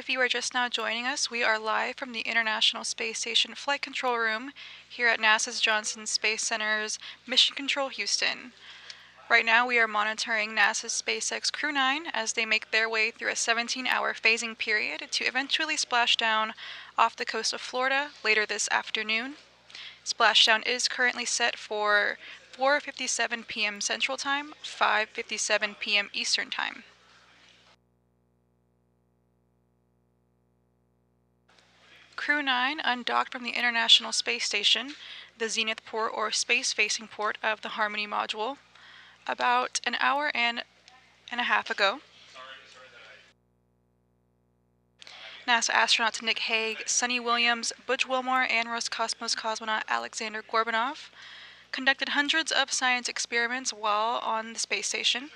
If you are just now joining us, we are live from the International Space Station Flight Control Room here at NASA's Johnson Space Center's Mission Control Houston. Right now we are monitoring NASA's SpaceX Crew 9 as they make their way through a 17-hour phasing period to eventually splash down off the coast of Florida later this afternoon. Splashdown is currently set for 4:57 p.m. Central Time, 5:57 p.m. Eastern Time. Crew 9 undocked from the International Space Station, the zenith port or space-facing port of the Harmony module, about an hour and a half ago. NASA astronauts Nick Hague, Sunny Williams, Butch Wilmore, and Roscosmos cosmonaut Alexander Gorbanov conducted hundreds of science experiments while on the space station.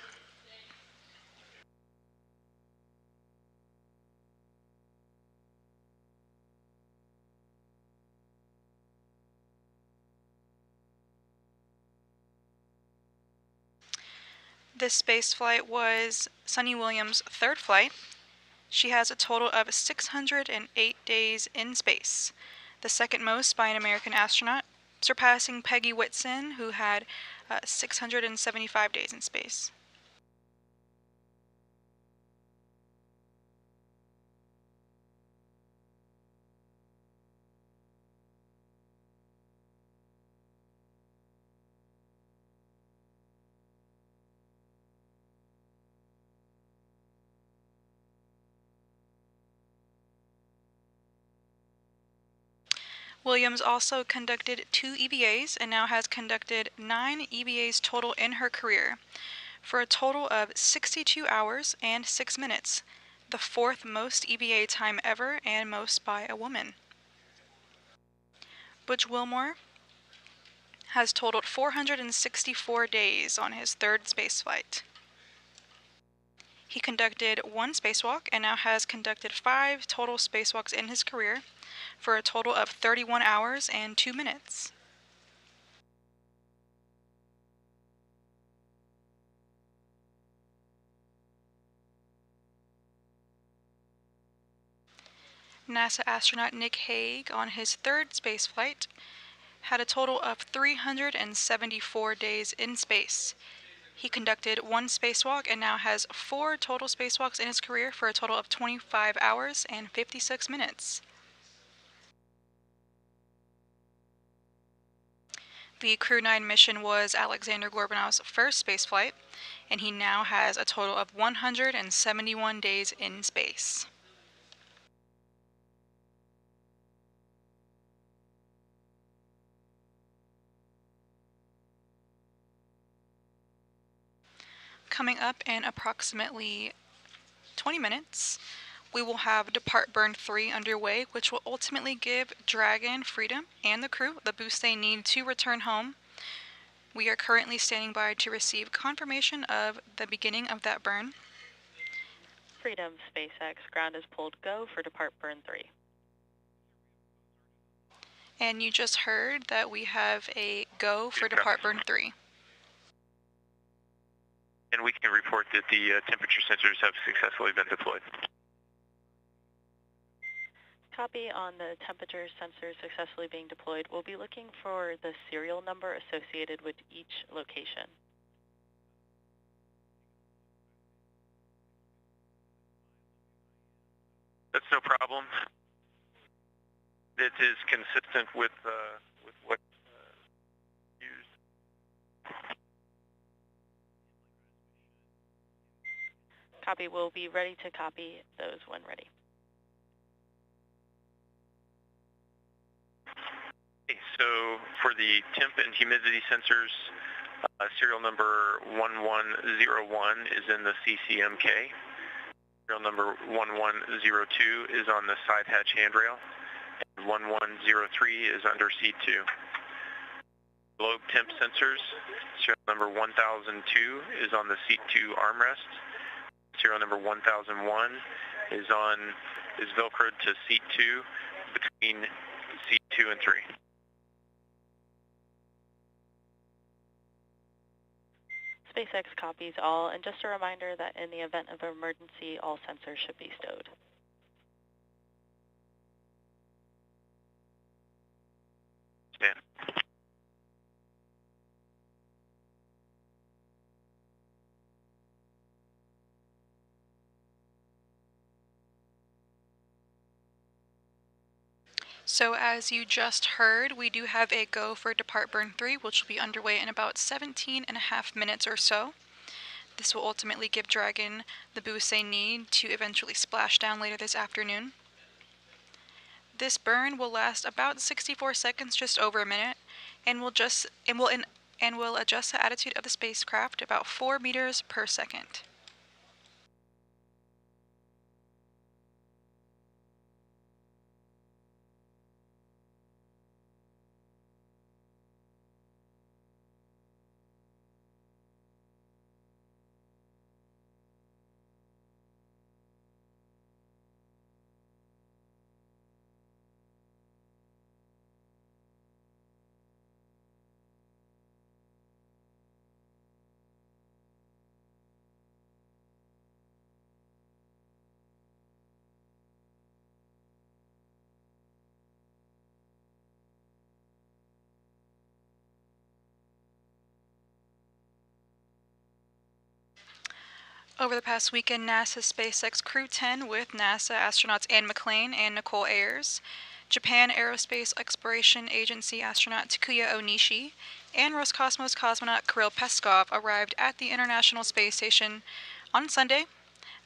This space flight was Sunny Williams' third flight. She has a total of 608 days in space, the second most by an American astronaut, surpassing Peggy Whitson, who had 675 days in space. Williams also conducted 2 EVAs and now has conducted 9 EVAs total in her career, for a total of 62 hours and 6 minutes, the fourth most EVA time ever and most by a woman. Butch Wilmore has totaled 464 days on his third spaceflight. He conducted 1 spacewalk and now has conducted 5 total spacewalks in his career, for a total of 31 hours and 2 minutes. NASA astronaut Nick Hague, on his third spaceflight, had a total of 374 days in space. He conducted 1 spacewalk and now has 4 total spacewalks in his career for a total of 25 hours and 56 minutes. The Crew 9 mission was Alexander Gorbanov's first spaceflight, and he now has a total of 171 days in space. Coming up in approximately 20 minutes, we will have Depart Burn 3 underway, which will ultimately give Dragon, Freedom, and the crew the boost they need to return home. We are currently standing by to receive confirmation of the beginning of that burn. Freedom, SpaceX, ground is pulled go for Depart Burn 3. And you just heard that we have a go for Depart Burn 3. And we can report that the temperature sensors have successfully been deployed. Copy on the temperature sensors successfully being deployed. We'll be looking for the serial number associated with each location. That's no problem. It is consistent with what used. Copy. We'll be ready to copy those when ready. Okay, so for the temp and humidity sensors, serial number 1101 is in the CCMK. Serial number 1102 is on the side hatch handrail, and 1103 is under C2. Globe temp sensors, serial number 1002 is on the C2 armrest. Serial number 1001 is velcroed to C2 between C2 and 3. SpaceX copies all, and just a reminder that in the event of an emergency, all sensors should be stowed. So as you just heard, we do have a go for Depart Burn 3, which will be underway in about 17.5 minutes or so. This will ultimately give Dragon the boost they need to eventually splash down later this afternoon. This burn will last about 64 seconds, just over a minute, and will adjust the attitude of the spacecraft about 4 meters per second. Over the past weekend, NASA's SpaceX Crew 10 with NASA astronauts Anne McClain and Nicole Ayers, Japan Aerospace Exploration Agency astronaut Takuya Onishi, and Roscosmos cosmonaut Kirill Peskov arrived at the International Space Station on Sunday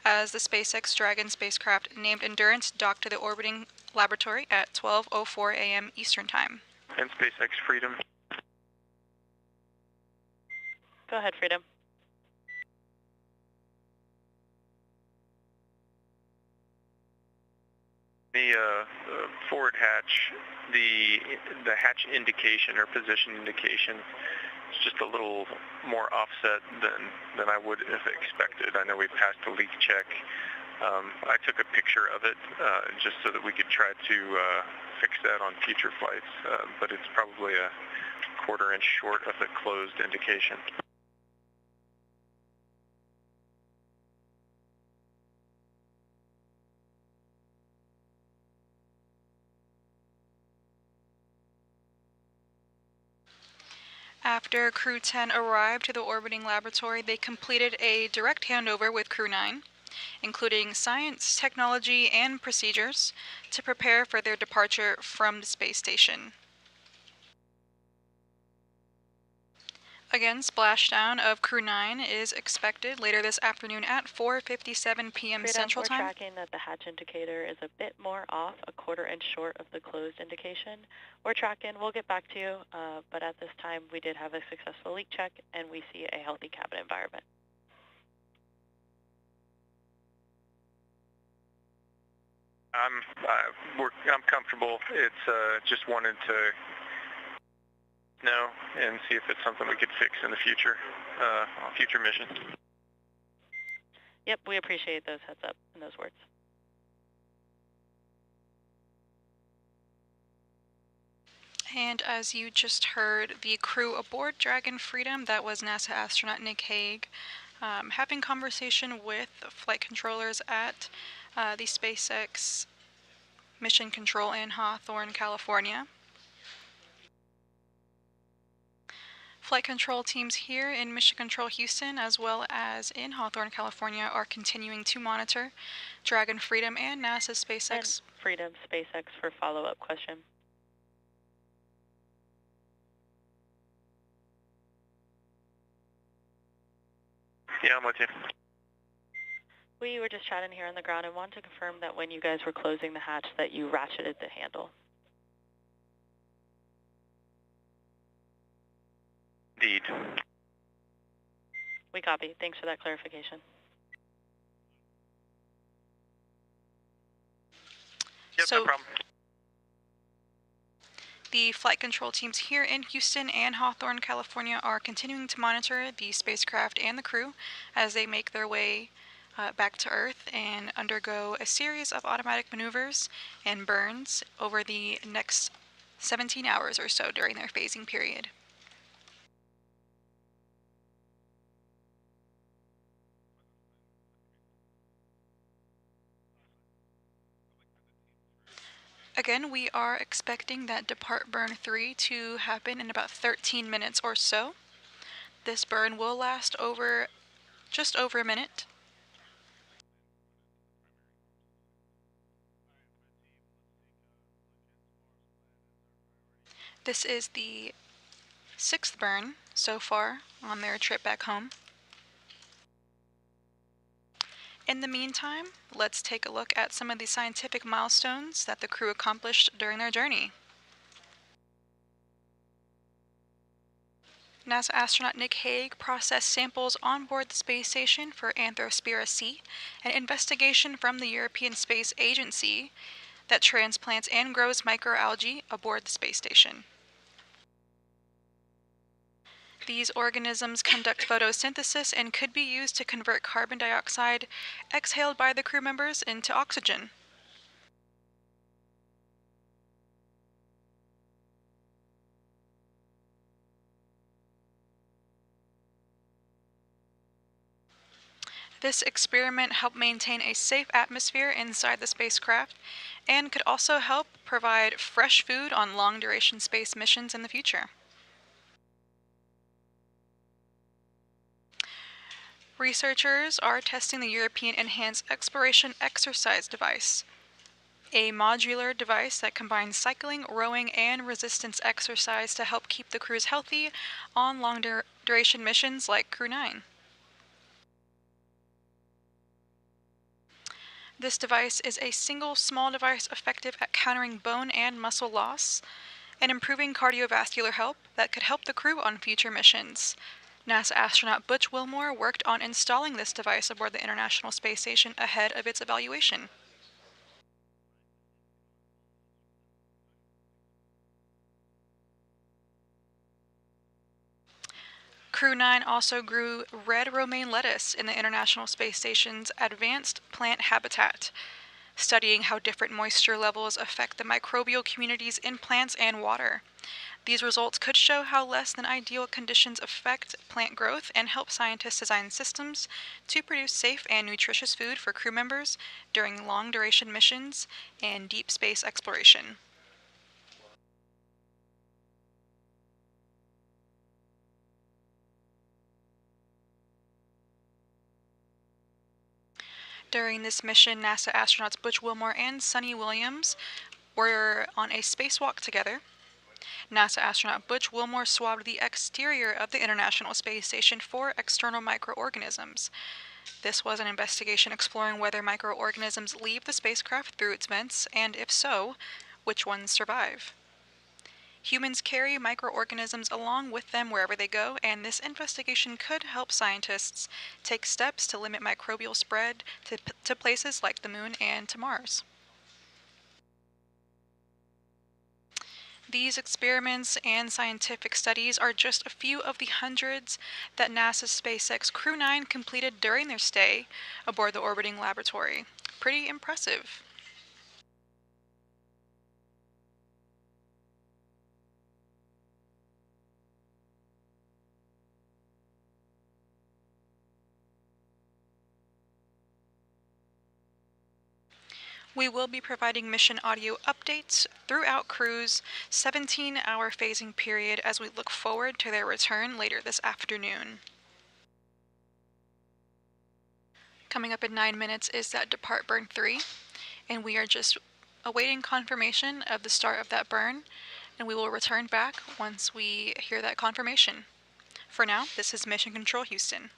as the SpaceX Dragon spacecraft named Endurance docked to the orbiting laboratory at 12:04 a.m. Eastern Time. And SpaceX Freedom. Go ahead, Freedom. The forward hatch, the hatch indication or position indication is just a little more offset than I would have expected. I know we passed the leak check. I took a picture of it just so that we could try to fix that on future flights, but it's probably a quarter inch short of the closed indication. After Crew 10 arrived to the orbiting laboratory, they completed a direct handover with Crew 9, including science, technology, and procedures to prepare for their departure from the space station. Again, splashdown of Crew 9 is expected later this afternoon at 4:57 p.m. Freedom, Central we're Time. tracking that the hatch indicator is a bit more off, a quarter inch short of the closed indication. We're tracking, we'll get back to you, but at this time we did have a successful leak check and we see a healthy cabin environment. I'm comfortable. It's just wanted to know and see if it's something we could fix in the future, on future missions. Yep, we appreciate those heads up and those words. And as you just heard, the crew aboard Dragon Freedom, that was NASA astronaut Nick Hague, having conversation with flight controllers at the SpaceX Mission Control in Hawthorne, California. Flight control teams here in Mission Control Houston, as well as in Hawthorne, California, are continuing to monitor Dragon Freedom and NASA SpaceX. And Freedom SpaceX for follow-up question. Yeah, I'm with you. We were just chatting here on the ground and wanted to confirm that when you guys were closing the hatch that you ratcheted the handle. Indeed. We copy. Thanks for that clarification. Yep, So, no problem. the flight control teams here in Houston and Hawthorne, California are continuing to monitor the spacecraft and the crew as they make their way back to Earth and undergo a series of automatic maneuvers and burns over the next 17 hours or so during their phasing period. Again, we are expecting that Depart Burn 3 to happen in about 13 minutes or so. This burn will last just over a minute. This is the 6th burn so far on their trip back home. In the meantime, let's take a look at some of the scientific milestones that the crew accomplished during their journey. NASA astronaut Nick Hague processed samples on board the space station for Anthrospira C, an investigation from the European Space Agency that transplants and grows microalgae aboard the space station. These organisms conduct photosynthesis and could be used to convert carbon dioxide exhaled by the crew members into oxygen. This experiment helped maintain a safe atmosphere inside the spacecraft and could also help provide fresh food on long-duration space missions in the future. Researchers are testing the European Enhanced Exploration Exercise Device, a modular device that combines cycling, rowing, and resistance exercise to help keep the crews healthy on long-duration missions like Crew 9. This device is a single small device effective at countering bone and muscle loss and improving cardiovascular health that could help the crew on future missions. NASA astronaut Butch Wilmore worked on installing this device aboard the International Space Station ahead of its evaluation. Crew 9 also grew red romaine lettuce in the International Space Station's Advanced Plant Habitat, studying how different moisture levels affect the microbial communities in plants and water. These results could show how less than ideal conditions affect plant growth and help scientists design systems to produce safe and nutritious food for crew members during long-duration missions and deep space exploration. During this mission, NASA astronauts Butch Wilmore and Sunny Williams were on a spacewalk together. NASA astronaut Butch Wilmore swabbed the exterior of the International Space Station for external microorganisms. This was an investigation exploring whether microorganisms leave the spacecraft through its vents, and if so, which ones survive. Humans carry microorganisms along with them wherever they go, and this investigation could help scientists take steps to limit microbial spread to places like the Moon and to Mars. These experiments and scientific studies are just a few of the hundreds that NASA's SpaceX Crew 9 completed during their stay aboard the orbiting laboratory. Pretty impressive. We will be providing mission audio updates throughout Crew's 17-hour phasing period as we look forward to their return later this afternoon. Coming up in 9 minutes is that depart burn 3, and we are just awaiting confirmation of the start of that burn, and we will return back once we hear that confirmation. For now, this is Mission Control Houston.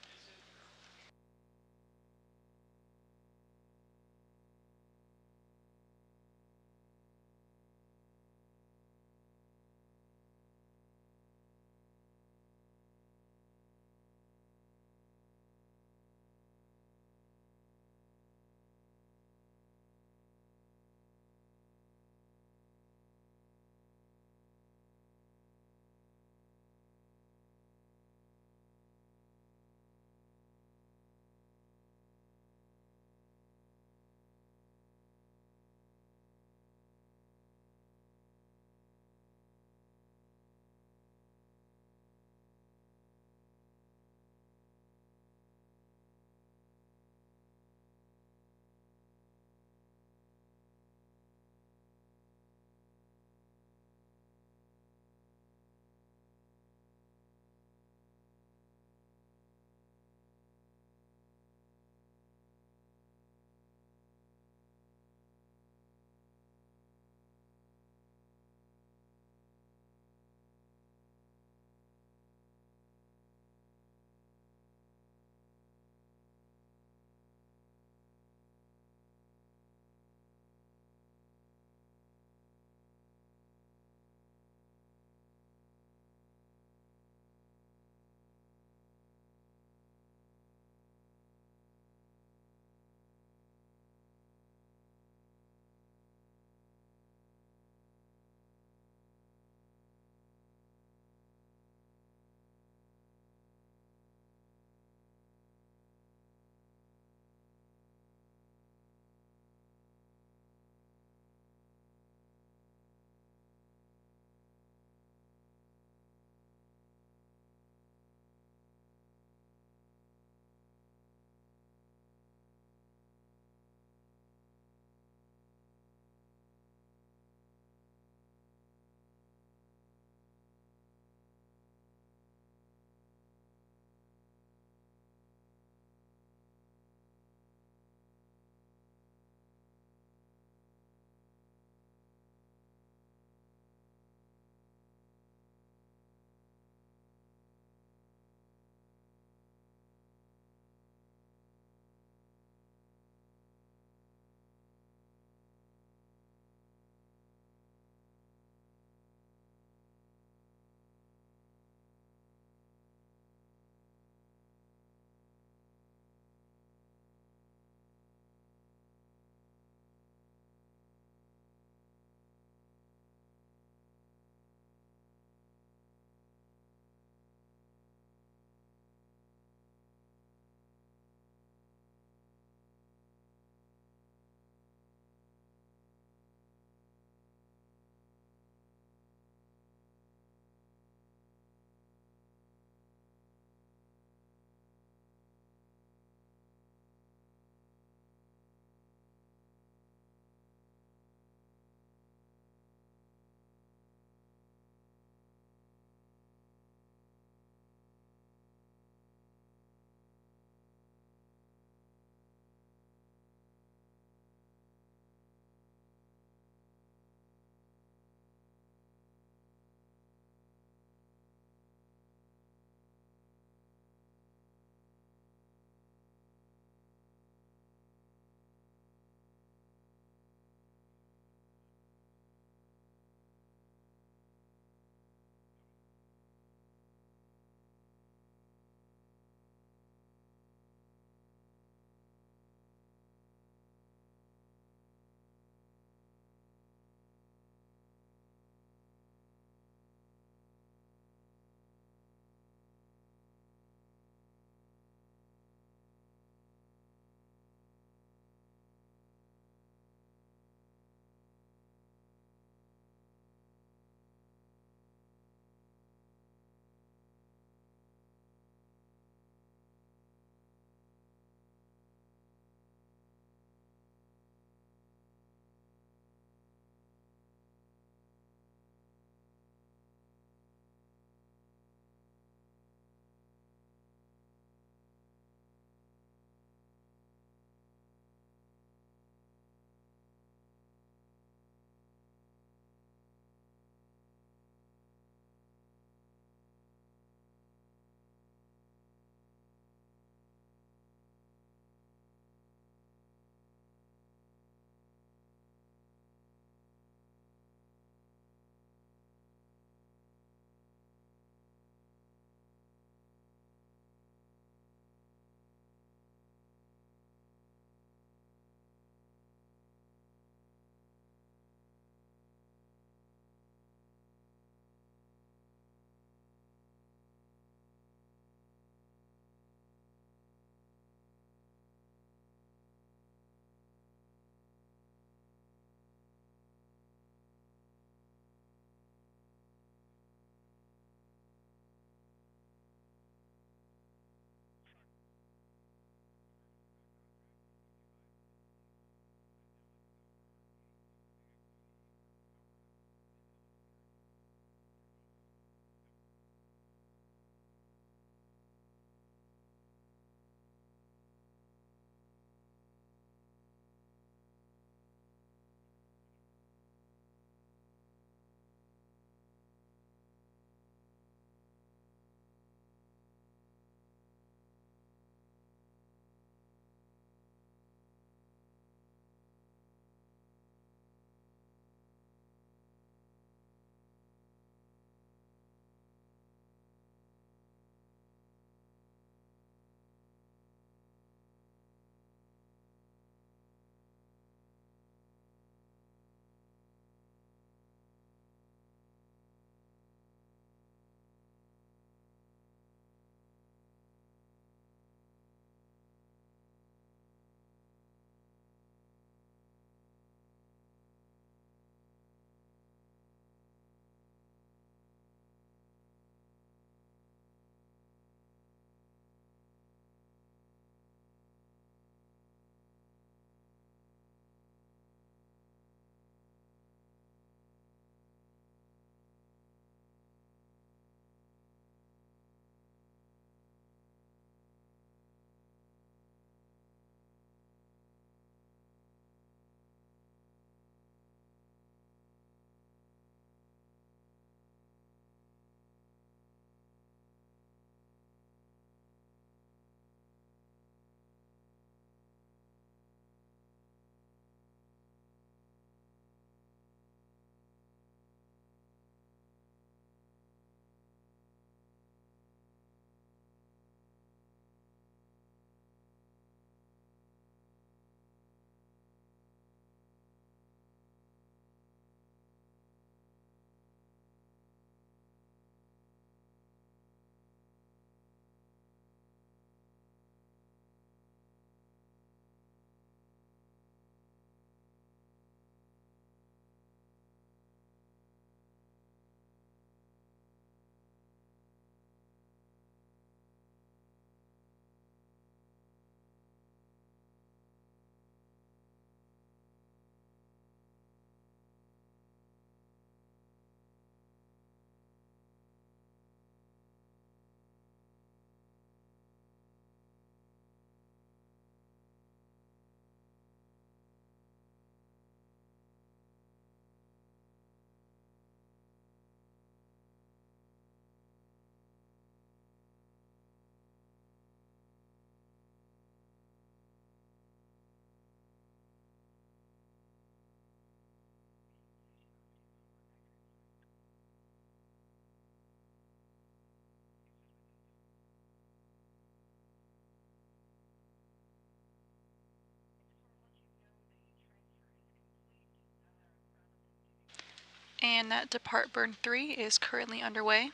And that depart burn 3 is currently underway.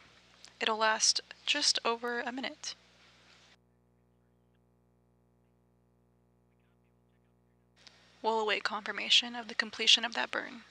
It'll last just over a minute. We'll await confirmation of the completion of that burn.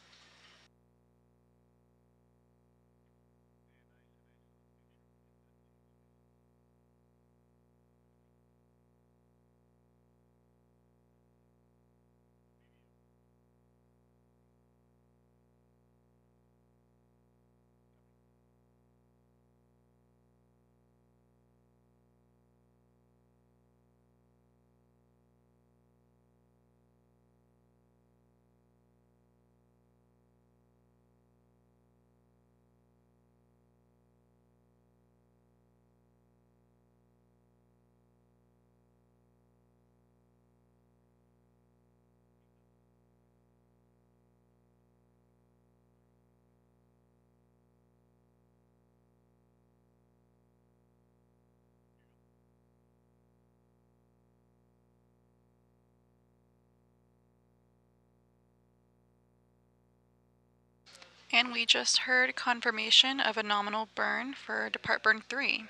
And we just heard confirmation of a nominal burn for depart burn 3.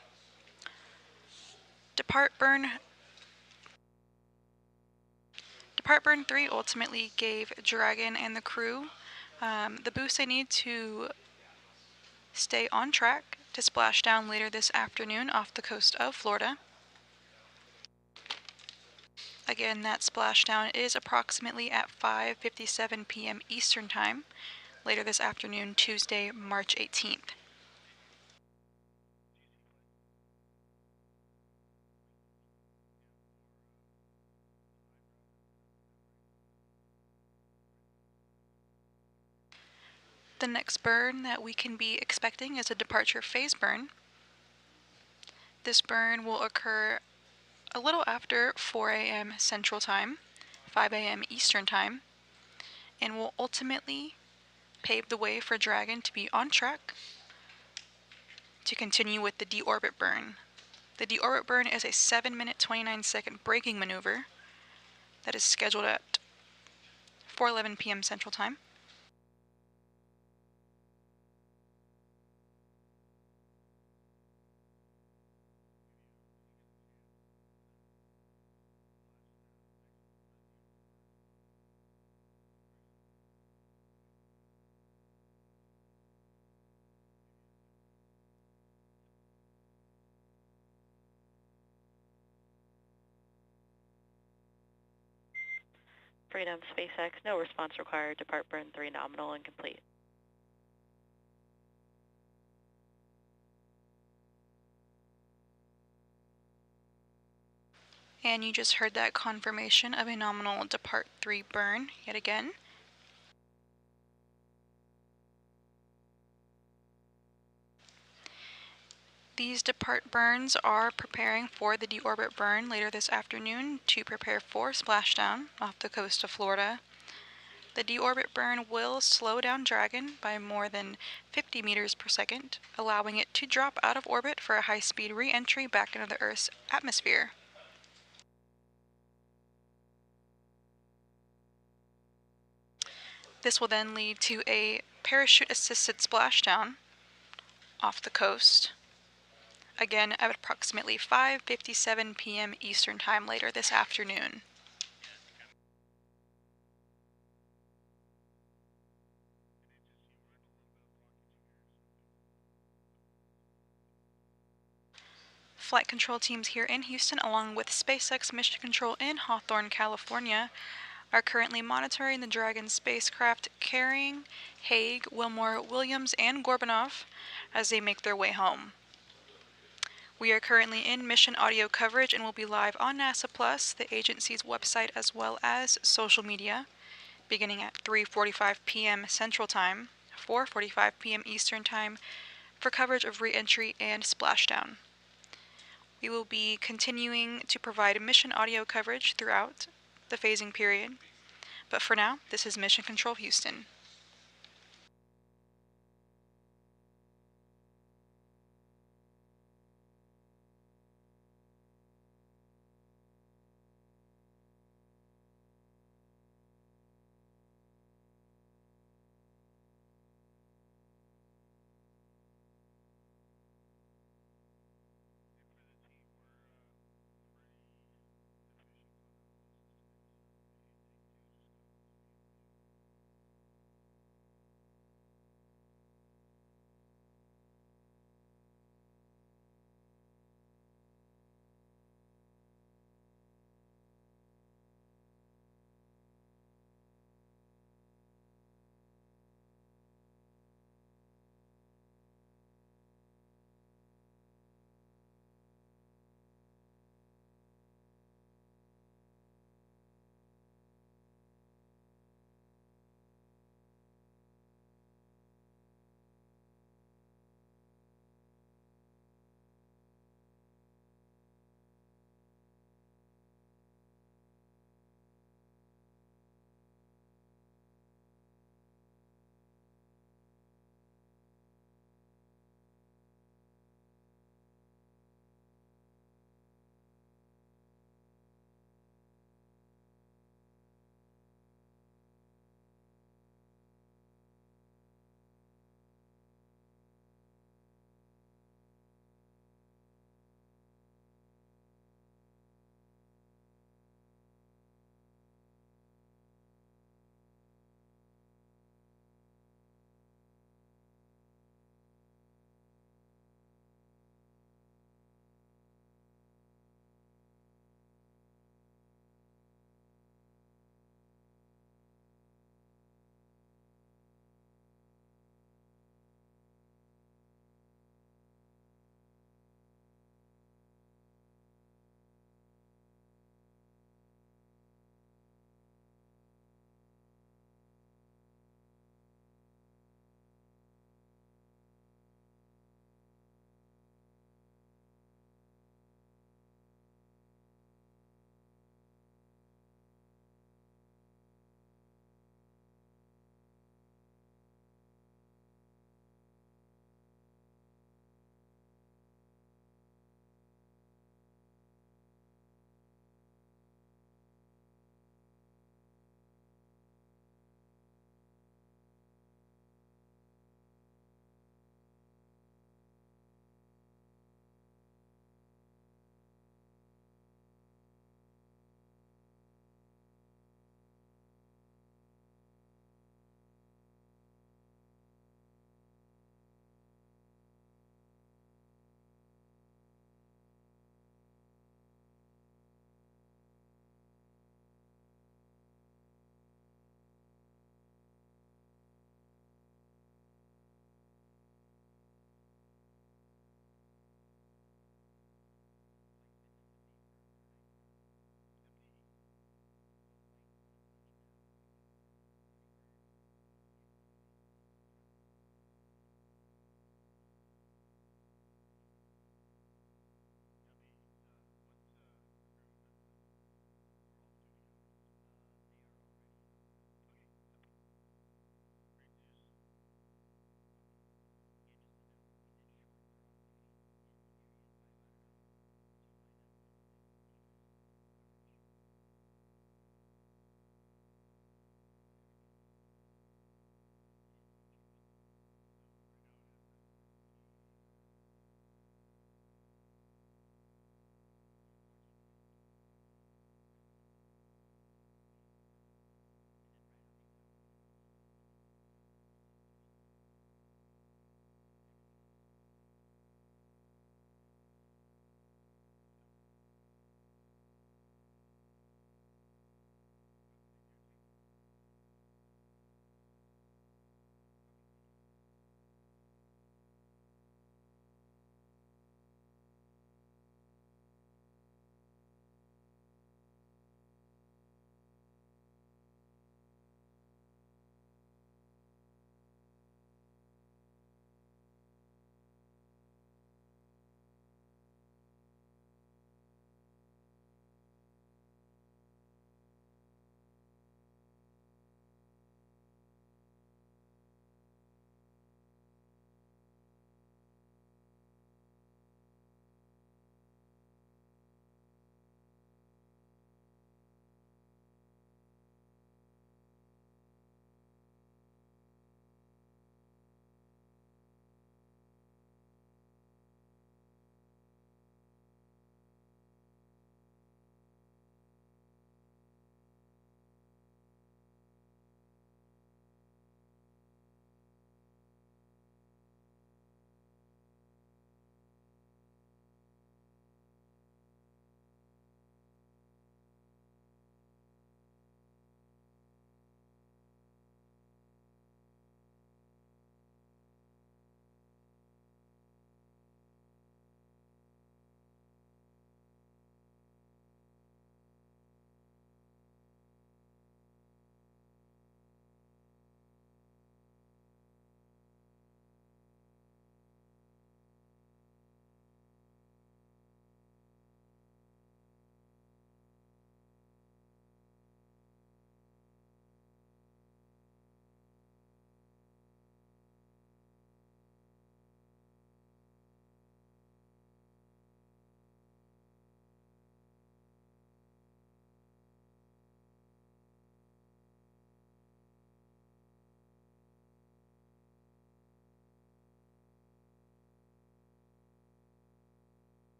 Depart burn 3 ultimately gave Dragon and the crew the boost they need to stay on track to splash down later this afternoon off the coast of Florida. Again, that splashdown is approximately at 5:57 p.m. Eastern Time later this afternoon, Tuesday, March 18th. The next burn that we can be expecting is a departure phase burn. This burn will occur a little after 4 a.m. Central Time, 5 a.m. Eastern Time, and will ultimately pave the way for Dragon to be on track to continue with the deorbit burn. The deorbit burn is a 7-minute 29-second braking maneuver that is scheduled at 4:11 p.m. Central Time. Freedom, SpaceX, no response required. Depart burn 3 nominal and complete. And you just heard that confirmation of a nominal depart 3 burn yet again. These depart burns are preparing for the deorbit burn later this afternoon to prepare for splashdown off the coast of Florida. The deorbit burn will slow down Dragon by more than 50 meters per second, allowing it to drop out of orbit for a high-speed re-entry back into the Earth's atmosphere. This will then lead to a parachute-assisted splashdown off the coast, again at approximately 5:57 p.m. Eastern Time later this afternoon. Flight control teams here in Houston, along with SpaceX Mission Control in Hawthorne, California, are currently monitoring the Dragon spacecraft carrying Hague, Wilmore, Williams, and Gorbunov as they make their way home. We are currently in mission audio coverage and will be live on NASA Plus, the agency's website, as well as social media, beginning at 3:45 p.m. Central Time, 4:45 p.m. Eastern Time, for coverage of re-entry and splashdown. We will be continuing to provide mission audio coverage throughout the phasing period, but for now, this is Mission Control Houston.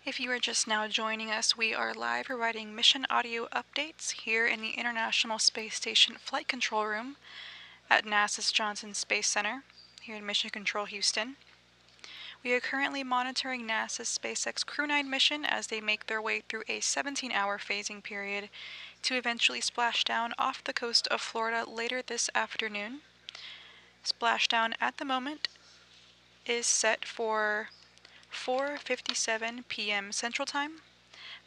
If you are just now joining us, we are live providing mission audio updates here in the International Space Station Flight Control Room at NASA's Johnson Space Center here in Mission Control, Houston. We are currently monitoring NASA's SpaceX Crew 9 mission as they make their way through a 17-hour phasing period to eventually splash down off the coast of Florida later this afternoon. Splashdown at the moment is set for 4:57 p.m. Central Time,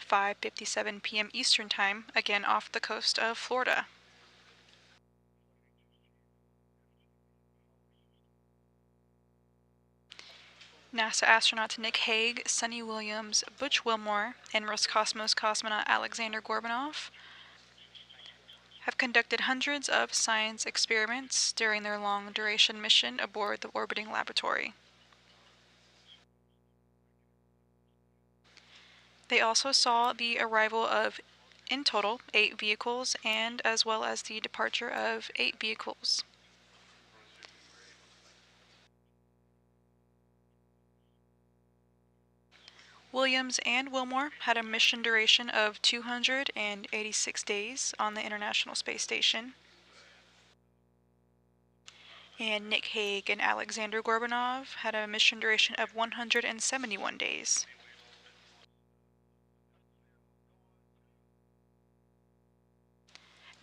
5:57 p.m. Eastern Time, again off the coast of Florida. NASA astronaut Nick Hague, Sunny Williams, Butch Wilmore, and Roscosmos cosmonaut Alexander Gorbanov have conducted hundreds of science experiments during their long-duration mission aboard the orbiting laboratory. They also saw the arrival of, in total, 8 vehicles, and as well as the departure of 8 vehicles. Williams and Wilmore had a mission duration of 286 days on the International Space Station. And Nick Hague and Alexander Gorbanov had a mission duration of 171 days.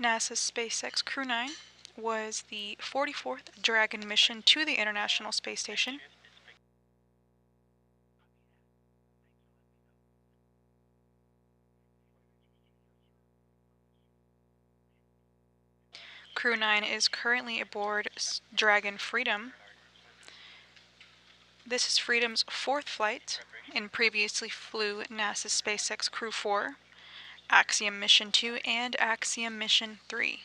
NASA's SpaceX Crew 9 was the 44th Dragon mission to the International Space Station. Crew 9 is currently aboard Dragon Freedom. This is Freedom's 4th flight and previously flew NASA's SpaceX Crew 4, Axiom Mission 2, and Axiom Mission 3.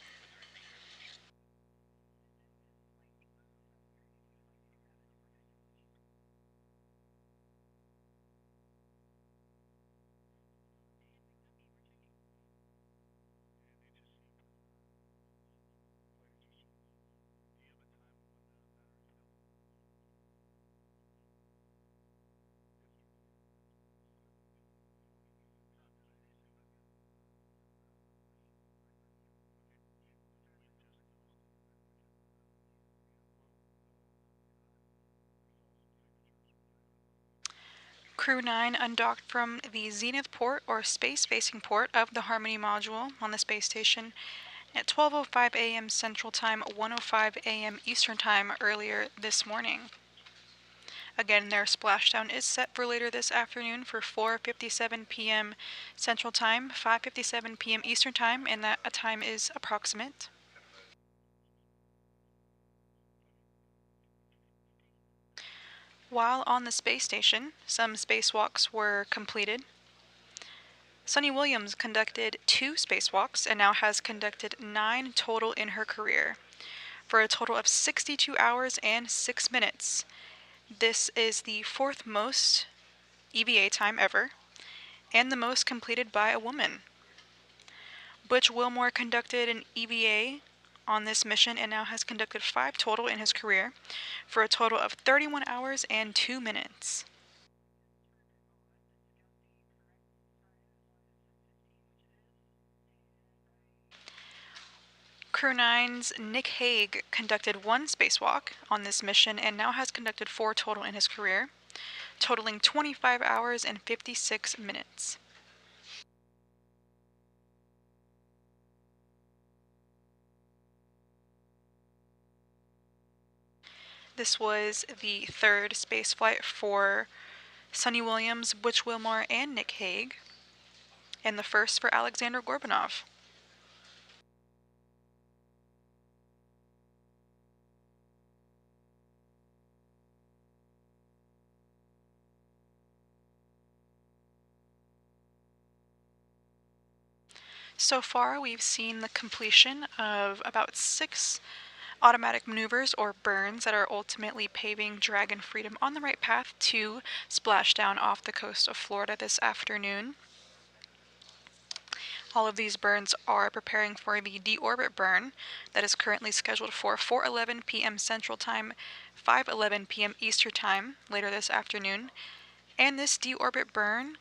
Crew 9 undocked from the Zenith port or space-facing port of the Harmony module on the space station at 12:05 a.m. Central Time, 1:05 a.m. Eastern Time earlier this morning. Again, their splashdown is set for later this afternoon for 4:57 p.m. Central Time, 5:57 p.m. Eastern Time, and that time is approximate. While on the space station, some spacewalks were completed. Sunny Williams conducted 2 spacewalks and now has conducted 9 total in her career, for a total of 62 hours and 6 minutes. This is the 4th most EVA time ever, and the most completed by a woman. Butch Wilmore conducted an EVA on this mission and now has conducted 5 total in his career, for a total of 31 hours and 2 minutes. Crew 9's Nick Hague conducted 1 spacewalk on this mission and now has conducted 4 total in his career, totaling 25 hours and 56 minutes. This was the 3rd spaceflight for Sunny Williams, Butch Wilmore, and Nick Hague, and the 1st for Alexander Gorbanov. So far, we've seen the completion of about 6 automatic maneuvers or burns that are ultimately paving Dragon Freedom on the right path to splashdown off the coast of Florida this afternoon. All of these burns are preparing for the deorbit burn that is currently scheduled for 4:11 p.m. Central Time, 5:11 p.m. Eastern Time later this afternoon. And this deorbit burn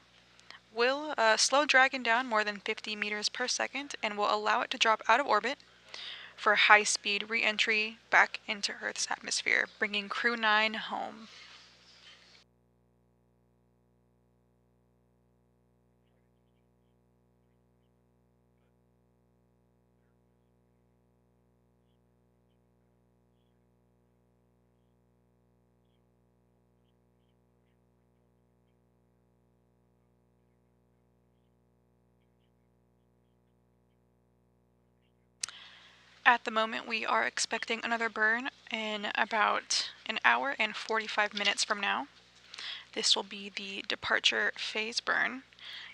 will slow Dragon down more than 50 meters per second and will allow it to drop out of orbit for high-speed re-entry back into Earth's atmosphere, bringing Crew 9 home. At the moment, we are expecting another burn in about an hour and 45 minutes from now. This will be the departure phase burn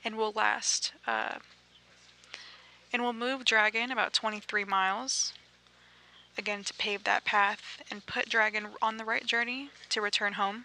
and will last, and will move Dragon about 23 miles, again to pave that path and put Dragon on the right journey to return home.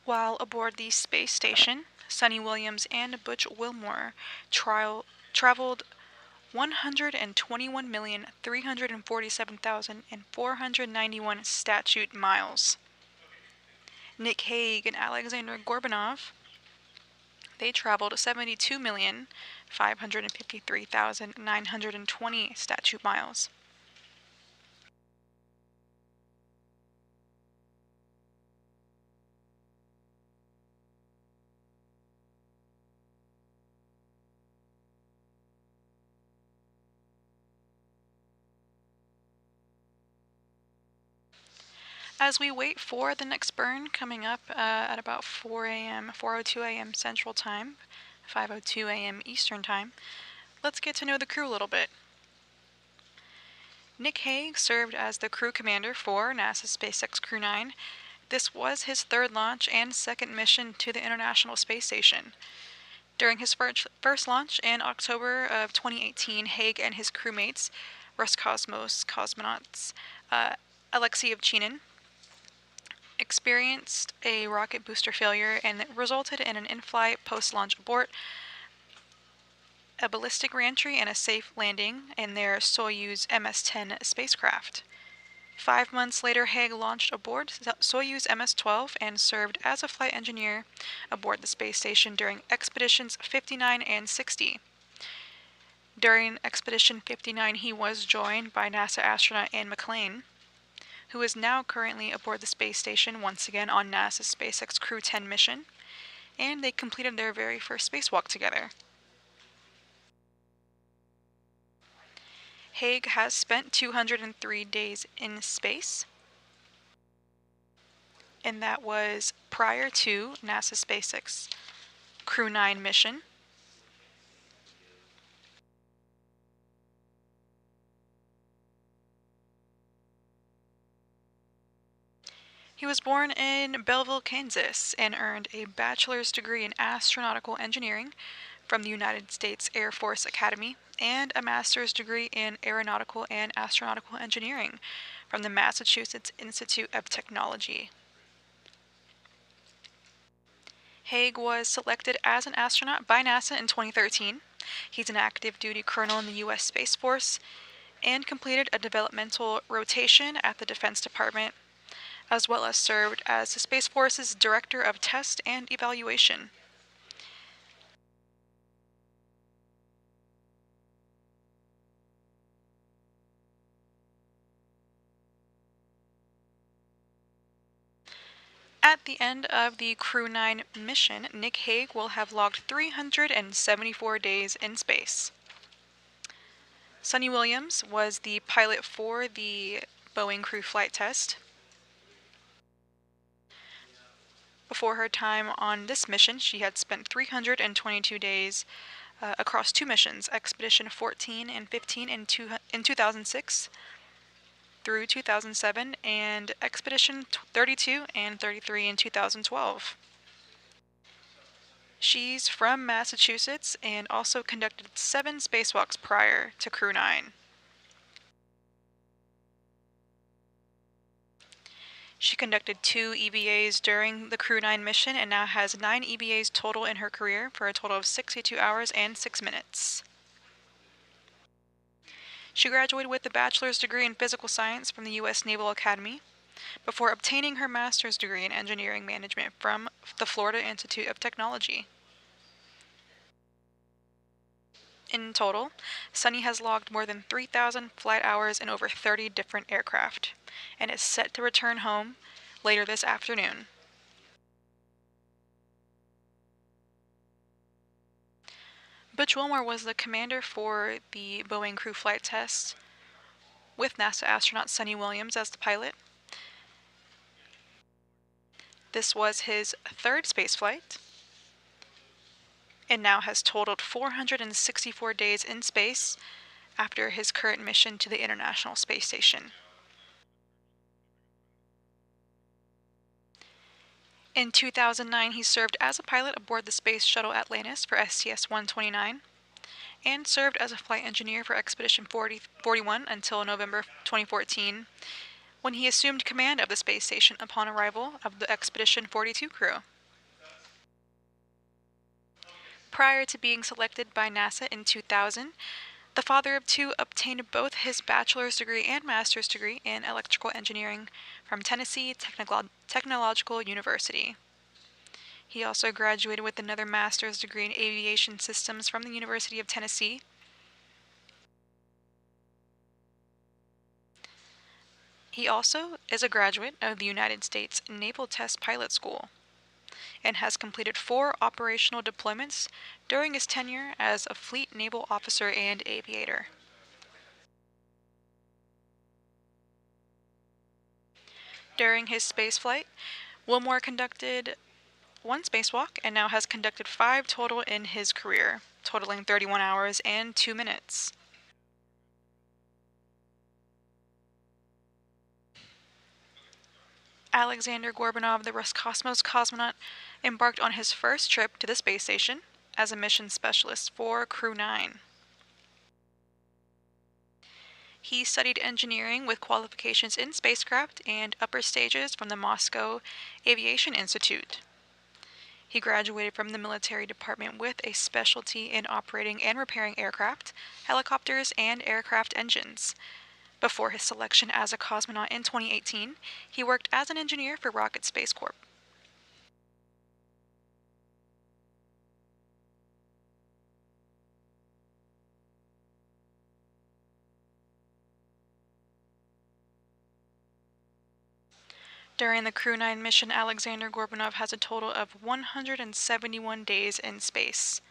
While aboard the space station, Sonny Williams and Butch Wilmore traveled 121,347,491 statute miles. Nick Hague and Alexander Gorbanov, they traveled 72,553,920 statute miles. As we wait for the next burn coming up at about 4 a.m., 4:02 a.m. Central Time, 5:02 a.m. Eastern Time, let's get to know the crew a little bit. Nick Hague served as the crew commander for NASA's SpaceX Crew 9. This was his third launch and second mission to the International Space Station. During his first launch in October of 2018, Hague and his crewmates, Roscosmos cosmonauts Alexei Ovchinin, experienced a rocket booster failure and it resulted in an in-flight post-launch abort, a ballistic reentry, and a safe landing in their Soyuz MS-10 spacecraft. 5 months later, Hague launched aboard Soyuz MS-12 and served as a flight engineer aboard the space station during Expeditions 59 and 60. During Expedition 59, he was joined by NASA astronaut Anne McClain, who is now currently aboard the space station once again on NASA's SpaceX Crew 10 mission, and they completed their very first spacewalk together. Hague has spent 203 days in space, and that was prior to NASA's SpaceX Crew 9 mission. He was born in Belleville, Kansas, and earned a bachelor's degree in astronautical engineering from the United States Air Force Academy and a master's degree in aeronautical and astronautical engineering from the Massachusetts Institute of Technology. Hague was selected as an astronaut by NASA in 2013. He's an active duty colonel in the U.S. Space Force and completed a developmental rotation at the Defense Department, as well as served as the Space Force's Director of Test and Evaluation. At the end of the Crew 9 mission, Nick Hague will have logged 374 days in space. Sonny Williams was the pilot for the Boeing crew flight test. Before her time on this mission, she had spent 322 days across two missions, Expedition 14 and 15 in 2006 through 2007, and Expedition 32 and 33 in 2012. She's from Massachusetts and also conducted 7 spacewalks prior to Crew 9. She conducted 2 EVAs during the Crew 9 mission and now has 9 EVAs total in her career for a total of 62 hours and 6 minutes. She graduated with a bachelor's degree in physical science from the U.S. Naval Academy before obtaining her master's degree in engineering management from the Florida Institute of Technology. In total, Sunny has logged more than 3,000 flight hours in over 30 different aircraft and is set to return home later this afternoon. Butch Wilmore was the commander for the Boeing crew flight test with NASA astronaut Sunny Williams as the pilot. This was his 3rd spaceflight and now has totaled 464 days in space after his current mission to the International Space Station. In 2009, he served as a pilot aboard the Space Shuttle Atlantis for STS-129 and served as a flight engineer for Expedition 41 until November 2014, when he assumed command of the space station upon arrival of the Expedition 42 crew. Prior to being selected by NASA in 2000, the father of 2 obtained both his bachelor's degree and master's degree in electrical engineering from Tennessee Technological University. He also graduated with another master's degree in aviation systems from the University of Tennessee. He also is a graduate of the United States Naval Test Pilot School and has completed 4 operational deployments during his tenure as a fleet naval officer and aviator. During his spaceflight, Wilmore conducted 1 spacewalk and now has conducted 5 total in his career, totaling 31 hours and 2 minutes. Alexander Gorbanov, the Roscosmos cosmonaut, embarked on his first trip to the space station as a mission specialist for Crew 9. He studied engineering with qualifications in spacecraft and upper stages from the Moscow Aviation Institute. He graduated from the military department with a specialty in operating and repairing aircraft, helicopters, and aircraft engines. Before his selection as a cosmonaut in 2018, he worked as an engineer for Rocket Space Corp. During the Crew 9 mission, Alexander Gorbanov has a total of 171 days in space.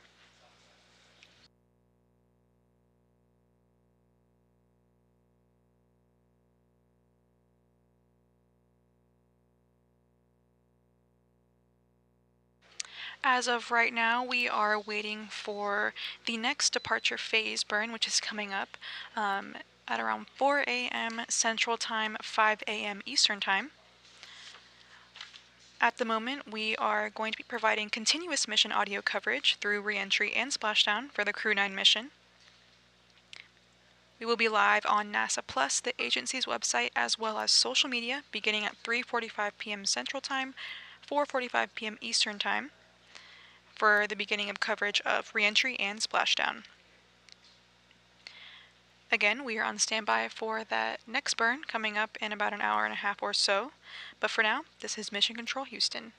As of right now, we are waiting for the next departure phase burn, which is coming up at around 4 a.m. Central Time, 5 a.m. Eastern Time. At the moment, we are going to be providing continuous mission audio coverage through reentry and splashdown for the Crew 9 mission. We will be live on NASA Plus, the agency's website, as well as social media, beginning at 3:45 p.m. Central Time, 4:45 p.m. Eastern Time, for the beginning of coverage of reentry and splashdown. Again, we are on standby for that next burn coming up in about an hour and a half or so, but for now, this is Mission Control Houston.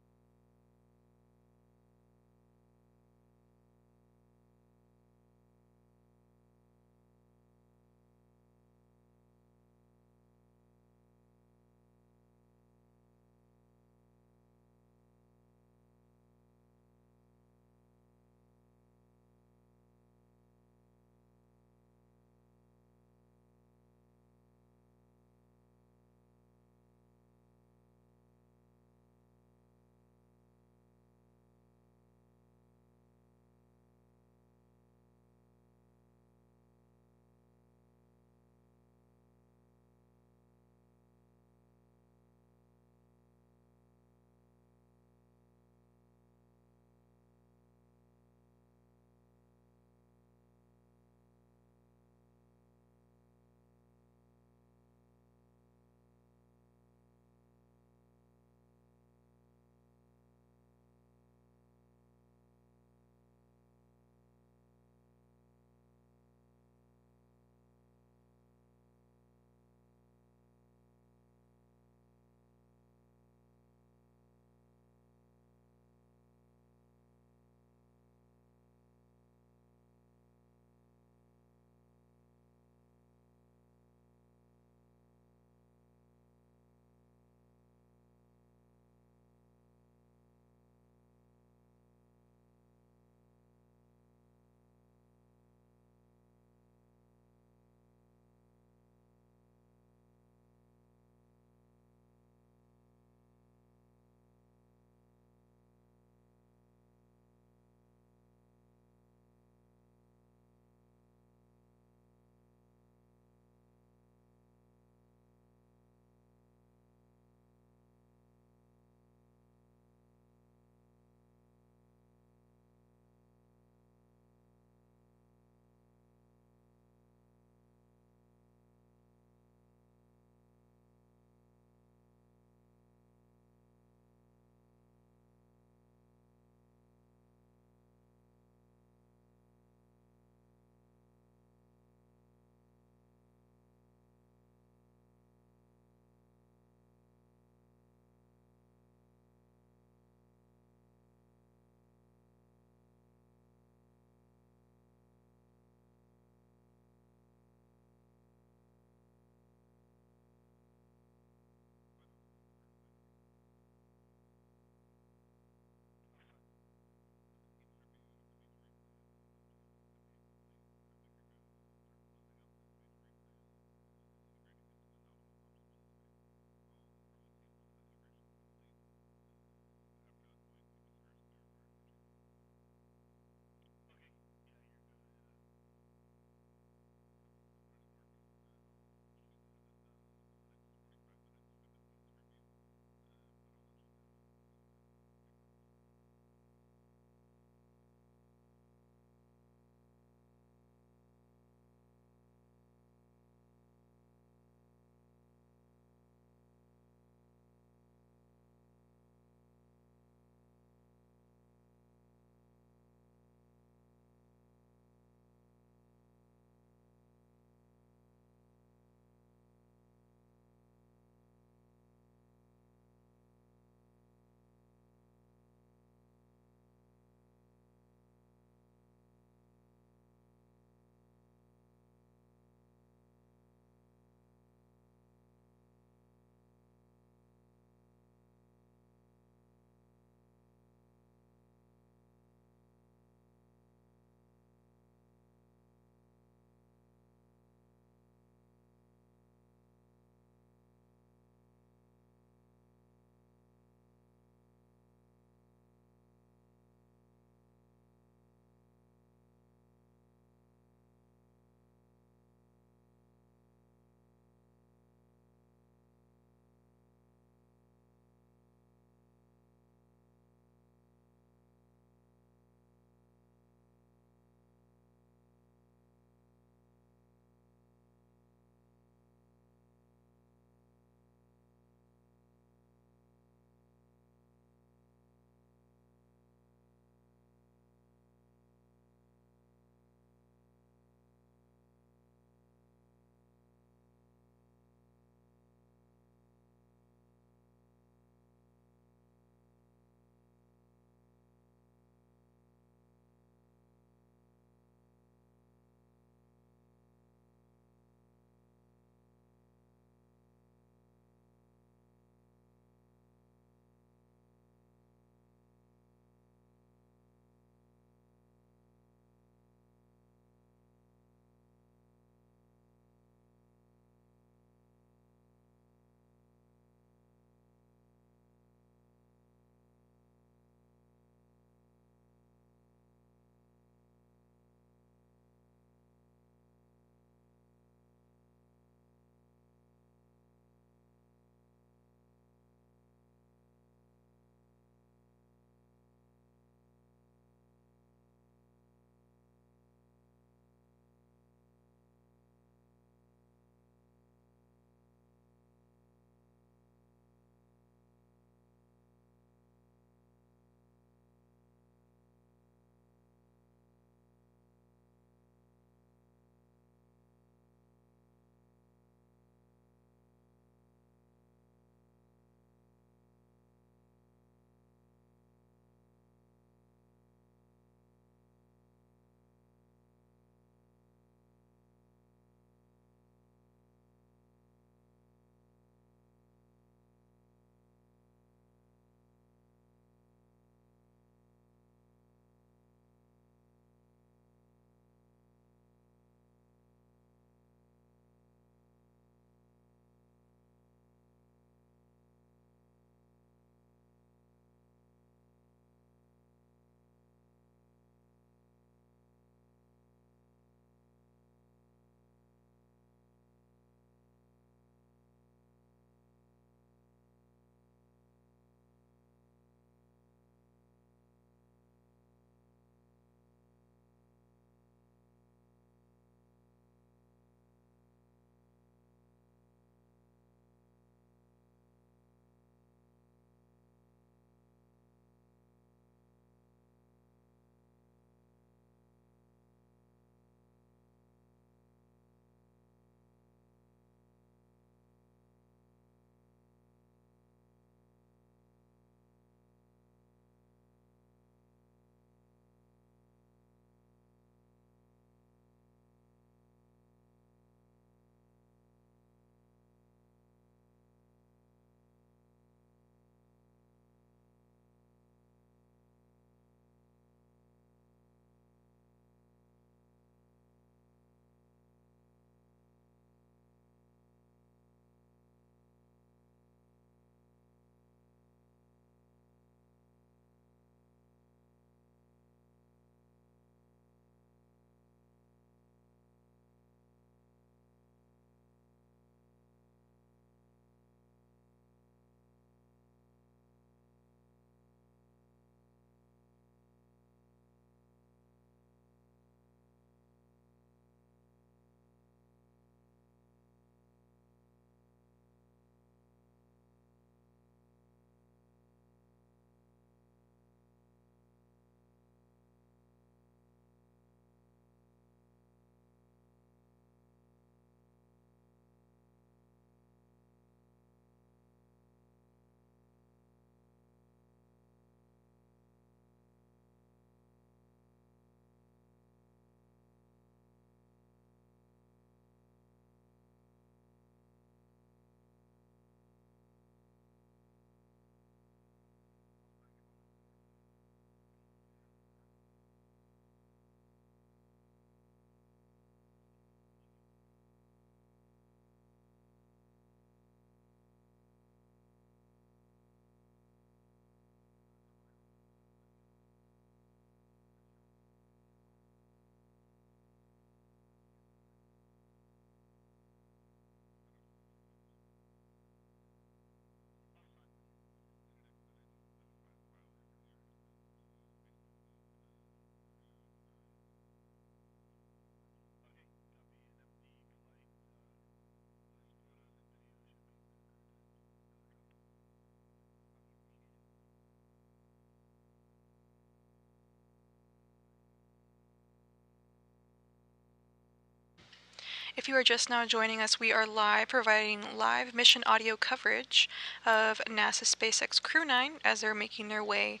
If you are just now joining us, we are live providing live mission audio coverage of NASA SpaceX Crew 9 as they're making their way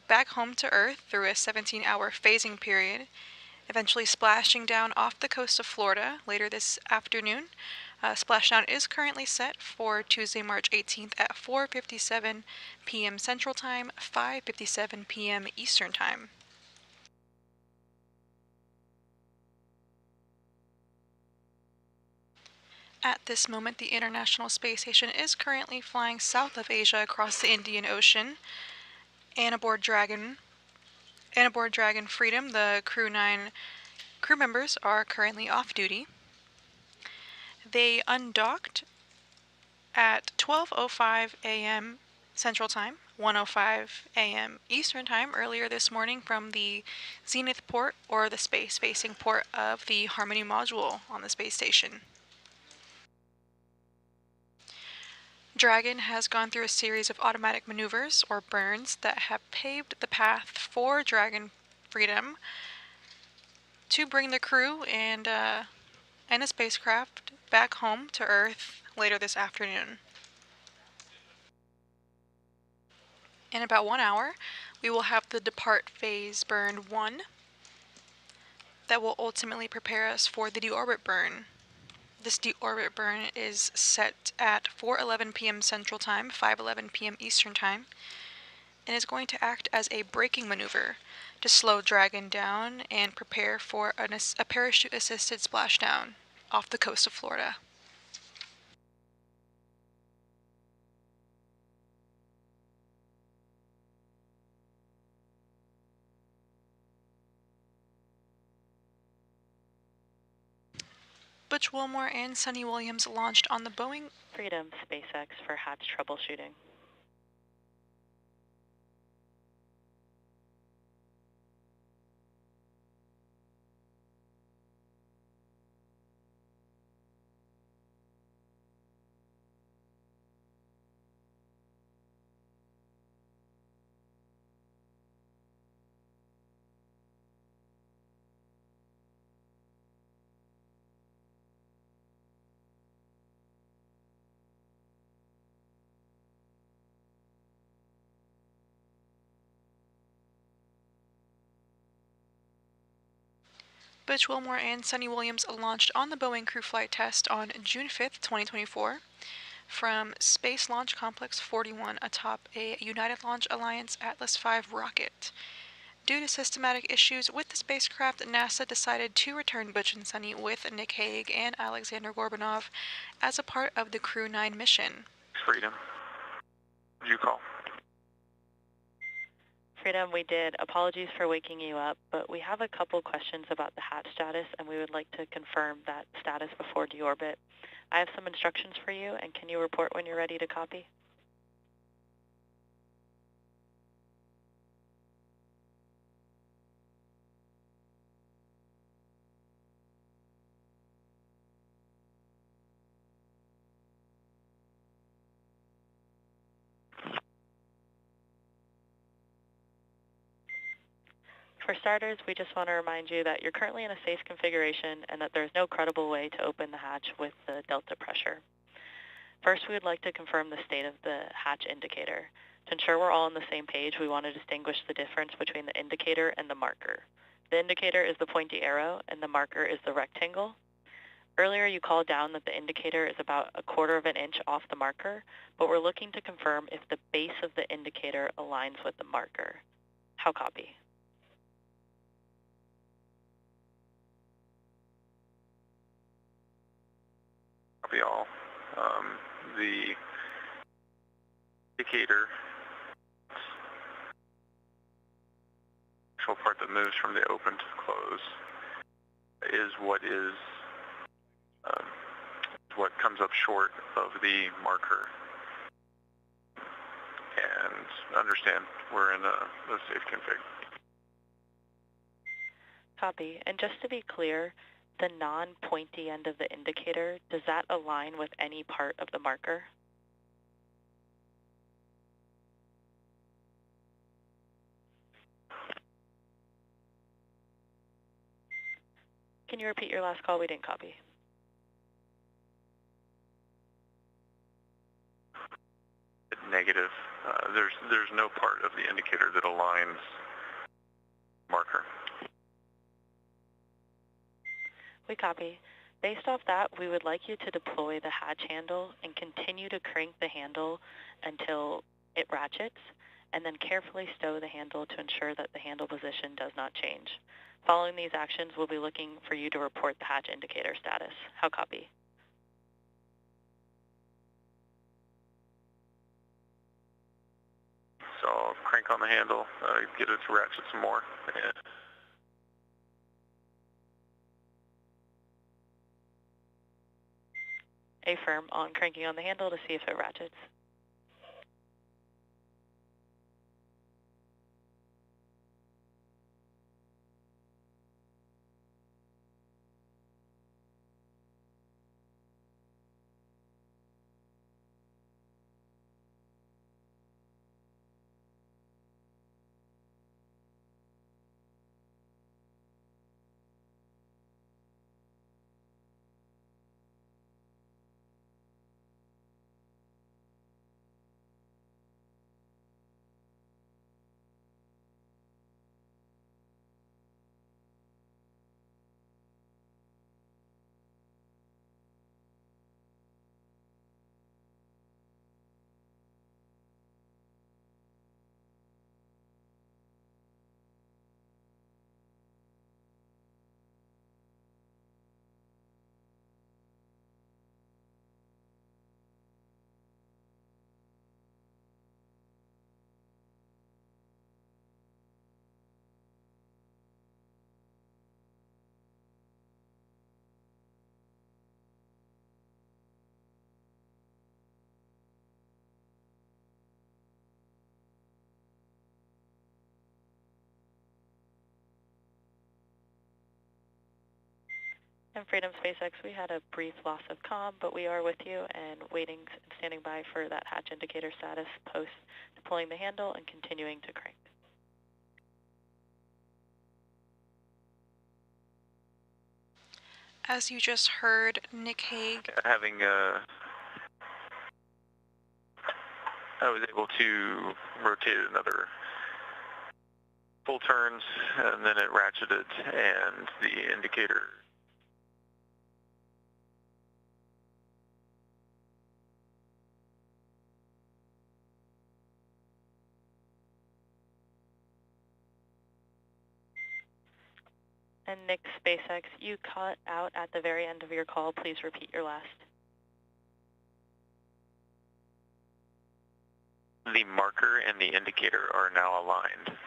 back home to Earth through a 17-hour phasing period, eventually splashing down off the coast of Florida later this afternoon. Splashdown is currently set for Tuesday, March 18th at 4:57 p.m. Central Time, 5:57 p.m. Eastern Time. At this moment, the International Space Station is currently flying south of Asia across the Indian Ocean. And aboard Dragon Freedom, the Crew 9 crew members are currently off duty. They undocked at 12:05 a.m. Central Time, 1:05 a.m. Eastern Time earlier this morning from the Zenith port, or the space-facing port of the Harmony module on the space station. Dragon has gone through a series of automatic maneuvers, or burns, that have paved the path for Dragon Freedom to bring the crew and a spacecraft back home to Earth later this afternoon. In about 1 hour, we will have the depart phase burn 1 that will ultimately prepare us for the deorbit burn. This deorbit burn is set at 4:11 p.m. Central Time, 5:11 p.m. Eastern Time, and is going to act as a braking maneuver to slow Dragon down and prepare for a parachute-assisted splashdown off the coast of Florida. Butch Wilmore and Sunny Williams launched on the Boeing Freedom SpaceX for hatch troubleshooting. Butch Wilmore and Sunny Williams launched on the Boeing crew flight test on June 5th, 2024, from Space Launch Complex 41 atop a United Launch Alliance Atlas V rocket. Due to systematic issues with the spacecraft, NASA decided to return Butch and Sunny with Nick Hague and Alexander Gorbanov as a part of the Crew 9 mission. Freedom. Did you call? Freedom, we did. Apologies for waking you up, but we have a couple questions about the hatch status, and we would like to confirm that status before deorbit. I have some instructions for you, and can you report when you're ready to copy? For starters, we just want to remind you that you're currently in a safe configuration and that there's no credible way to open the hatch with the delta pressure. First, we would like to confirm the state of the hatch indicator. To ensure we're all on the same page, we want to distinguish the difference between the indicator and the marker. The indicator is the pointy arrow and the marker is the rectangle. Earlier, you called down that the indicator is about 1/4 of an inch off the marker, but we're looking to confirm if the base of the indicator aligns with the marker. How copy? Copy all. The indicator, actual part that moves from the open to close, is what comes up short of the marker. And understand we're in a safe config. Copy. And just to be clear, the non-pointy end of the indicator, does that align with any part of the marker? Can you repeat your last call? We didn't copy. negative. There's no part of the indicator that aligns marker. We copy. Based off that, we would like you to deploy the hatch handle and continue to crank the handle until it ratchets, and then carefully stow the handle to ensure that the handle position does not change. Following these actions, we'll be looking for you to report the hatch indicator status. How copy? So I'll crank on the handle, get it to ratchet some more. Affirm on cranking on the handle to see if it ratchets. And Freedom SpaceX, we had a brief loss of comm, but we are with you and waiting and standing by for that hatch indicator status post deploying the handle and continuing to crank. As you just heard, Nick Hague. I was able to rotate it another full turns, and then it ratcheted, and the indicator. And Nick SpaceX, you cut out at the very end of your call. Please repeat your last. The marker and the indicator are now aligned.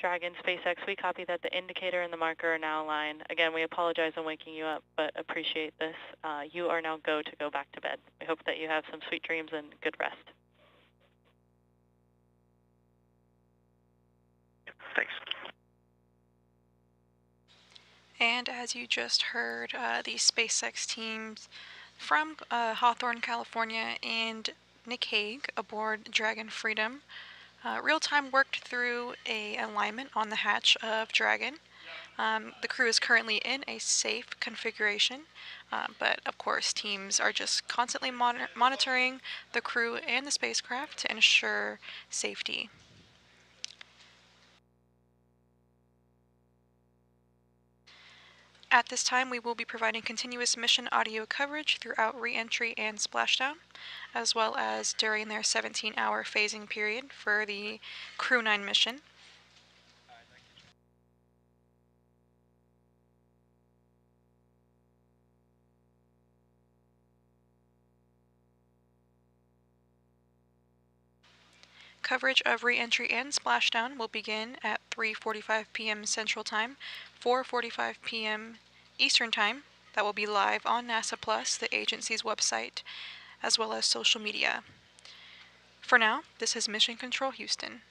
Dragon SpaceX, we copy that the indicator and the marker are now aligned. Again, we apologize on waking you up, but appreciate this. You are now go back to bed. We hope that you have some sweet dreams and good rest. Thanks. And as you just heard, the SpaceX teams from Hawthorne, California, and Nick Hague aboard Dragon Freedom real-time worked through a alignment on the hatch of Dragon. The crew is currently in a safe configuration, but of course teams are just constantly monitoring the crew and the spacecraft to ensure safety. At this time, we will be providing continuous mission audio coverage throughout re-entry and splashdown, as well as during their 17-hour phasing period for the Crew 9 mission. Coverage of re-entry and splashdown will begin at 3:45 p.m. Central Time, 4:45 p.m. Eastern Time. That will be live on NASA Plus, the agency's website, as well as social media. For now, this is Mission Control Houston.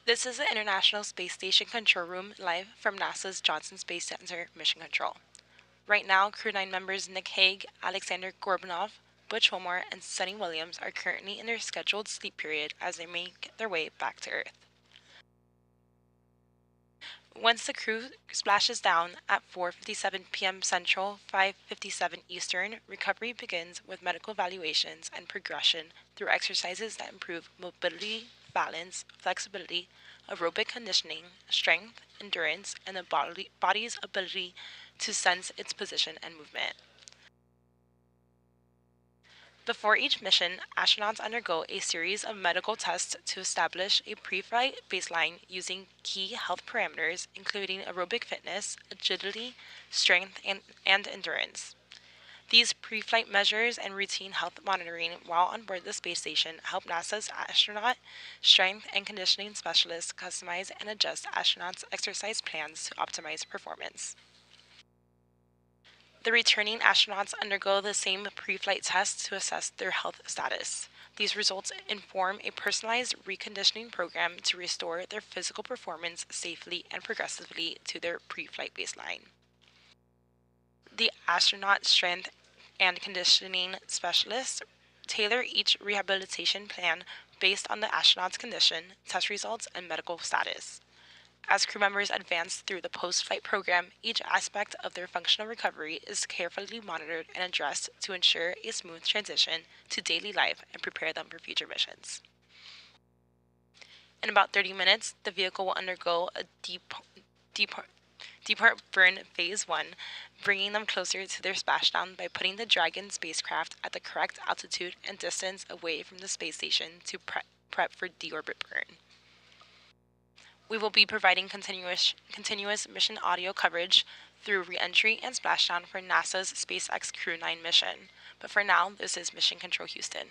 This is the International Space Station Control Room live from NASA's Johnson Space Center Mission Control. Right now, Crew 9 members Nick Hague, Alexander Gorbanov, Butch Wilmore, and Sunny Williams are currently in their scheduled sleep period as they make their way back to Earth. Once the crew splashes down at 4:57 p.m. Central, 5:57 Eastern, recovery begins with medical evaluations and progression through exercises that improve mobility, balance, flexibility, aerobic conditioning, strength, endurance, and the body's ability to sense its position and movement. Before each mission, astronauts undergo a series of medical tests to establish a pre-flight baseline using key health parameters, including aerobic fitness, agility, strength, and endurance. These pre-flight measures and routine health monitoring while on board the space station help NASA's astronaut strength and conditioning specialists customize and adjust astronauts' exercise plans to optimize performance. The returning astronauts undergo the same pre-flight tests to assess their health status. These results inform a personalized reconditioning program to restore their physical performance safely and progressively to their pre-flight baseline. The astronaut strength and conditioning specialists tailor each rehabilitation plan based on the astronaut's condition, test results, and medical status. As crew members advance through the post-flight program, each aspect of their functional recovery is carefully monitored and addressed to ensure a smooth transition to daily life and prepare them for future missions. In about 30 minutes, the vehicle will undergo a depart burn phase 1, bringing them closer to their splashdown by putting the Dragon spacecraft at the correct altitude and distance away from the space station to prep for deorbit burn. We will be providing continuous mission audio coverage through re-entry and splashdown for NASA's SpaceX Crew 9 mission. But for now, this is Mission Control Houston.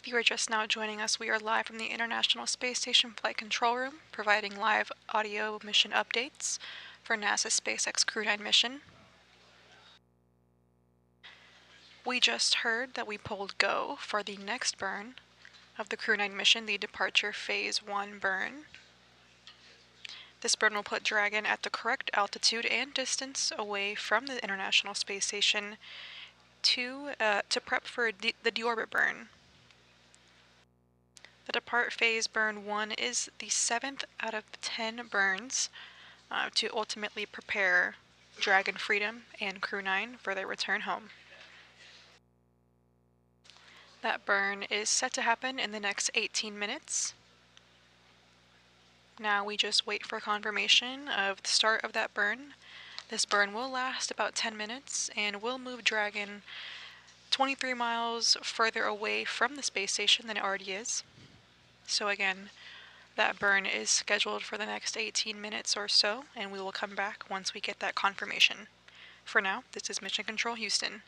If you are just now joining us, we are live from the International Space Station Flight Control Room, providing live audio mission updates for NASA's SpaceX Crew 9 mission. We just heard that we pulled go for the next burn of the Crew 9 mission, the departure Phase 1 burn. This burn will put Dragon at the correct altitude and distance away from the International Space Station to prep for the deorbit burn. The depart phase burn 1 is the 7th out of 10 burns to ultimately prepare Dragon Freedom and Crew 9 for their return home. That burn is set to happen in the next 18 minutes. Now we just wait for confirmation of the start of that burn. This burn will last about 10 minutes and will move Dragon 23 miles further away from the space station than it already is. So again, that burn is scheduled for the next 18 minutes or so, and we will come back once we get that confirmation. For now, this is Mission Control Houston.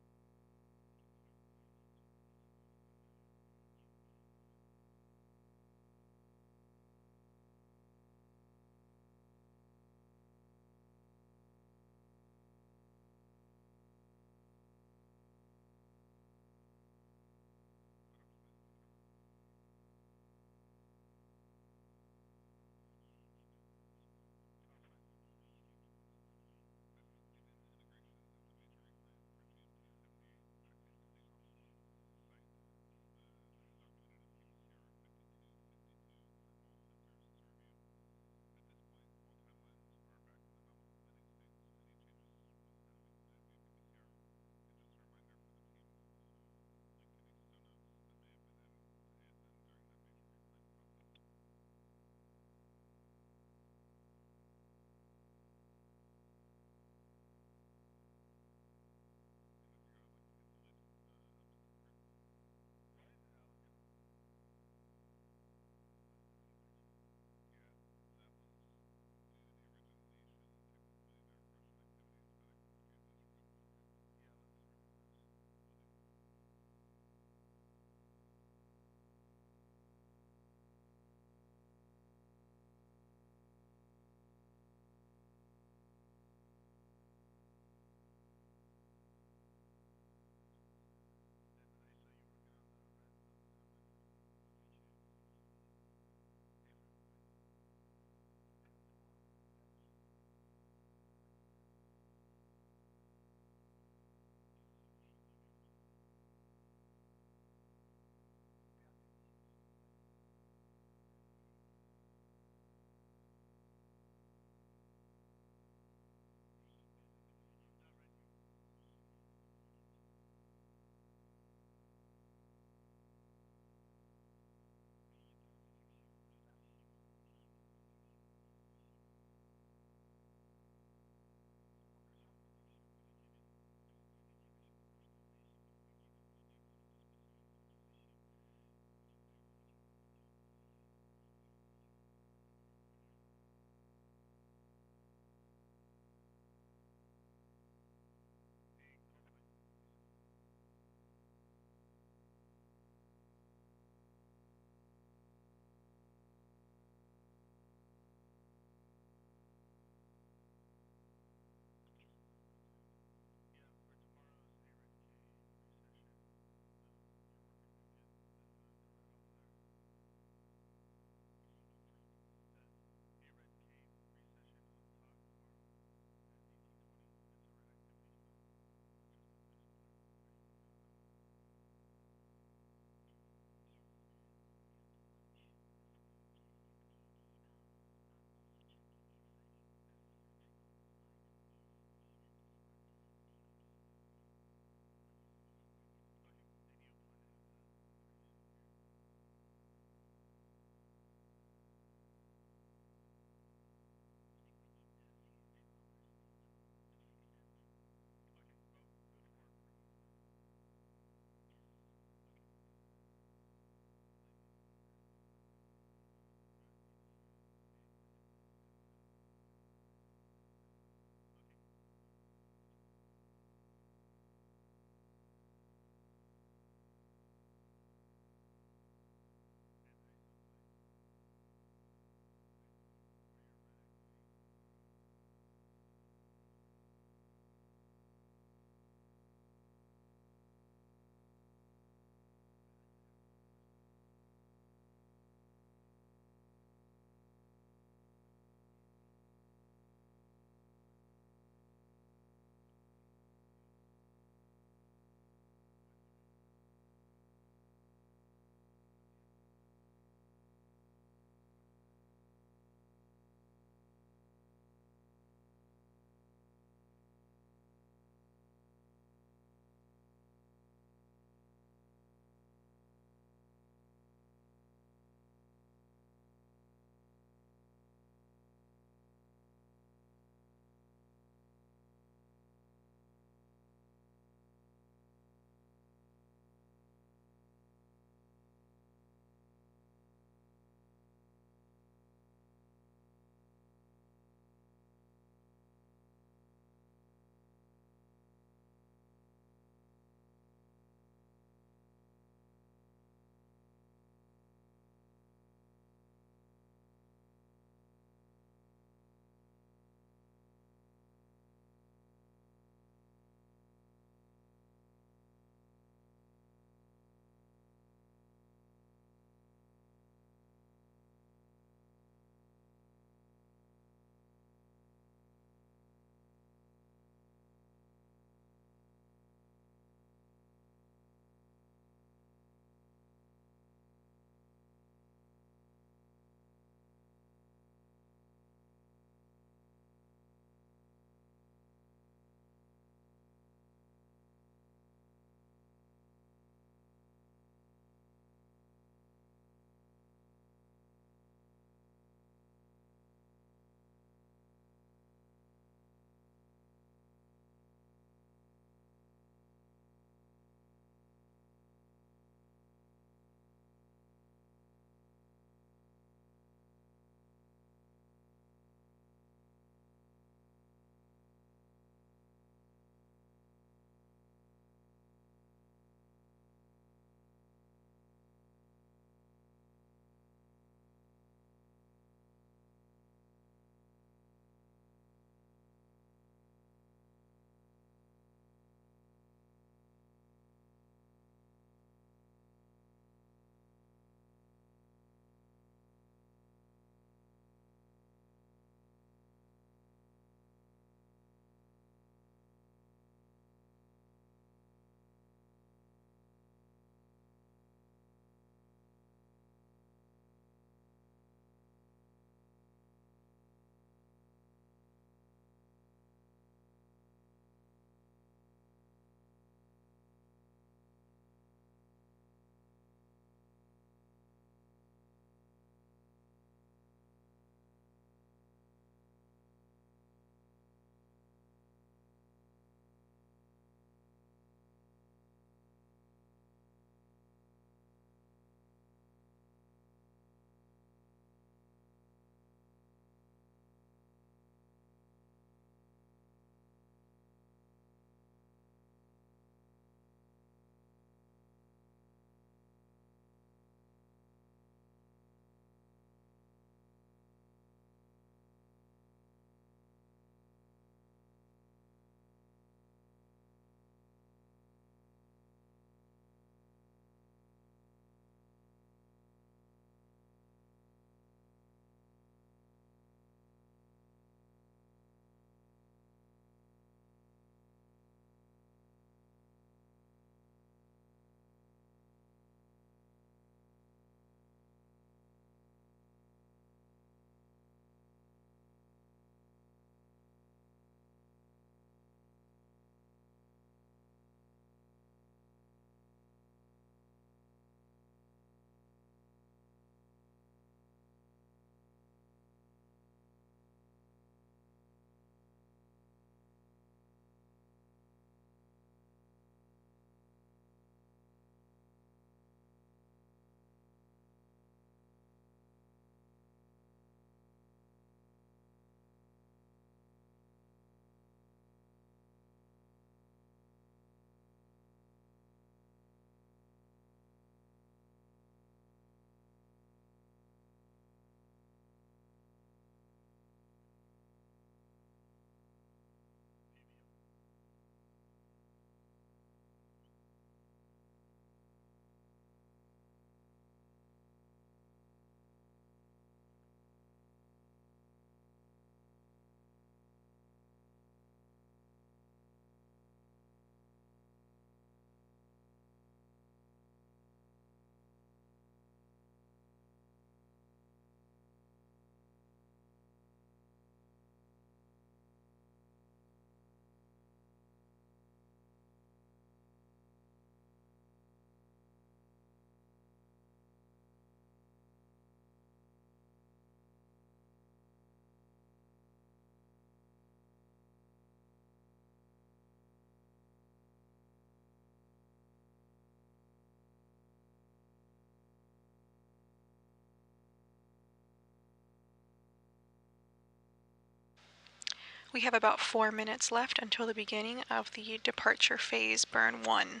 We have about 4 minutes left until the beginning of the departure phase, burn 1.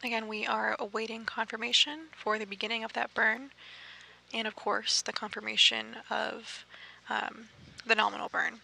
Again, we are awaiting confirmation for the beginning of that burn, and of course, the confirmation of the nominal burn.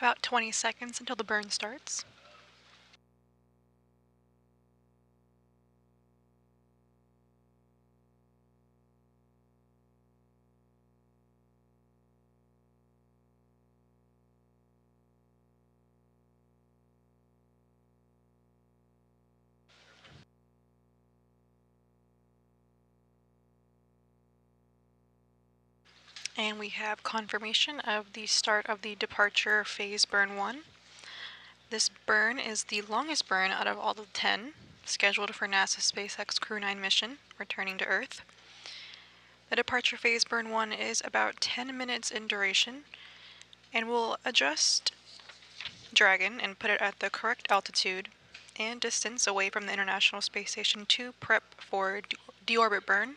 About 20 seconds until the burn starts. And we have confirmation of the start of the departure phase burn 1. This burn is the longest burn out of all the 10 scheduled for NASA's SpaceX Crew 9 mission returning to Earth. The departure phase burn 1 is about 10 minutes in duration, and we'll adjust Dragon and put it at the correct altitude and distance away from the International Space Station to prep for deorbit burn,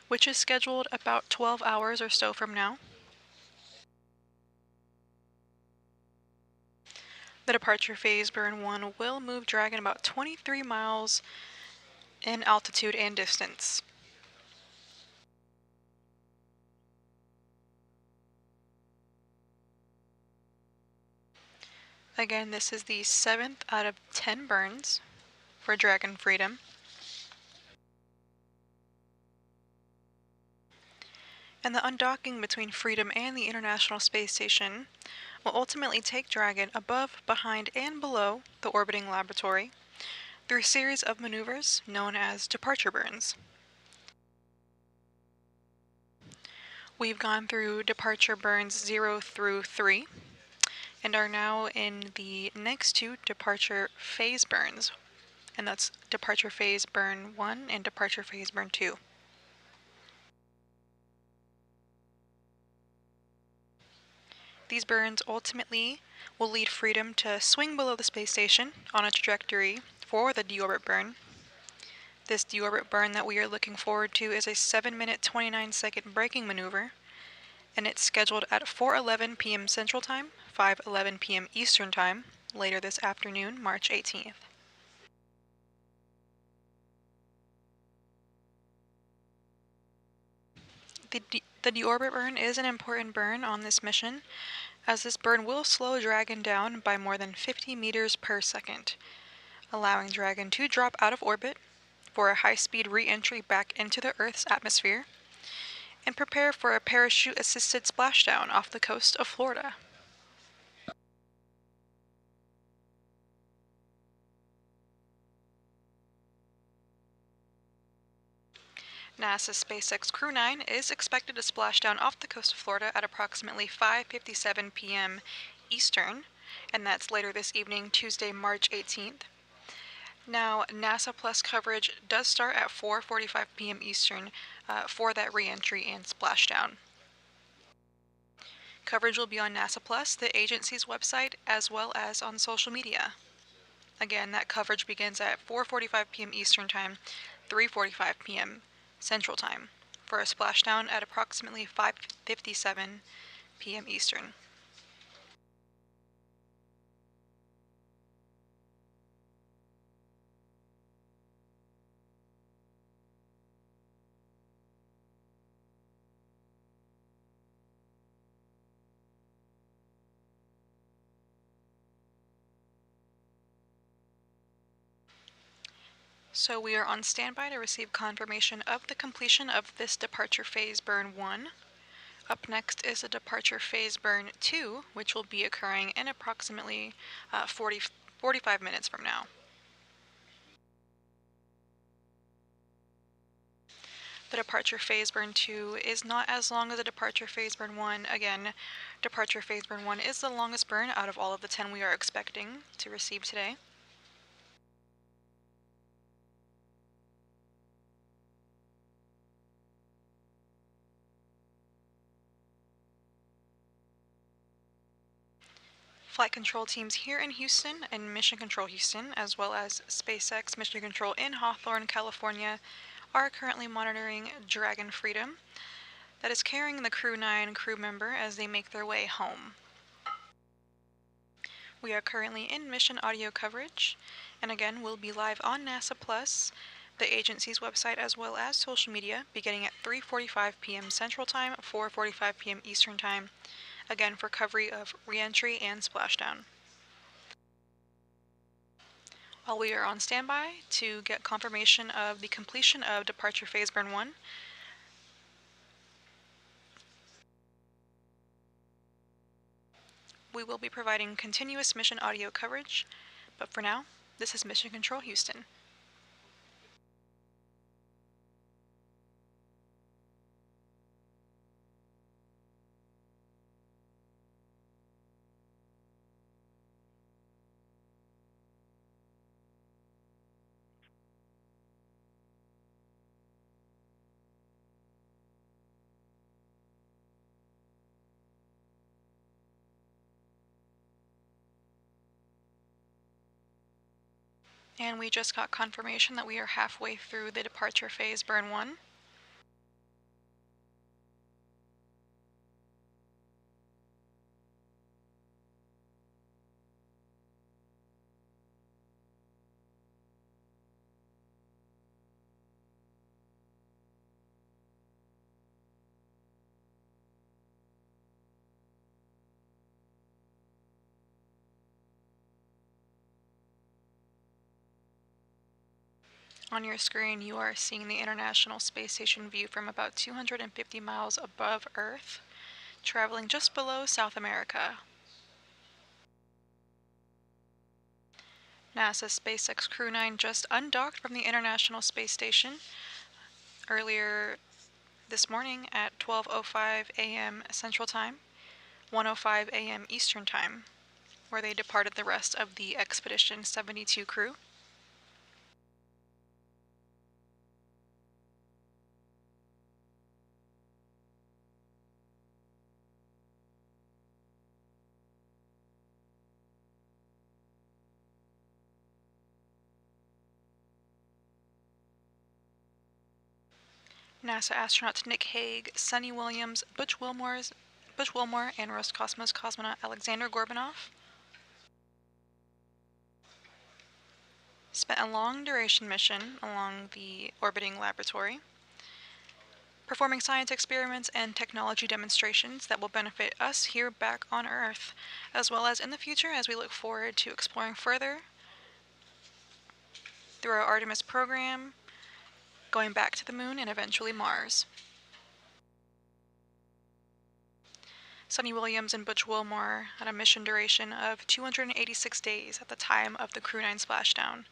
which is scheduled about 12 hours or so from now. The departure phase burn 1 will move Dragon about 23 miles in altitude and distance. Again, this is the 7th out of 10 burns for Dragon Freedom. And the undocking between Freedom and the International Space Station will ultimately take Dragon above, behind, and below the orbiting laboratory through a series of maneuvers known as departure burns. We've gone through departure burns 0 through 3 and are now in the next two departure phase burns, and that's departure phase burn 1 and departure phase burn 2. These burns ultimately will lead Freedom to swing below the space station on a trajectory for the deorbit burn. This deorbit burn that we are looking forward to is a 7-minute 29-second braking maneuver, and it's scheduled at 4:11 p.m. Central Time, 5:11 p.m. Eastern Time, later this afternoon, March 18th. The deorbit burn is an important burn on this mission, as this burn will slow Dragon down by more than 50 meters per second, allowing Dragon to drop out of orbit for a high-speed re-entry back into the Earth's atmosphere and prepare for a parachute-assisted splashdown off the coast of Florida. NASA's SpaceX Crew 9 is expected to splash down off the coast of Florida at approximately 5:57 p.m. Eastern, and that's later this evening, Tuesday, March 18th. Now, NASA Plus coverage does start at 4:45 p.m. Eastern for that re-entry and splashdown. Coverage will be on NASA Plus, the agency's website, as well as on social media. Again, that coverage begins at 4:45 p.m. Eastern Time, 3:45 p.m. Central Time, for a splashdown at approximately 5:57 p.m. Eastern. So we are on standby to receive confirmation of the completion of this departure phase burn 1. Up next is a departure phase burn 2, which will be occurring in approximately 45 minutes from now. The departure phase burn 2 is not as long as the departure phase burn 1. Again, departure phase burn 1 is the longest burn out of all of the 10 we are expecting to receive today. Flight control teams here in Houston and Mission Control Houston, as well as SpaceX Mission Control in Hawthorne, California, are currently monitoring Dragon Freedom, that is carrying the Crew 9 crew member as they make their way home. We are currently in mission audio coverage, and again, we'll be live on NASA Plus, the agency's website, as well as social media, beginning at 3:45 p.m. Central Time, 4:45 p.m. Eastern Time, again for coverage of re-entry and splashdown. While we are on standby to get confirmation of the completion of departure phase burn 1, we will be providing continuous mission audio coverage, but for now, this is Mission Control Houston. And we just got confirmation that we are halfway through the departure phase burn 1. On your screen, you are seeing the International Space Station view from about 250 miles above Earth, traveling just below South America. NASA's SpaceX Crew 9 just undocked from the International Space Station earlier this morning at 12:05 a.m. Central Time, 1:05 a.m. Eastern Time, where they departed the rest of the Expedition 72 crew. NASA astronauts Nick Hague, Sonny Williams, Butch Wilmore, and Roscosmos cosmonaut Alexander Gorbanov spent a long-duration mission along the orbiting laboratory, performing science experiments and technology demonstrations that will benefit us here back on Earth, as well as in the future as we look forward to exploring further through our Artemis program, going back to the Moon and eventually Mars. Sonny Williams and Butch Wilmore had a mission duration of 286 days at the time of the Crew 9 splashdown.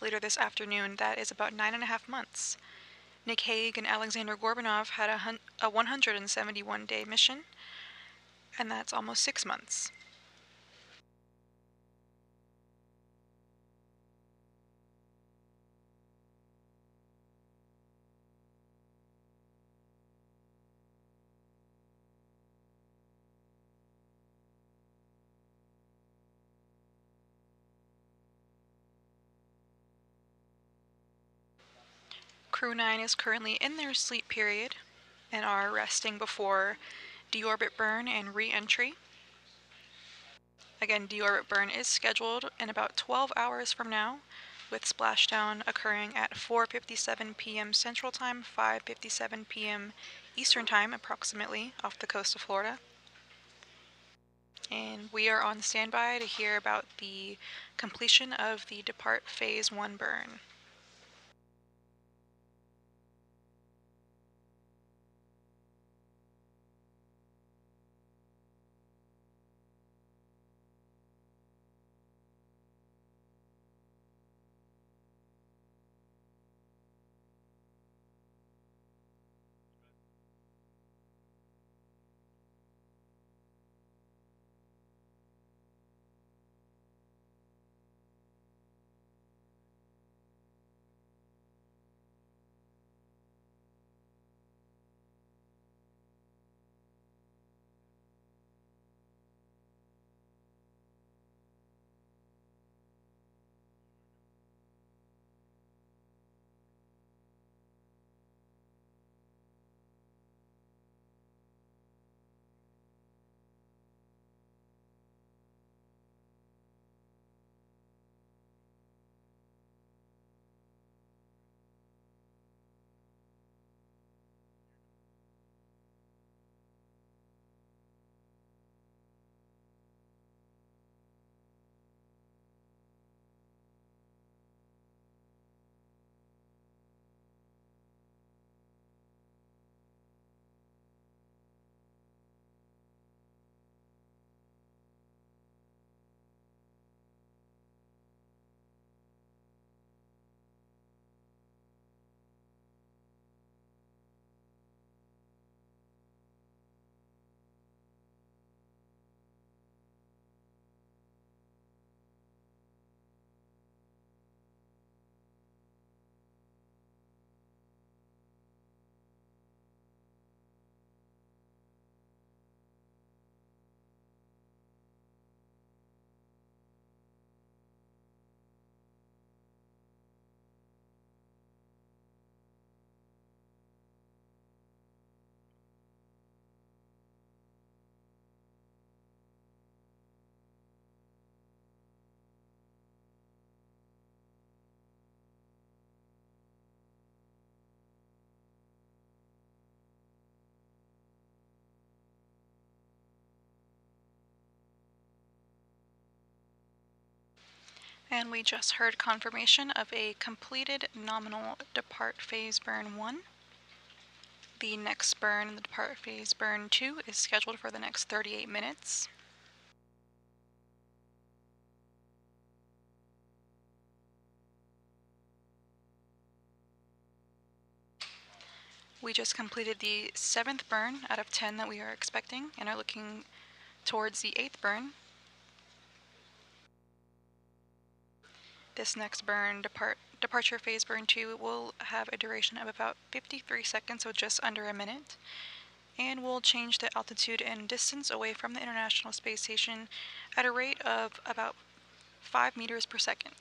Later this afternoon, that is about 9.5 months. Nick Hague and Alexander Gorbanov had a 171-day mission, and that's almost 6 months. Crew 9 is currently in their sleep period and are resting before deorbit burn and re-entry. Again, deorbit burn is scheduled in about 12 hours from now, with splashdown occurring at 4:57 p.m. Central Time, 5:57 p.m. Eastern Time, approximately, off the coast of Florida. And we are on standby to hear about the completion of the Depart Phase 1 burn. And we just heard confirmation of a completed nominal Depart Phase Burn 1. The next burn, the Depart Phase Burn 2, is scheduled for the next 38 minutes. We just completed the 7th burn out of 10 that we are expecting and are looking towards the 8th burn. This next burn, departure phase burn 2, will have a duration of about 53 seconds, so just under a minute. And we'll change the altitude and distance away from the International Space Station at a rate of about 5 meters per second.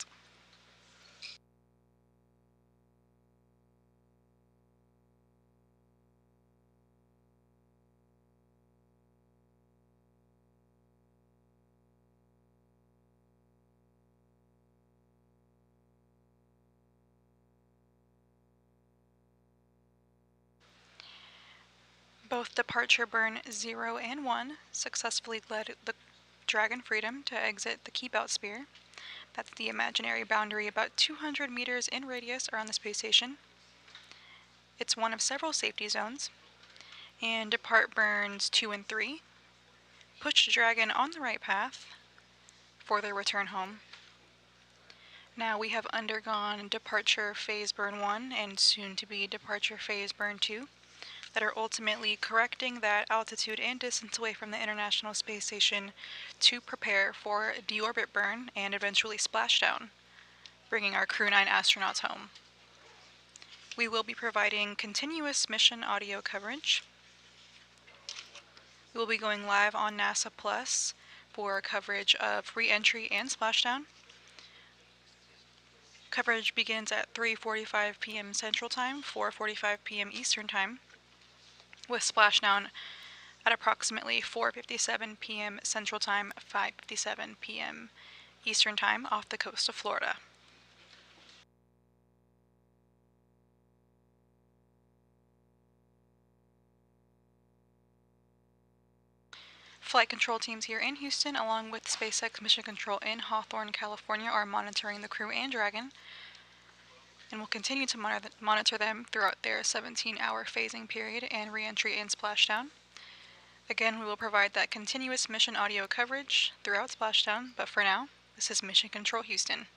Both departure burn 0 and 1 successfully led the Dragon Freedom to exit the Keep Out Sphere. That's the imaginary boundary about 200 meters in radius around the space station. It's one of several safety zones. And depart burns 2 and 3 push Dragon on the right path for their return home. Now we have undergone departure phase burn 1 and soon to be departure phase burn 2 that are ultimately correcting that altitude and distance away from the International Space Station to prepare for deorbit burn and eventually splashdown, bringing our Crew 9 astronauts home. We will be providing continuous mission audio coverage. We will be going live on NASA Plus for coverage of re-entry and splashdown. Coverage begins at 3:45 p.m. Central Time, 4:45 p.m. Eastern Time, with splashdown at approximately 4:57 p.m. Central Time, 5:57 p.m. Eastern Time off the coast of Florida. Flight control teams here in Houston, along with SpaceX Mission Control in Hawthorne, California, are monitoring the Crew and Dragon, and will continue to monitor them throughout their 17-hour phasing period and re-entry and splashdown. Again, we will provide that continuous mission audio coverage throughout splashdown, but for now, this is Mission Control Houston.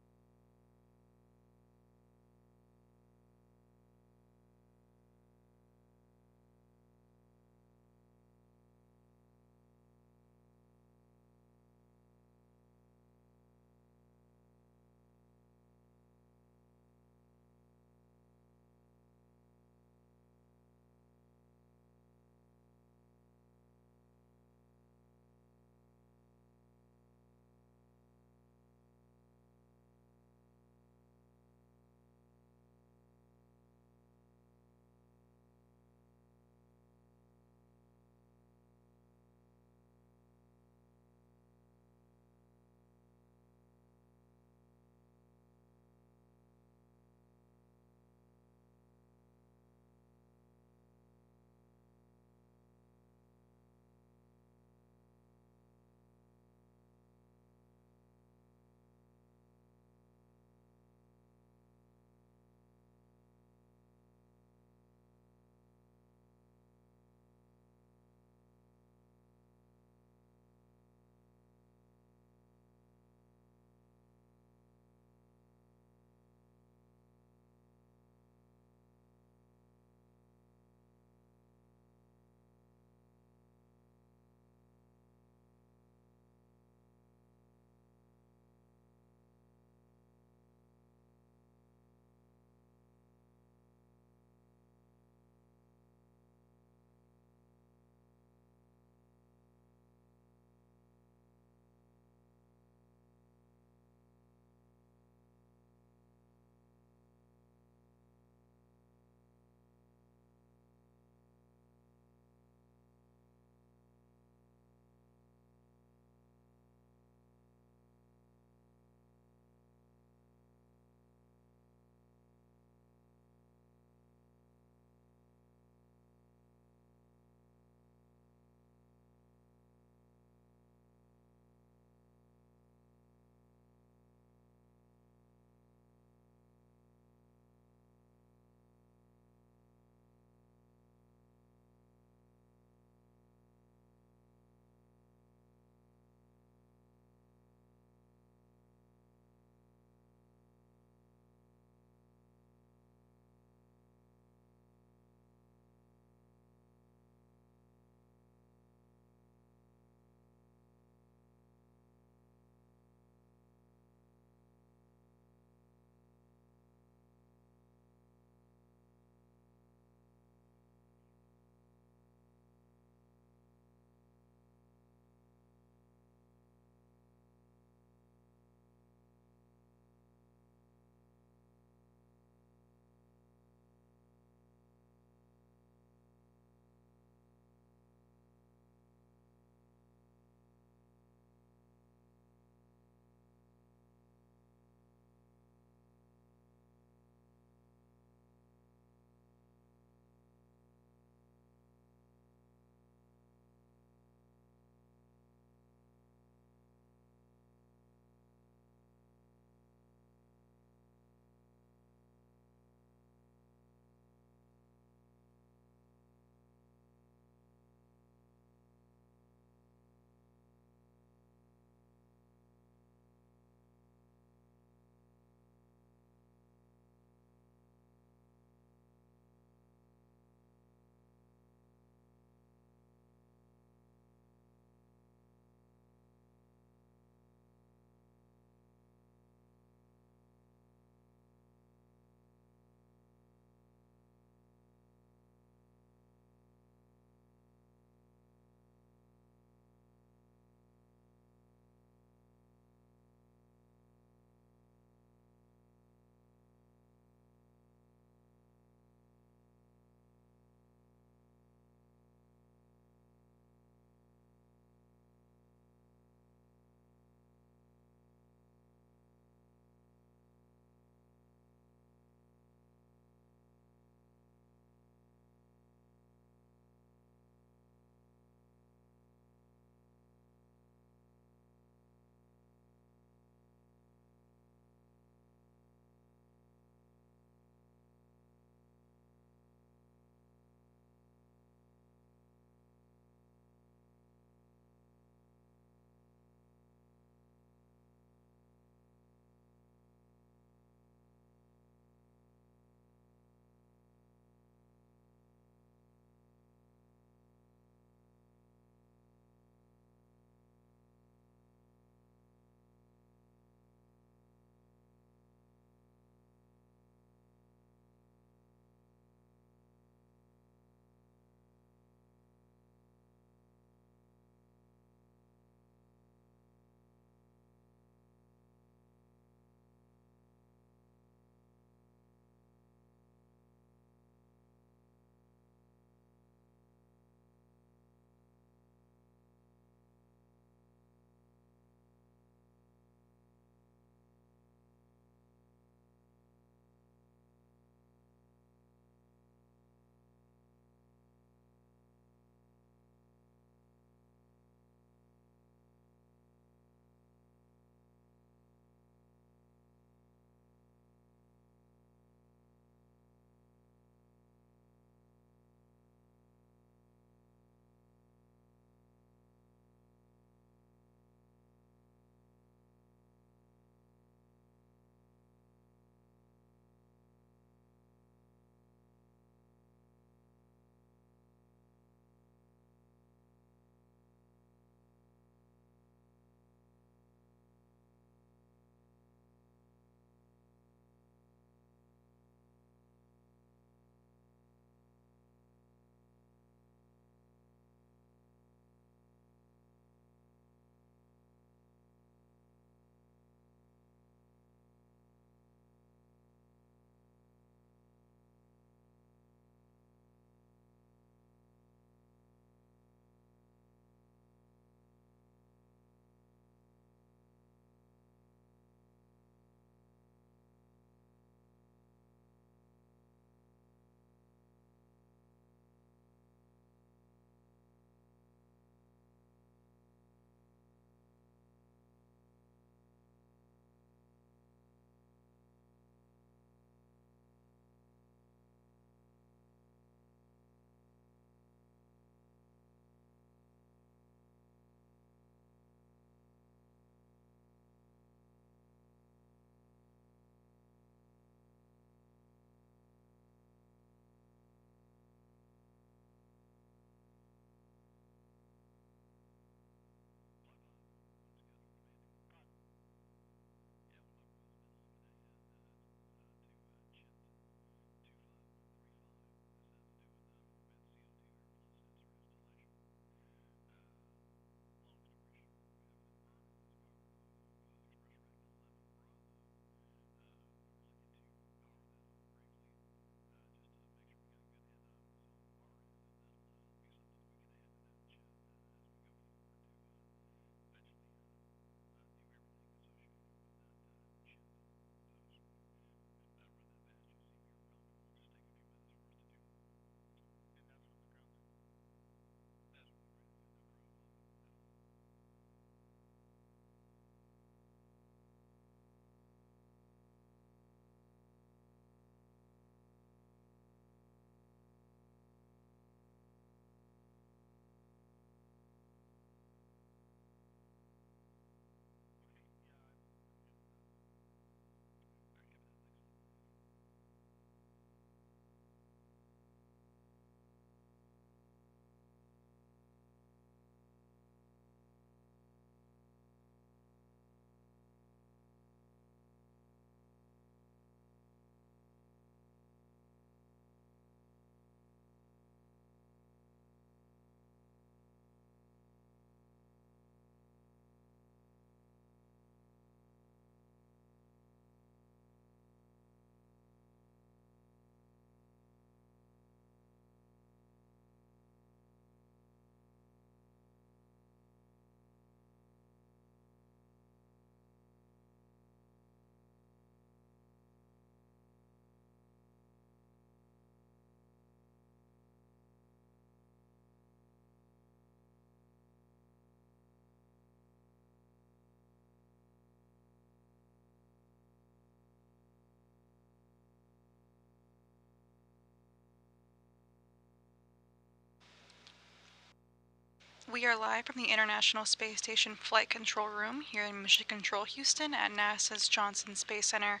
We are live from the International Space Station Flight Control Room here in Mission Control Houston at NASA's Johnson Space Center.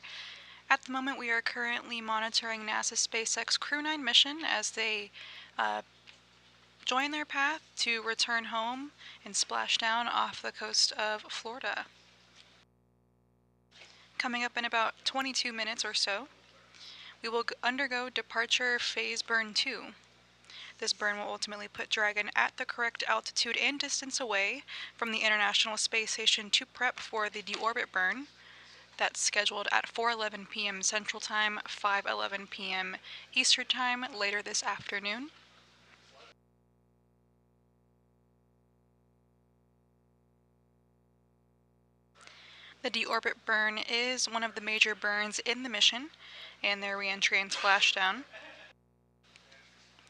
At the moment, we are currently monitoring NASA's SpaceX Crew 9 mission as they join their path to return home and splash down off the coast of Florida. Coming up in about 22 minutes or so, we will undergo departure phase burn 2. This burn will ultimately put Dragon at the correct altitude and distance away from the International Space Station to prep for the deorbit burn. That's scheduled at 4:11 p.m. Central Time, 5:11 p.m. Eastern Time later this afternoon. The deorbit burn is one of the major burns in the mission and their reentry and splashdown.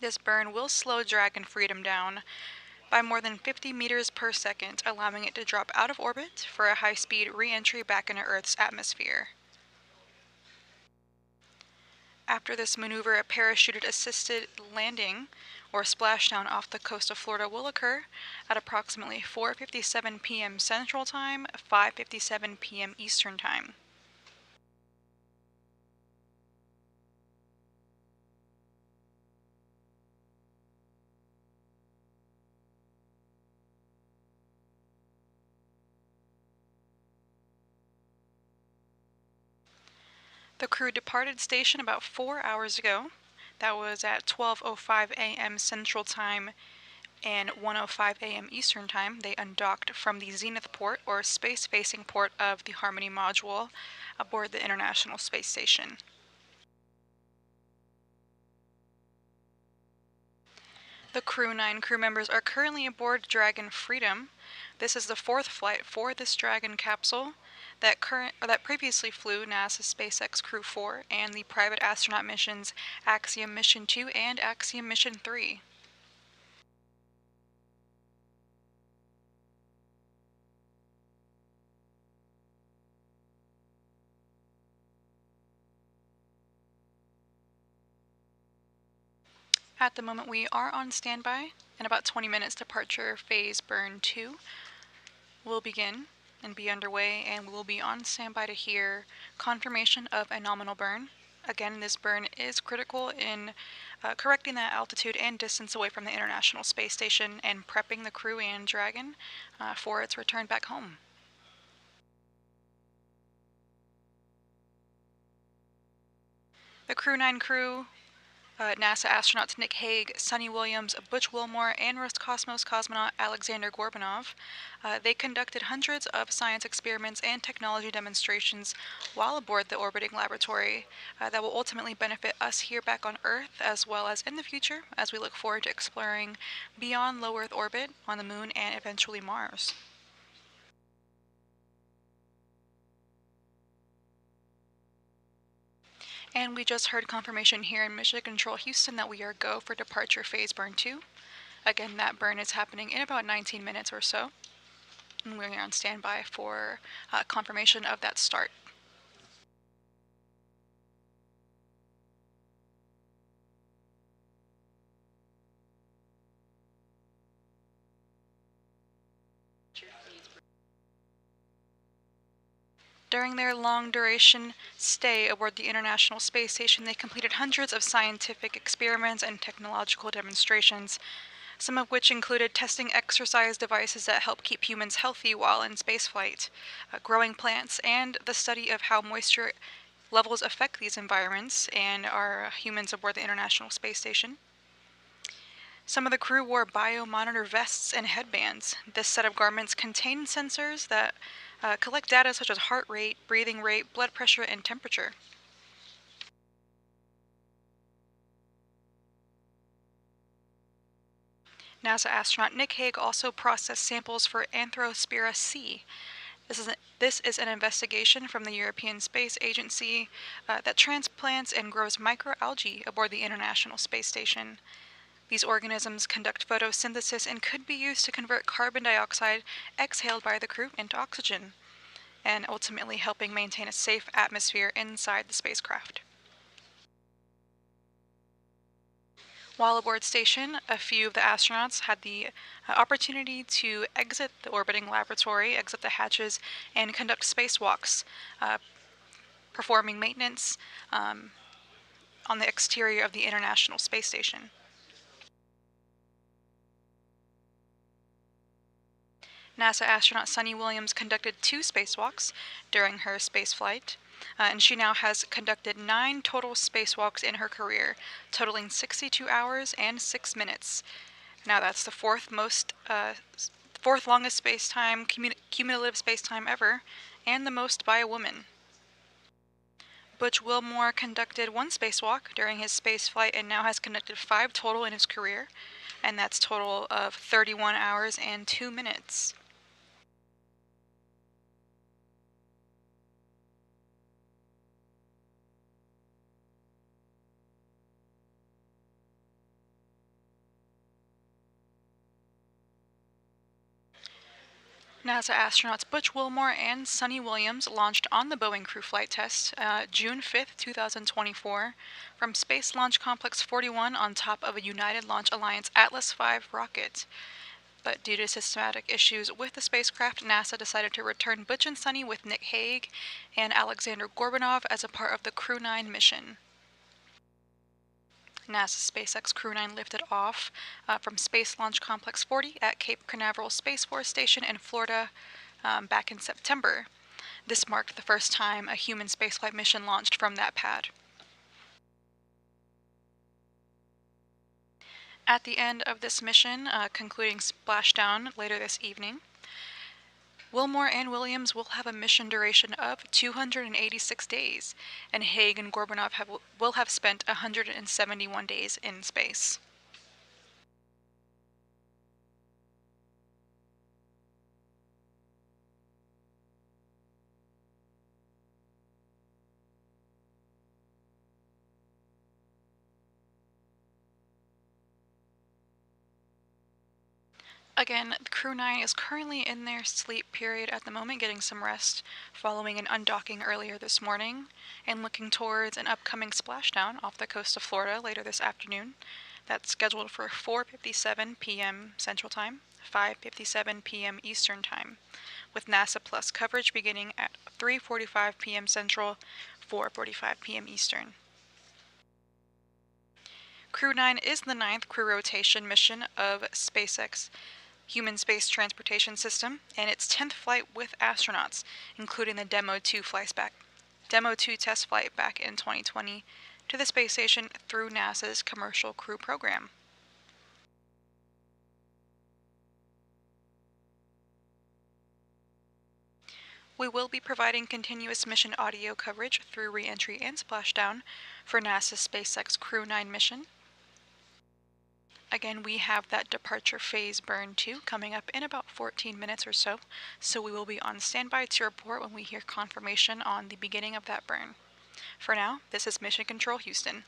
This burn will slow Dragon Freedom down by more than 50 meters per second, allowing it to drop out of orbit for a high-speed re-entry back into Earth's atmosphere. After this maneuver, a parachuted-assisted landing or splashdown off the coast of Florida will occur at approximately 4:57 p.m. Central Time, 5:57 p.m. Eastern Time. The crew departed station about 4 hours ago. That was at 12:05 a.m. Central Time and 1:05 a.m. Eastern Time. They undocked from the Zenith port, or space-facing port, of the Harmony module aboard the International Space Station. The Crew 9 crew members are currently aboard Dragon Freedom. This is the fourth flight for this Dragon capsule that previously flew NASA's SpaceX Crew 4 and the private astronaut missions Axiom Mission 2 and Axiom Mission 3. At the moment, we are on standby. In about 20 minutes, departure phase burn 2 will begin and be underway, and we will be on standby to hear confirmation of a nominal burn. Again, this burn is critical in correcting that altitude and distance away from the International Space Station and prepping the crew and Dragon for its return back home. The Crew 9 crew, NASA astronauts Nick Hague, Sonny Williams, Butch Wilmore, and Roscosmos cosmonaut Alexander Gorbanov. They conducted hundreds of science experiments and technology demonstrations while aboard the orbiting laboratory that will ultimately benefit us here back on Earth, as well as in the future as we look forward to exploring beyond low Earth orbit on the Moon and eventually Mars. And we just heard confirmation here in Mission Control Houston that we are go for departure phase burn 2. Again, that burn is happening in about 19 minutes or so. And we're on standby for confirmation of that start. During their long-duration stay aboard the International Space Station, they completed hundreds of scientific experiments and technological demonstrations, some of which included testing exercise devices that help keep humans healthy while in spaceflight, growing plants, and the study of how moisture levels affect these environments and our humans aboard the International Space Station. Some of the crew wore biomonitor vests and headbands. This set of garments contained sensors that collect data such as heart rate, breathing rate, blood pressure, and temperature. NASA astronaut Nick Hague also processed samples for Anthrospira C. This is an investigation from the European Space Agency that transplants and grows microalgae aboard the International Space Station. These organisms conduct photosynthesis and could be used to convert carbon dioxide exhaled by the crew into oxygen, and ultimately helping maintain a safe atmosphere inside the spacecraft. While aboard station, a few of the astronauts had the opportunity to exit the orbiting laboratory, exit the hatches, and conduct spacewalks, performing maintenance on the exterior of the International Space Station. NASA astronaut Suni Williams conducted 2 spacewalks during her spaceflight, and she now has conducted 9 total spacewalks in her career, totaling 62 hours and 6 minutes. Now that's the fourth longest space-time, cumulative space-time ever, and the most by a woman. Butch Wilmore conducted 1 spacewalk during his spaceflight and now has conducted 5 total in his career, and that's total of 31 hours and 2 minutes. NASA astronauts Butch Wilmore and Suni Williams launched on the Boeing Crew Flight Test June 5, 2024, from Space Launch Complex 41 on top of a United Launch Alliance Atlas V rocket. But due to systematic issues with the spacecraft, NASA decided to return Butch and Suni with Nick Hague and Alexander Gorbanov as a part of the Crew 9 mission. NASA SpaceX Crew 9 lifted off from Space Launch Complex 40 at Cape Canaveral Space Force Station in Florida back in September. This marked the first time a human spaceflight mission launched from that pad. At the end of this mission, concluding splashdown later this evening, Wilmore and Williams will have a mission duration of 286 days, and Hague and Gorbanov will have spent 171 days in space. Again, Crew 9 is currently in their sleep period at the moment, getting some rest following an undocking earlier this morning, and looking towards an upcoming splashdown off the coast of Florida later this afternoon. That's scheduled for 4:57 p.m. Central Time, 5:57 p.m. Eastern Time, with NASA Plus coverage beginning at 3:45 p.m. Central, 4:45 p.m. Eastern. Crew 9 is the 9th crew rotation mission of SpaceX Human Space Transportation System, and its 10th flight with astronauts, including the Demo 2 test flight back in 2020 to the space station through NASA's Commercial Crew Program. We will be providing continuous mission audio coverage through re-entry and splashdown for NASA's SpaceX Crew 9 mission. Again, we have that departure phase burn 2 coming up in about 14 minutes or so we will be on standby to report when we hear confirmation on the beginning of that burn. For now, this is Mission Control Houston.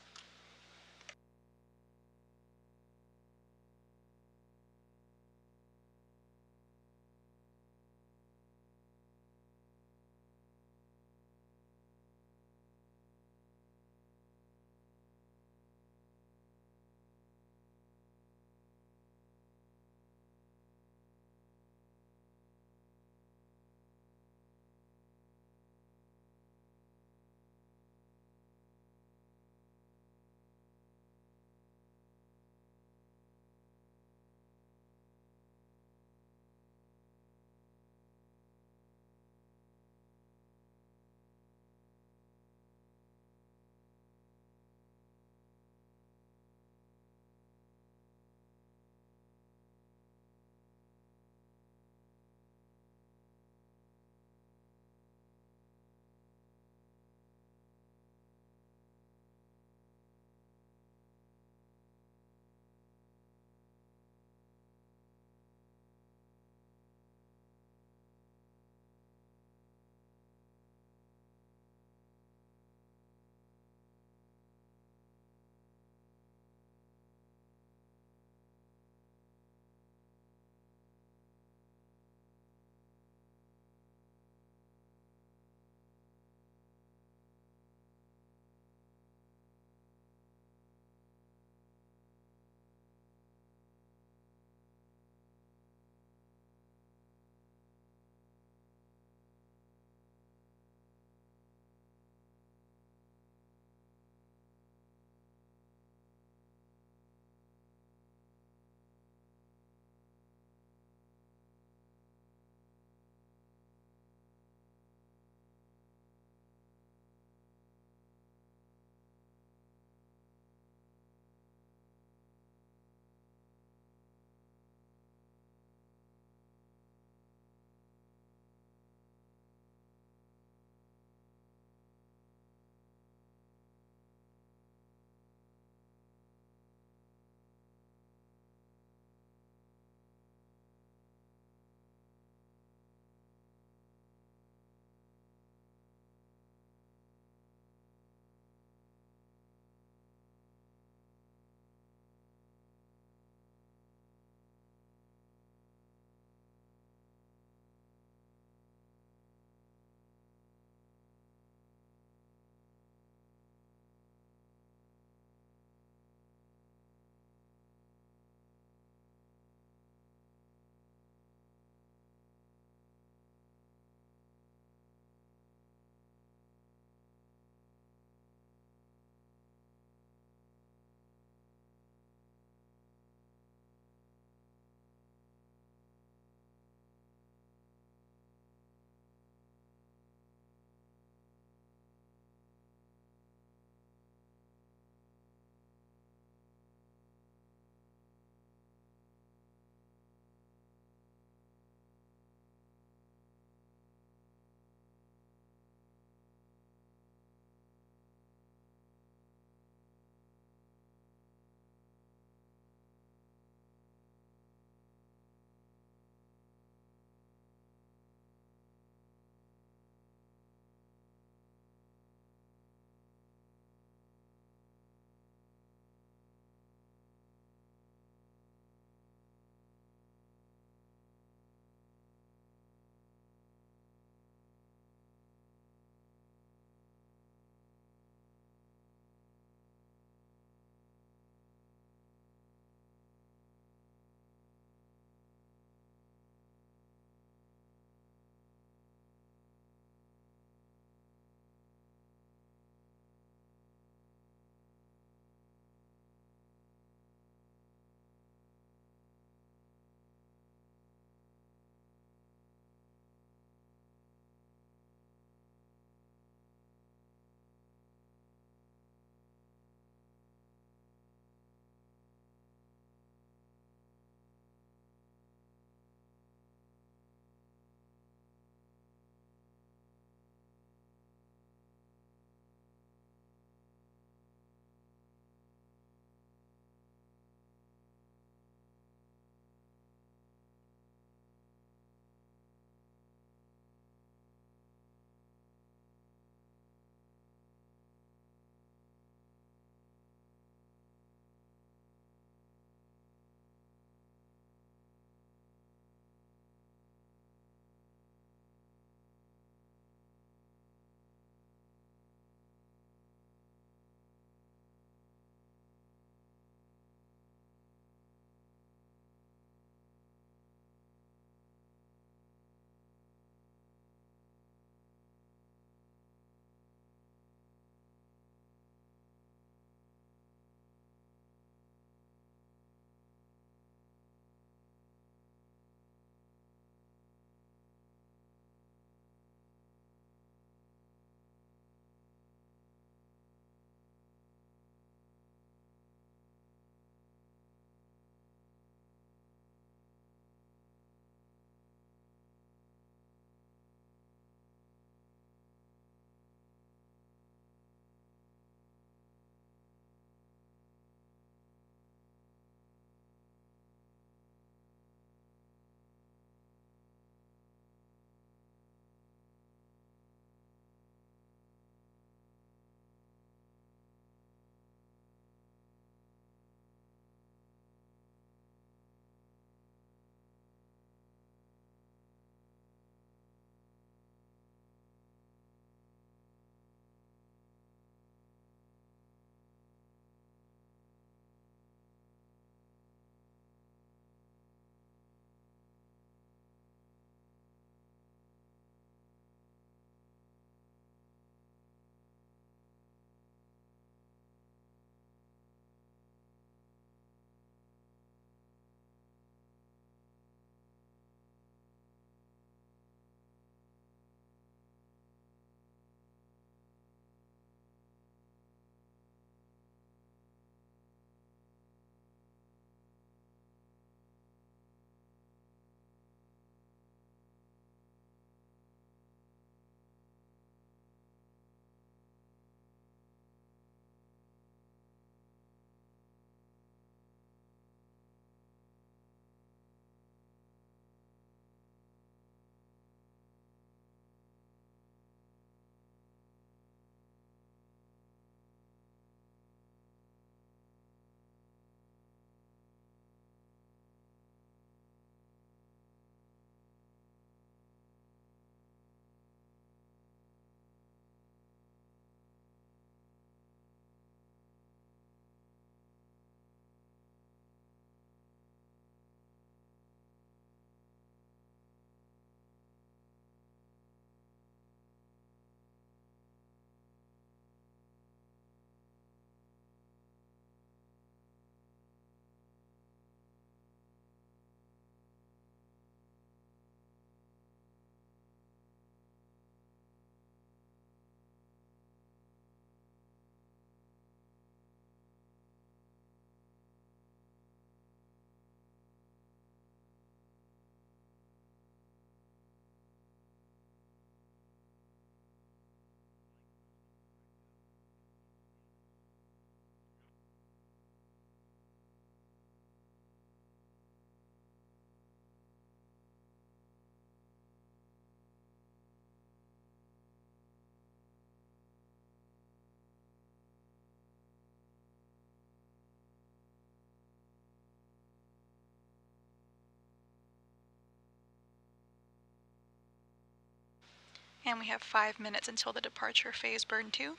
And we have 5 minutes until the departure phase burn 2,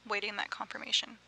waiting that confirmation.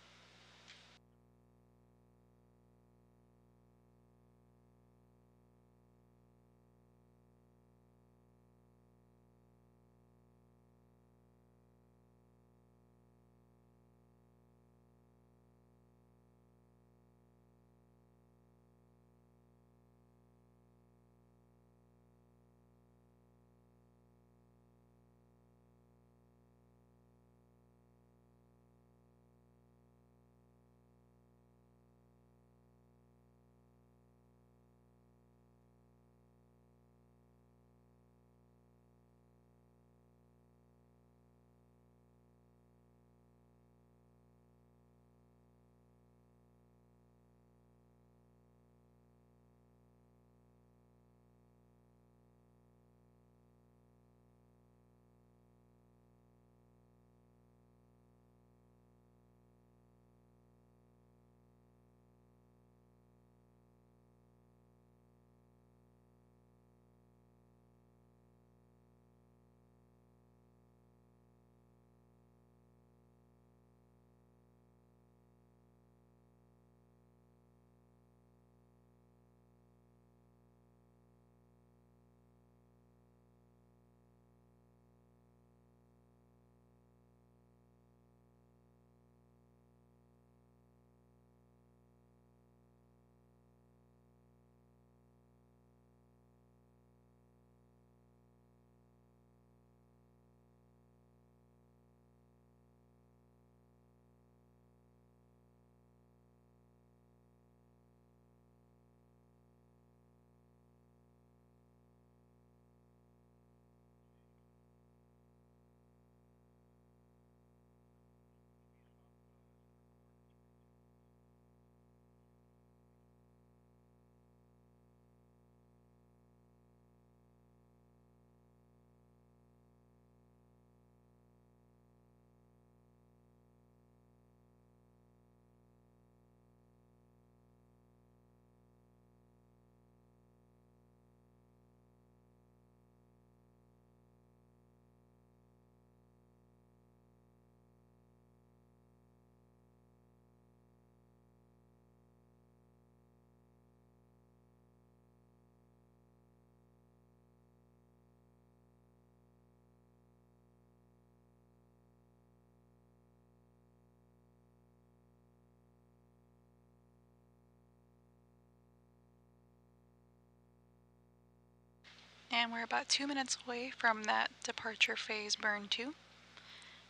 And we're about 2 minutes away from that departure phase burn 2.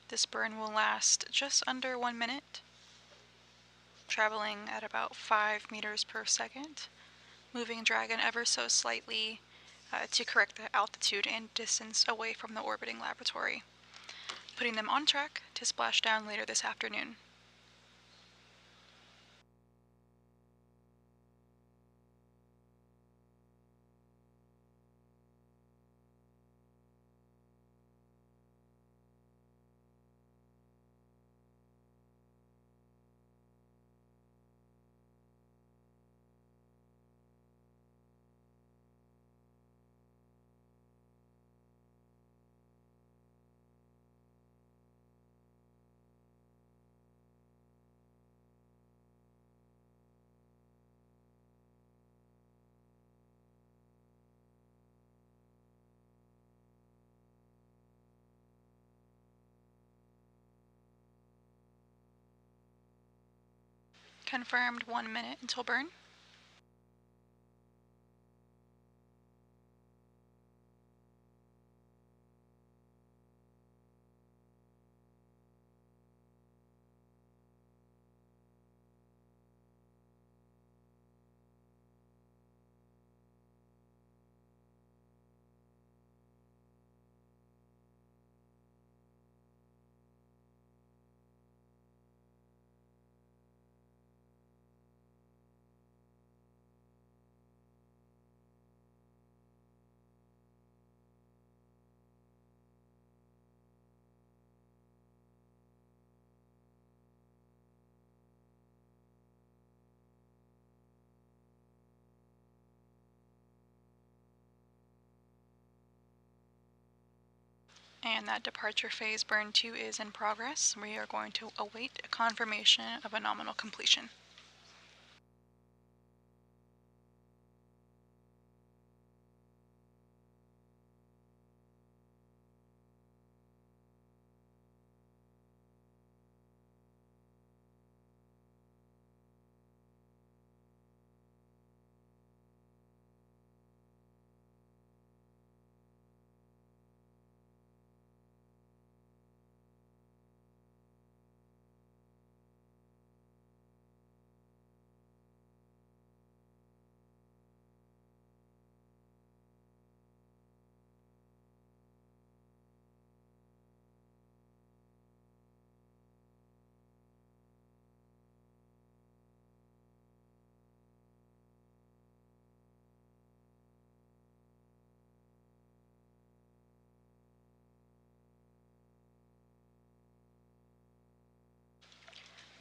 This burn will last just under 1 minute, traveling at about 5 meters per second, moving Dragon ever so slightly to correct the altitude and distance away from the orbiting laboratory, putting them on track to splash down later this afternoon. Confirmed 1 minute until burn. And that departure phase burn 2 is in progress. We are going to await confirmation of a nominal completion.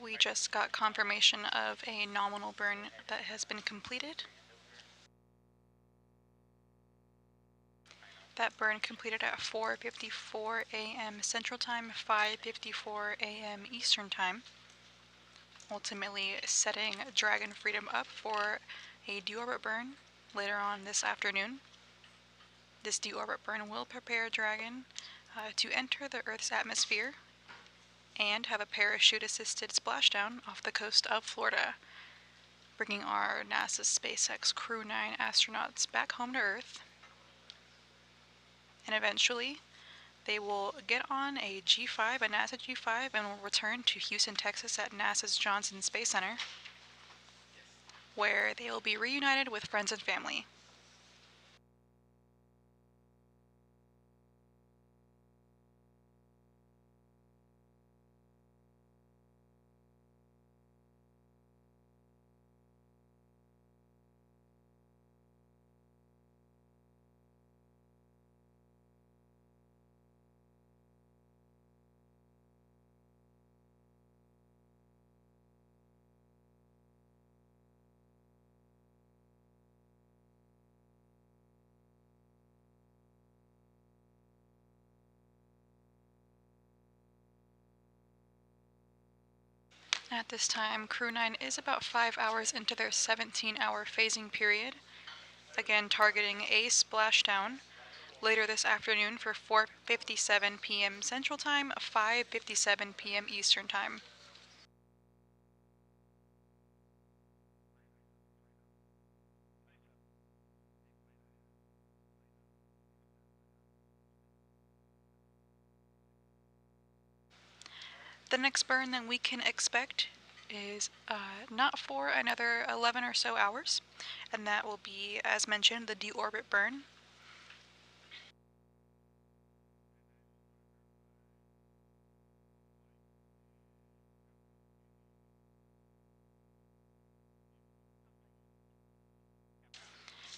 We just got confirmation of a nominal burn that has been completed. That burn completed at 4:54 a.m. Central Time, 5:54 a.m. Eastern Time, ultimately setting Dragon Freedom up for a deorbit burn later on this afternoon. This deorbit burn will prepare Dragon to enter the Earth's atmosphere and have a parachute-assisted splashdown off the coast of Florida, bringing our NASA SpaceX Crew 9 astronauts back home to Earth. And eventually, they will get on a G5, a NASA G5, and will return to Houston, Texas at NASA's Johnson Space Center, where they will be reunited with friends and family. At this time, Crew 9 is about 5 hours into their 17-hour phasing period, again targeting a splashdown later this afternoon for 4:57 p.m. Central Time, 5:57 p.m. Eastern Time. The next burn that we can expect is not for another 11 or so hours, and that will be, as mentioned, the deorbit burn.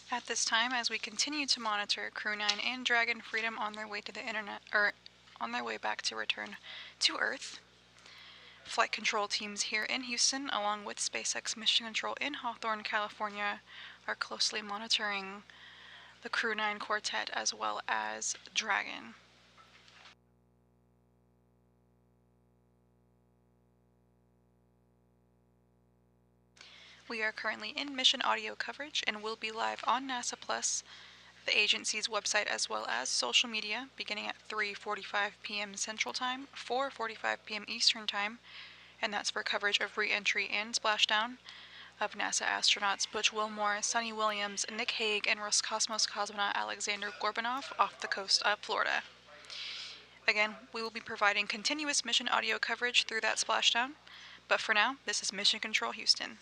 At this time, as we continue to monitor Crew 9 and Dragon Freedom on their way to the internet, or on their way back to return to Earth, flight control teams here in Houston, along with SpaceX Mission Control in Hawthorne, California, are closely monitoring the Crew 9 quartet as well as Dragon. We are currently in mission audio coverage and will be live on NASA Plus, the agency's website, as well as social media, beginning at 3:45 p.m. Central Time, 4:45 p.m. Eastern Time, and that's for coverage of re-entry and splashdown of NASA astronauts Butch Wilmore, Sonny Williams, Nick Hague, and Roscosmos cosmonaut Alexander Gorbanov off the coast of Florida. Again, we will be providing continuous mission audio coverage through that splashdown, but for now, this is Mission Control Houston.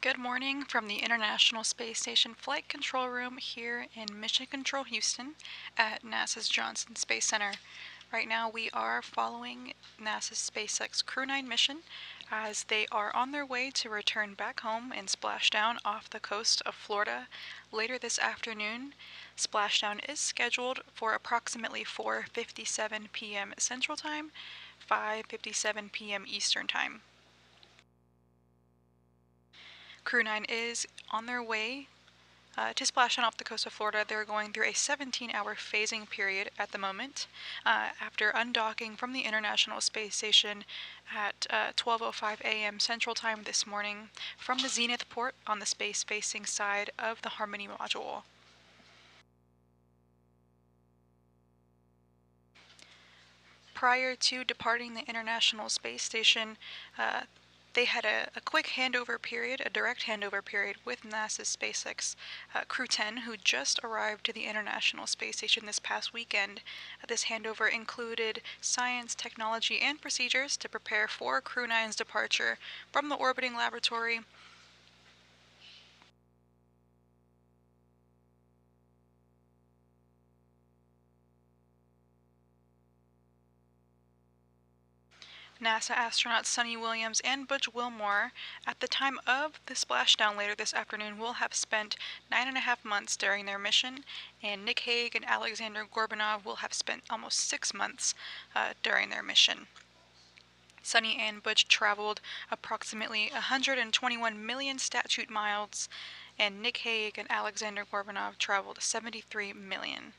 Good morning from the International Space Station Flight Control Room here in Mission Control Houston at NASA's Johnson Space Center. Right now we are following NASA's SpaceX Crew 9 mission as they are on their way to return back home and splash down off the coast of Florida later this afternoon. Splashdown is scheduled for approximately 4:57 p.m. Central Time, 5:57 p.m. Eastern Time. Crew 9 is on their way to splash down off the coast of Florida. They're going through a 17-hour phasing period at the moment after undocking from the International Space Station at 12:05 a.m. Central Time this morning from the Zenith port on the space-facing side of the Harmony module. Prior to departing the International Space Station, they had a quick handover period, a direct handover period with NASA's SpaceX Crew 10, who just arrived to the International Space Station this past weekend. This handover included science, technology, and procedures to prepare for Crew 9's departure from the orbiting laboratory. NASA astronauts Sunny Williams and Butch Wilmore, at the time of the splashdown later this afternoon, will have spent 9.5 months during their mission, and Nick Hague and Alexander Gorbanov will have spent almost 6 months during their mission. Sunny and Butch traveled approximately 121 million statute miles, and Nick Hague and Alexander Gorbanov traveled 73 million.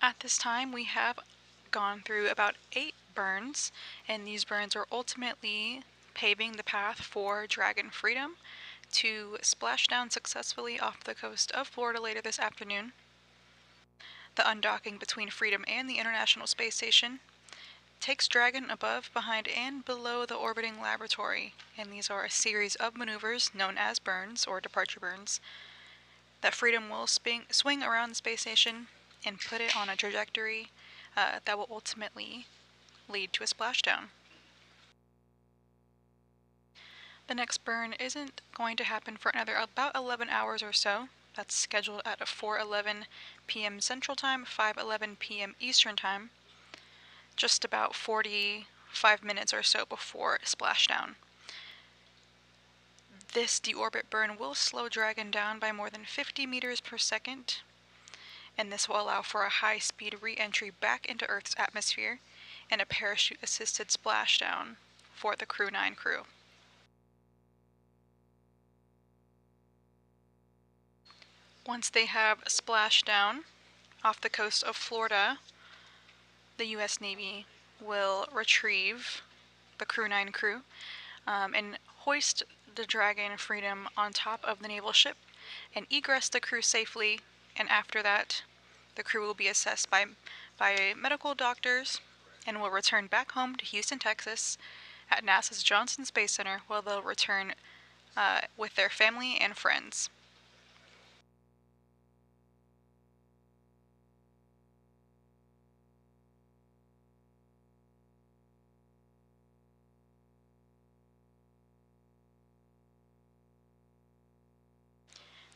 At this time, we have gone through about 8 burns, and these burns are ultimately paving the path for Dragon Freedom to splash down successfully off the coast of Florida later this afternoon. The undocking between Freedom and the International Space Station takes Dragon above, behind, and below the orbiting laboratory, and these are a series of maneuvers known as burns or departure burns that Freedom will swing around the space station and put it on a trajectory that will ultimately lead to a splashdown. The next burn isn't going to happen for another about 11 hours or so. That's scheduled at 4:11 p.m. Central Time, 5:11 p.m. Eastern Time, just about 45 minutes or so before splashdown. This deorbit burn will slow Dragon down by more than 50 meters per second, and this will allow for a high-speed re-entry back into Earth's atmosphere and a parachute-assisted splashdown for the Crew 9 crew. Once they have splashed down off the coast of Florida, the U.S. Navy will retrieve the Crew 9 crew and hoist the Dragon Freedom on top of the naval ship and egress the crew safely, and after that the crew will be assessed by medical doctors and will return back home to Houston, Texas at NASA's Johnson Space Center, where they'll return with their family and friends.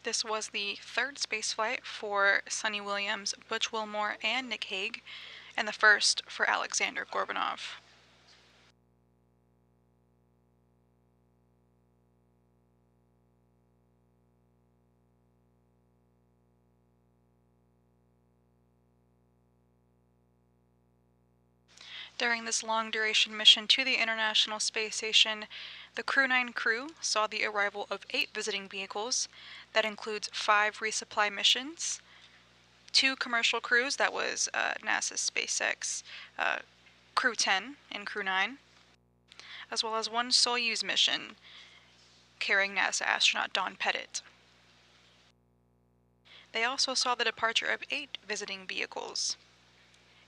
This was the third spaceflight for Sunny Williams, Butch Wilmore, and Nick Hague, and the first for Alexander Gorbanov. During this long-duration mission to the International Space Station, the Crew 9 crew saw the arrival of 8 visiting vehicles. That includes 5 resupply missions, 2 commercial crews, that was NASA's SpaceX Crew 10 and Crew 9, as well as 1 Soyuz mission carrying NASA astronaut Don Pettit. They also saw the departure of 8 visiting vehicles,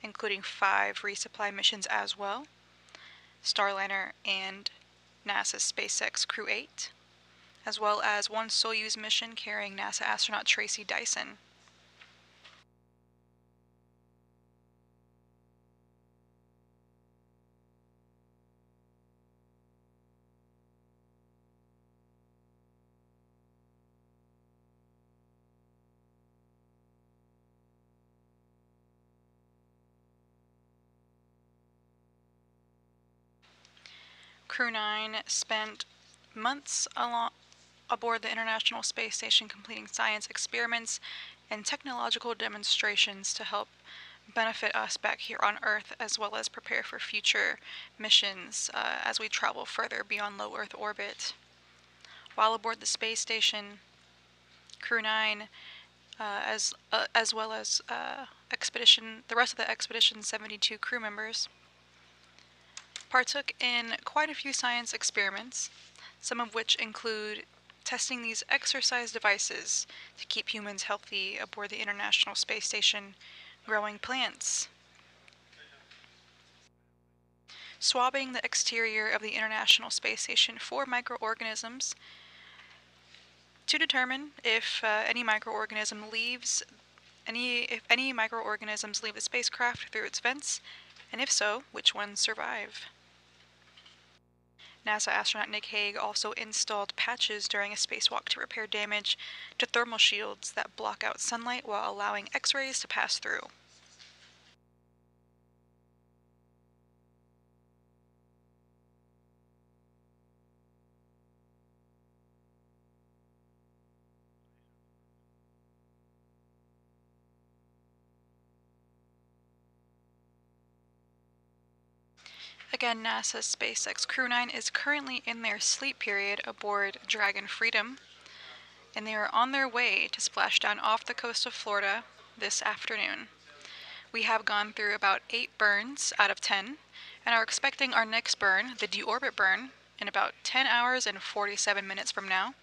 including 5 resupply missions as well, Starliner and NASA's SpaceX Crew 8, as well as 1 Soyuz mission carrying NASA astronaut Tracy Dyson. Crew 9 spent months aboard the International Space Station completing science experiments and technological demonstrations to help benefit us back here on Earth, as well as prepare for future missions as we travel further beyond low Earth orbit. While aboard the space station, Crew 9, as well as the rest of the expedition's 72 crew members, partook in quite a few science experiments, some of which include testing these exercise devices to keep humans healthy aboard the International Space Station, growing plants, swabbing the exterior of the International Space Station for microorganisms to determine if any microorganisms leave the spacecraft through its vents, and if so, which ones survive. NASA astronaut Nick Hague also installed patches during a spacewalk to repair damage to thermal shields that block out sunlight while allowing X-rays to pass through. Again, NASA's SpaceX Crew 9 is currently in their sleep period aboard Dragon Freedom, and they are on their way to splash down off the coast of Florida this afternoon. We have gone through about 8 burns out of 10, and are expecting our next burn, the deorbit burn, in about 10 hours and 47 minutes from now.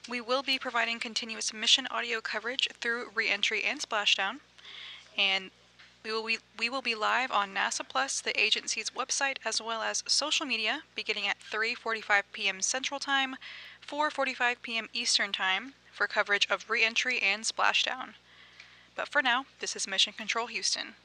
We will be providing continuous mission audio coverage through re-entry and splashdown, and we will be live on NASA Plus, the agency's website, as well as social media, beginning at 3:45 p.m. Central Time, 4:45 p.m. Eastern Time, for coverage of re-entry and splashdown. But for now, this is Mission Control Houston.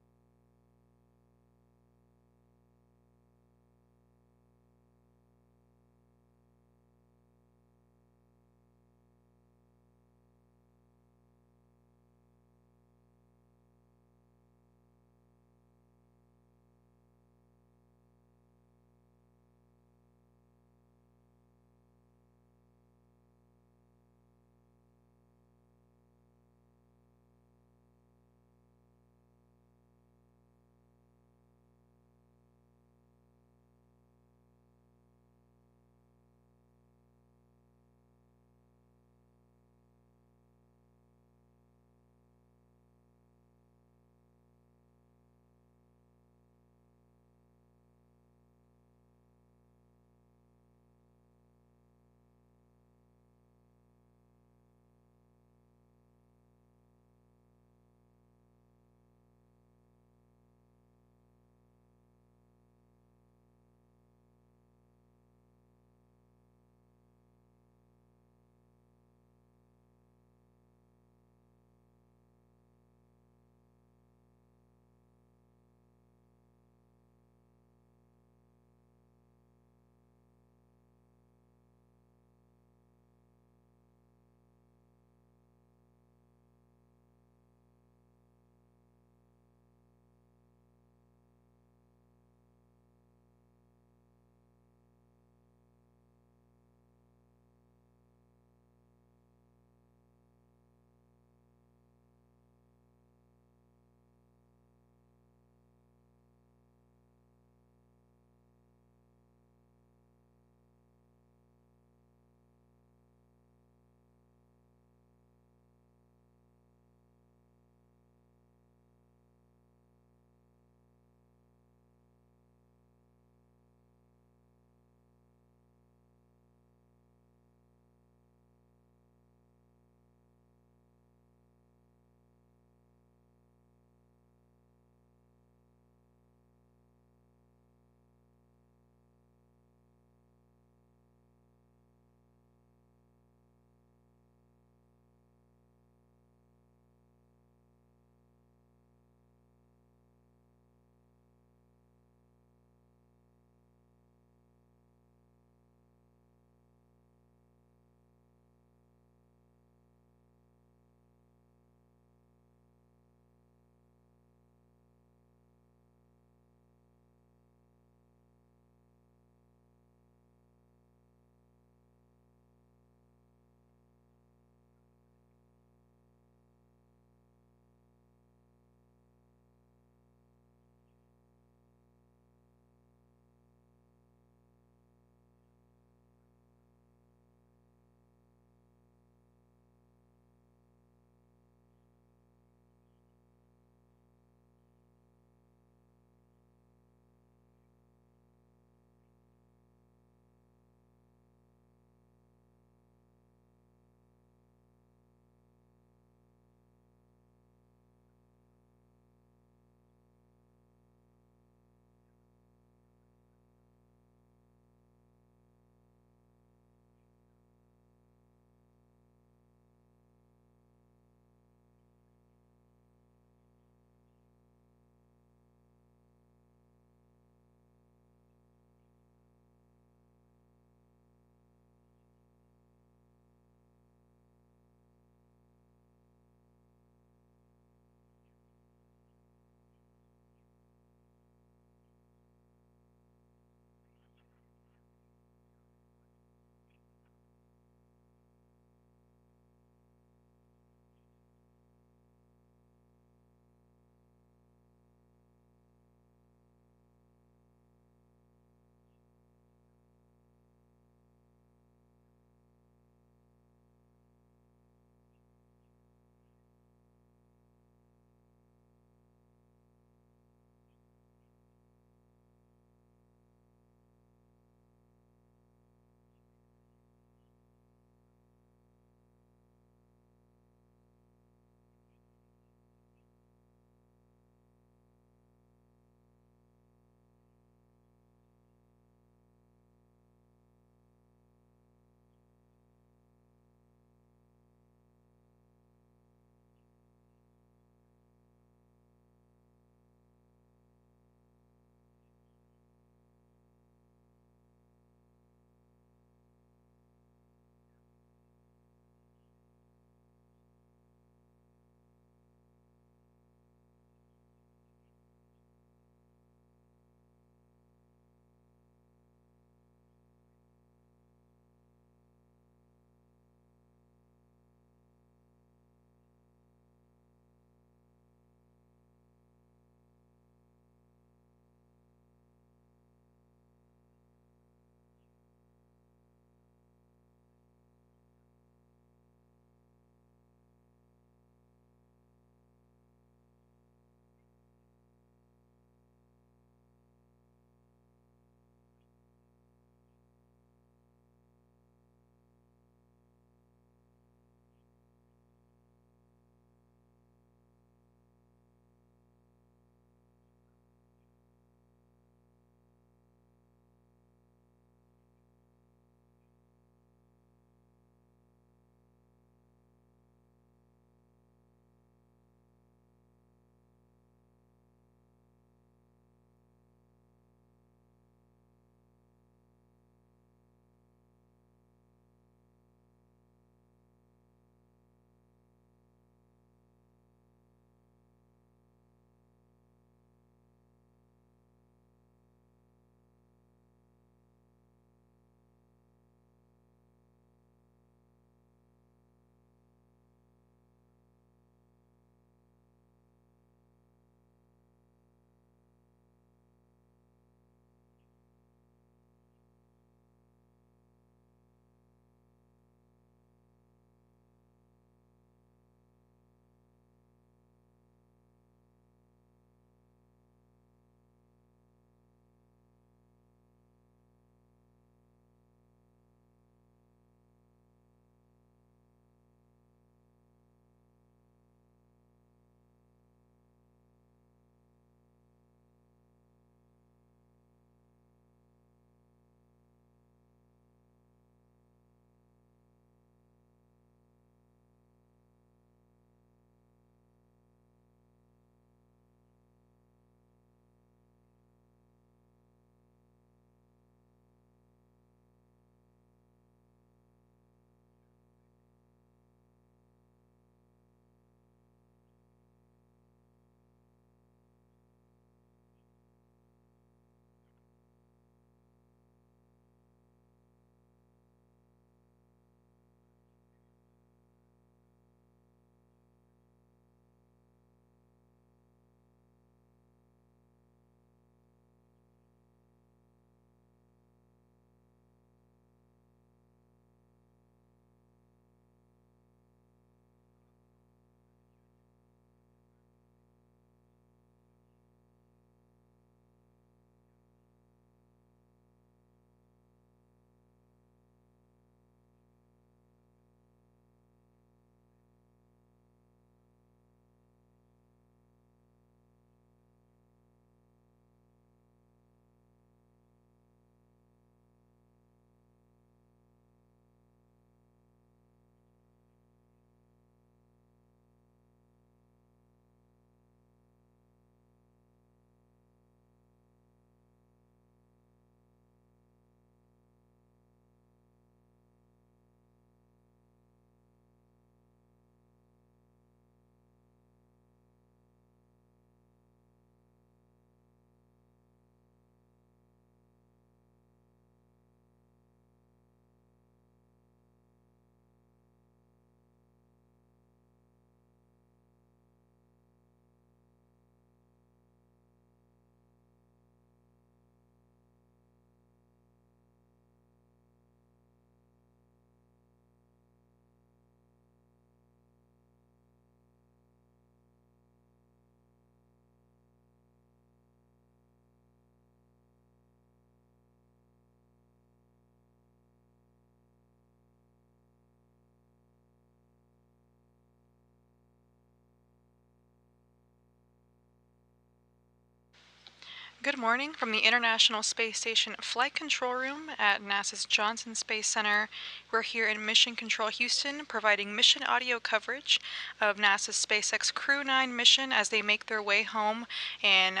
Good morning from the International Space Station Flight Control Room at NASA's Johnson Space Center. We're here in Mission Control Houston, providing mission audio coverage of NASA's SpaceX Crew 9 mission as they make their way home and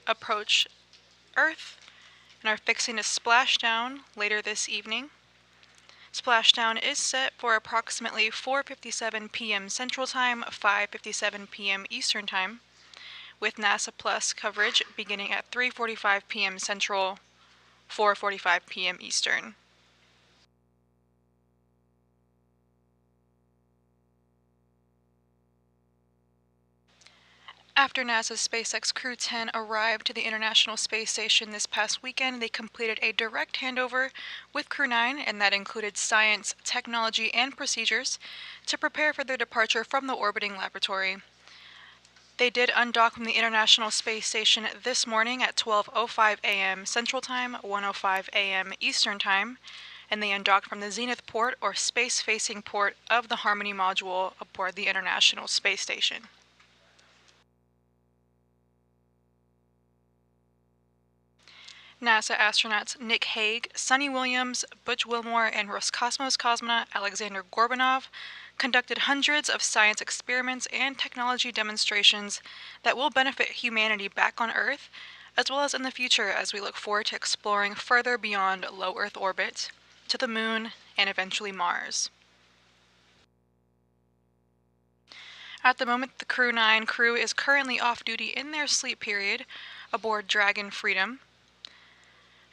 approach Earth and are fixing to splash down later this evening. Splashdown is set for approximately 4:57 p.m. Central Time, 5:57 p.m. Eastern Time, with NASA Plus coverage beginning at 3:45 p.m. Central, 4:45 p.m. Eastern. After NASA's SpaceX Crew 10 arrived to the International Space Station this past weekend, they completed a direct handover with Crew 9, and that included science, technology, and procedures to prepare for their departure from the orbiting laboratory. They did undock from the International Space Station this morning at 12:05 a.m. Central Time, 1:05 a.m. Eastern Time, and they undocked from the Zenith port or space-facing port of the Harmony module aboard the International Space Station. NASA astronauts Nick Hague, Sunny Williams, Butch Wilmore, and Roscosmos cosmonaut Alexander Gorbanov conducted hundreds of science experiments and technology demonstrations that will benefit humanity back on Earth, as well as in the future as we look forward to exploring further beyond low Earth orbit, to the Moon, and eventually Mars. At the moment, the Crew 9 crew is currently off duty in their sleep period aboard Dragon Freedom.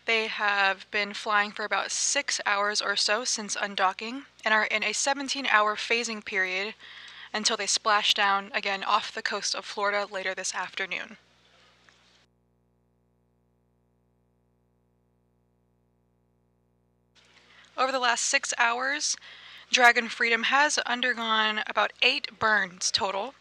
They have been flying for about 6 hours or so since undocking and are in a 17-hour phasing period until they splash down again off the coast of Florida later this afternoon. Over the last 6 hours, Dragon Freedom has undergone about 8 burns total.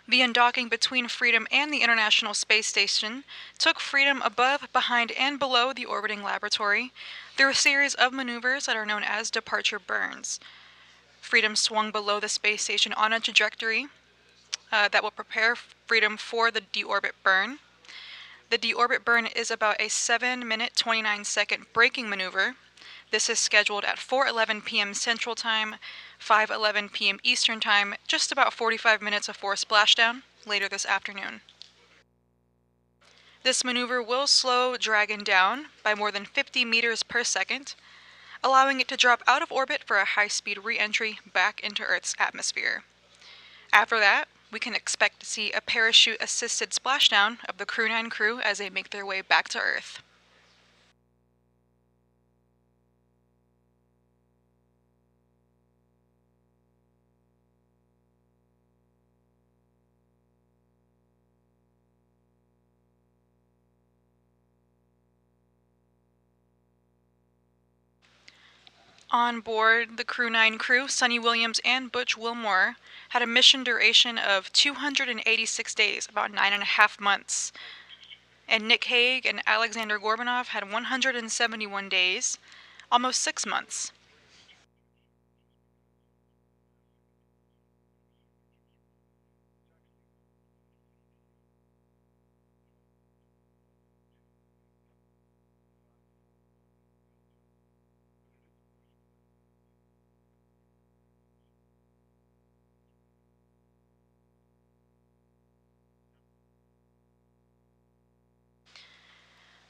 The undocking between Freedom and the International Space Station took Freedom above, behind, and below the orbiting laboratory through a series of maneuvers that are known as departure burns. Freedom swung below the space station on a trajectory that will prepare Freedom for the deorbit burn. The deorbit burn is about a 7-minute, 29-second braking maneuver. This is scheduled at 4:11 p.m. Central Time, 5:11 p.m. Eastern Time, just about 45 minutes before splashdown later this afternoon. This maneuver will slow Dragon down by more than 50 meters per second, allowing it to drop out of orbit for a high-speed re-entry back into Earth's atmosphere. After that, we can expect to see a parachute-assisted splashdown of the Crew 9 crew as they make their way back to Earth. On board the Crew 9 crew, Sunny Williams and Butch Wilmore had a mission duration of 286 days, about 9.5 months. And Nick Hague and Alexander Gorbanov had 171 days, almost 6 months.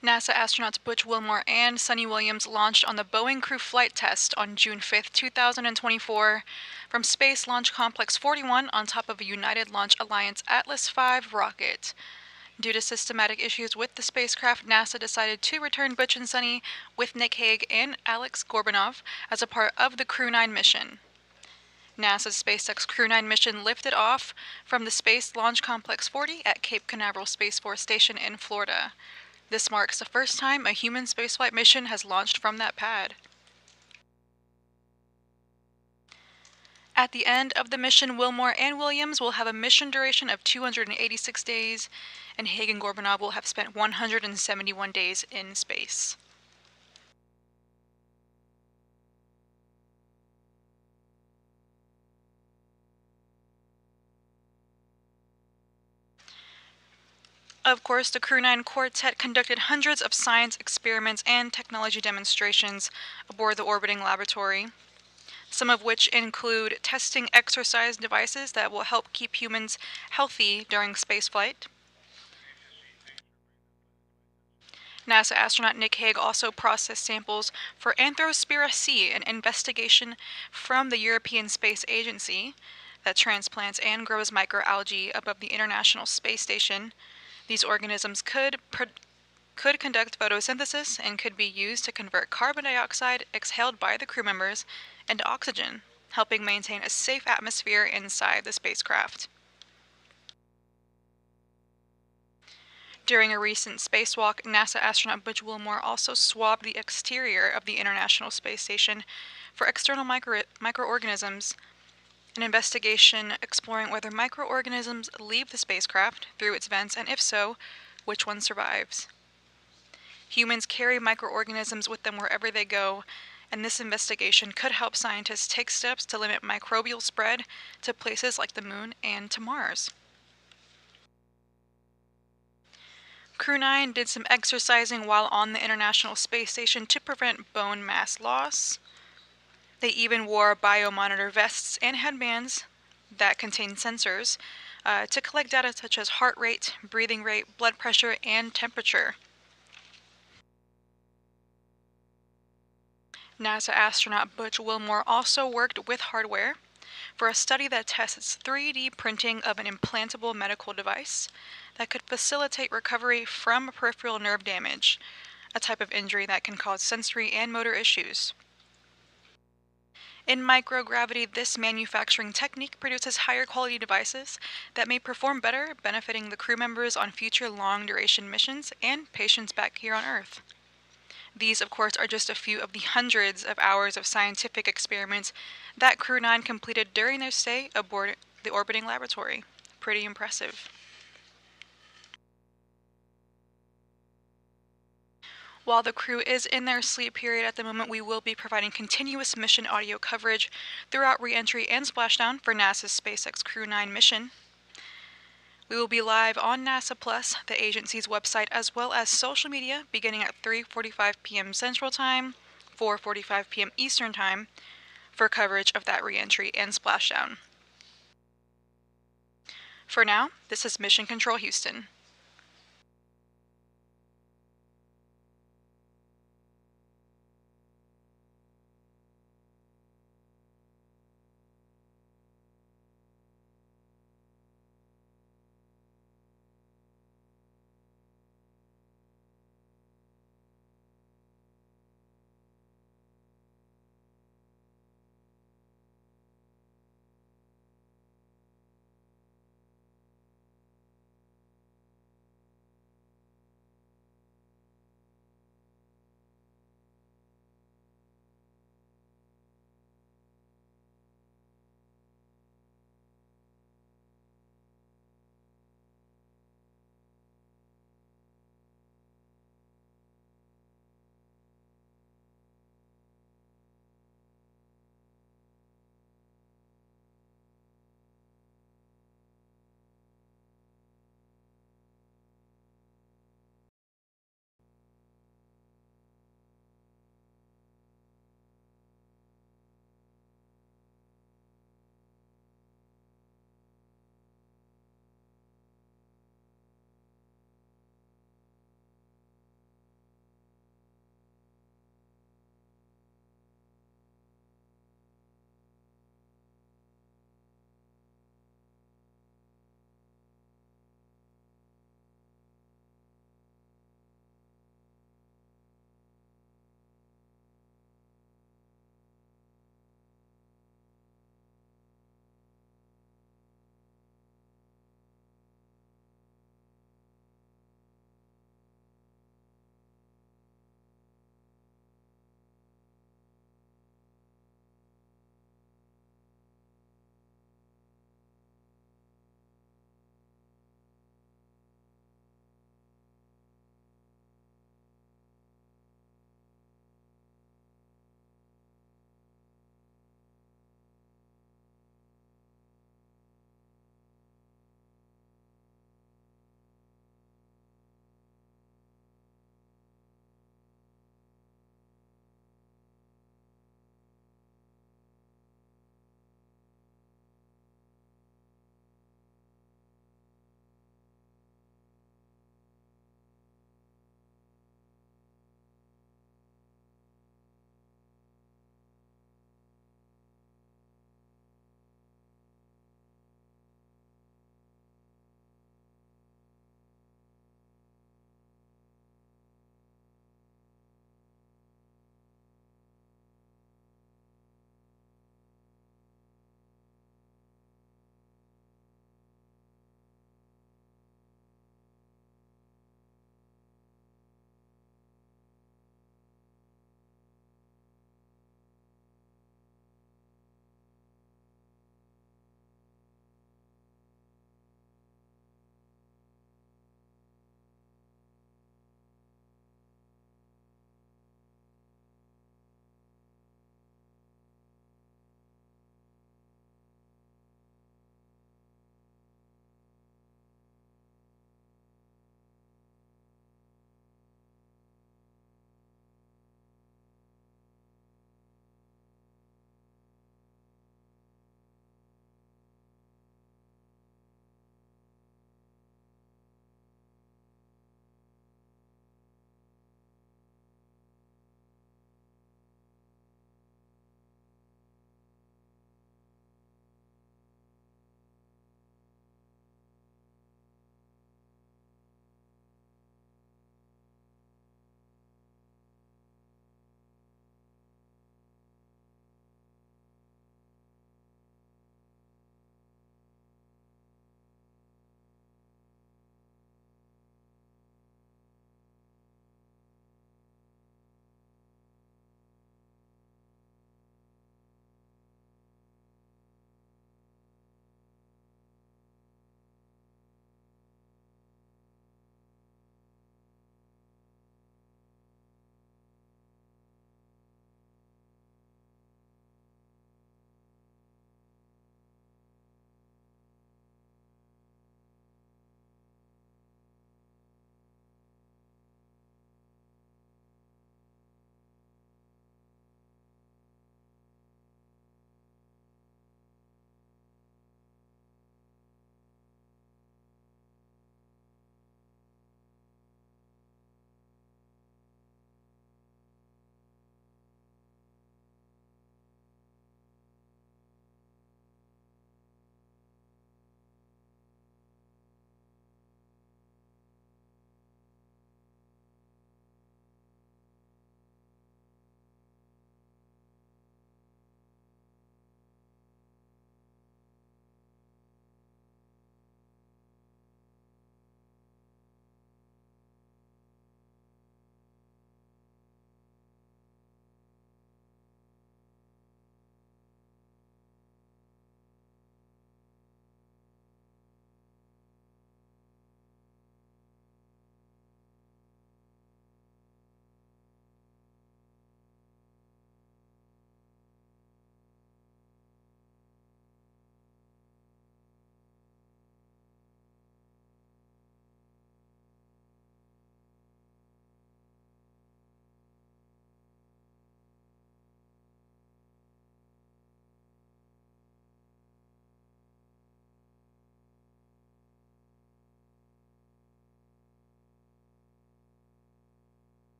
NASA astronauts Butch Wilmore and Sunny Williams launched on the Boeing Crew Flight Test on June 5, 2024, from Space Launch Complex 41 on top of a United Launch Alliance Atlas V rocket. Due to systematic issues with the spacecraft, NASA decided to return Butch and Sunny with Nick Hague and Alex Gorbanov as a part of the Crew 9 mission. NASA's SpaceX Crew 9 mission lifted off from the Space Launch Complex 40 at Cape Canaveral Space Force Station in Florida. This marks the first time a human spaceflight mission has launched from that pad. At the end of the mission, Wilmore and Williams will have a mission duration of 286 days, and Hague and Gorbanov will have spent 171 days in space. Of course, the Crew 9 quartet conducted hundreds of science experiments and technology demonstrations aboard the orbiting laboratory, some of which include testing exercise devices that will help keep humans healthy during spaceflight. NASA astronaut Nick Hague also processed samples for Anthrospira C, an investigation from the European Space Agency that transplants and grows microalgae above the International Space Station. These organisms could conduct photosynthesis and could be used to convert carbon dioxide exhaled by the crew members into oxygen, helping maintain a safe atmosphere inside the spacecraft. During a recent spacewalk, NASA astronaut Butch Wilmore also swabbed the exterior of the International Space Station for external microorganisms, an investigation exploring whether microorganisms leave the spacecraft through its vents, and if so, which one survives. Humans carry microorganisms with them wherever they go, and this investigation could help scientists take steps to limit microbial spread to places like the Moon and to Mars. Crew 9 did some exercising while on the International Space Station to prevent bone mass loss. They even wore biomonitor vests and headbands that contain sensors to collect data such as heart rate, breathing rate, blood pressure, and temperature. NASA astronaut Butch Wilmore also worked with hardware for a study that tests 3D printing of an implantable medical device that could facilitate recovery from peripheral nerve damage, a type of injury that can cause sensory and motor issues. In microgravity, this manufacturing technique produces higher quality devices that may perform better, benefiting the crew members on future long-duration missions and patients back here on Earth. These, of course, are just a few of the hundreds of hours of scientific experiments that Crew 9 completed during their stay aboard the orbiting laboratory. Pretty impressive. While the crew is in their sleep period at the moment, we will be providing continuous mission audio coverage throughout re-entry and splashdown for NASA's SpaceX Crew 9 mission. We will be live on NASA Plus, the agency's website, as well as social media beginning at 3:45 p.m. Central Time, 4:45 p.m. Eastern Time, for coverage of that re-entry and splashdown. For now, this is Mission Control Houston.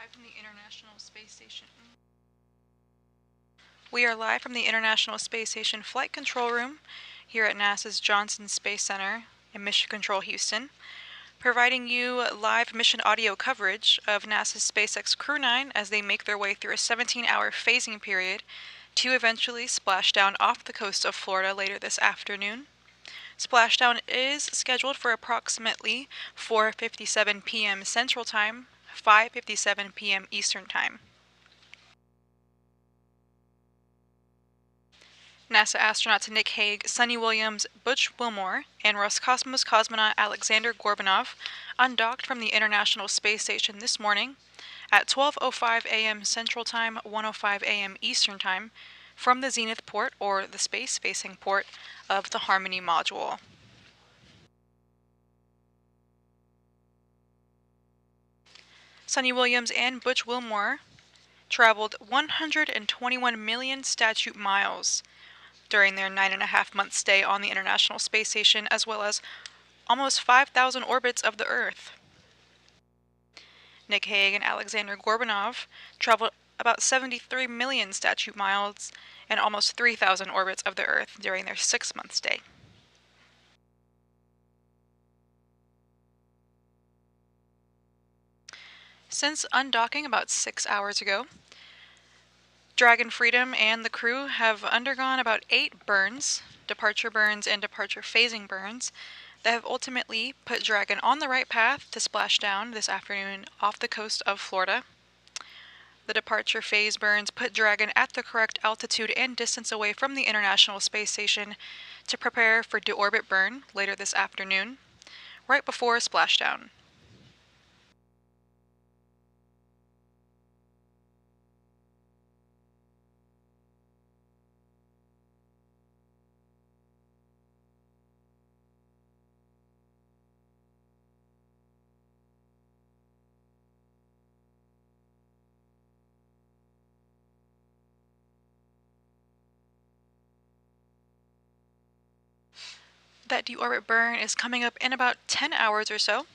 live from the International Space Station. We are live from the International Space Station Flight Control Room here at NASA's Johnson Space Center in Mission Control, Houston, providing you live mission audio coverage of NASA's SpaceX Crew 9 as they make their way through a 17-hour phasing period to eventually splash down off the coast of Florida later this afternoon. Splashdown is scheduled for approximately 4:57 p.m. Central Time, 5:57 p.m. Eastern Time. NASA astronauts Nick Hague, Sunny Williams, Butch Wilmore, and Roscosmos cosmonaut Alexander Gorbanov undocked from the International Space Station this morning at 12:05 a.m. Central Time, 1:05 a.m. Eastern Time from the Zenith port, or the space-facing port, of the Harmony module. Sunny Williams and Butch Wilmore traveled 121 million statute miles during their 9.5-month stay on the International Space Station, as well as almost 5,000 orbits of the Earth. Nick Hague and Alexander Gorbanov traveled about 73 million statute miles and almost 3,000 orbits of the Earth during their 6-month stay. Since undocking about 6 hours ago, Dragon Freedom and the crew have undergone about 8 burns, departure burns and departure phasing burns, that have ultimately put Dragon on the right path to splash down this afternoon off the coast of Florida. The departure phase burns put Dragon at the correct altitude and distance away from the International Space Station to prepare for deorbit burn later this afternoon, right before splashdown. That deorbit burn is coming up in about 10 hours or so.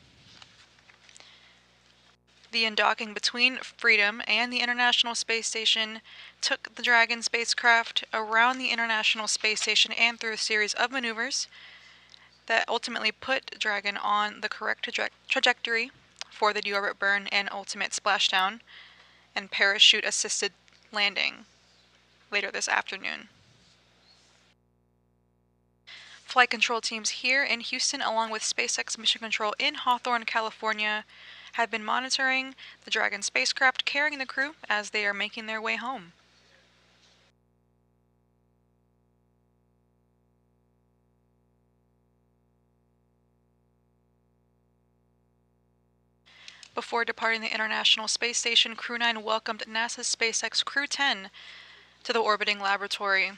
The undocking between Freedom and the International Space Station took the Dragon spacecraft around the International Space Station and through a series of maneuvers that ultimately put Dragon on the correct trajectory for the deorbit burn and ultimate splashdown and parachute-assisted landing later this afternoon. Flight control teams here in Houston, along with SpaceX Mission Control in Hawthorne, California, have been monitoring the Dragon spacecraft carrying the crew as they are making their way home. Before departing the International Space Station, Crew 9 welcomed NASA's SpaceX Crew 10 to the orbiting laboratory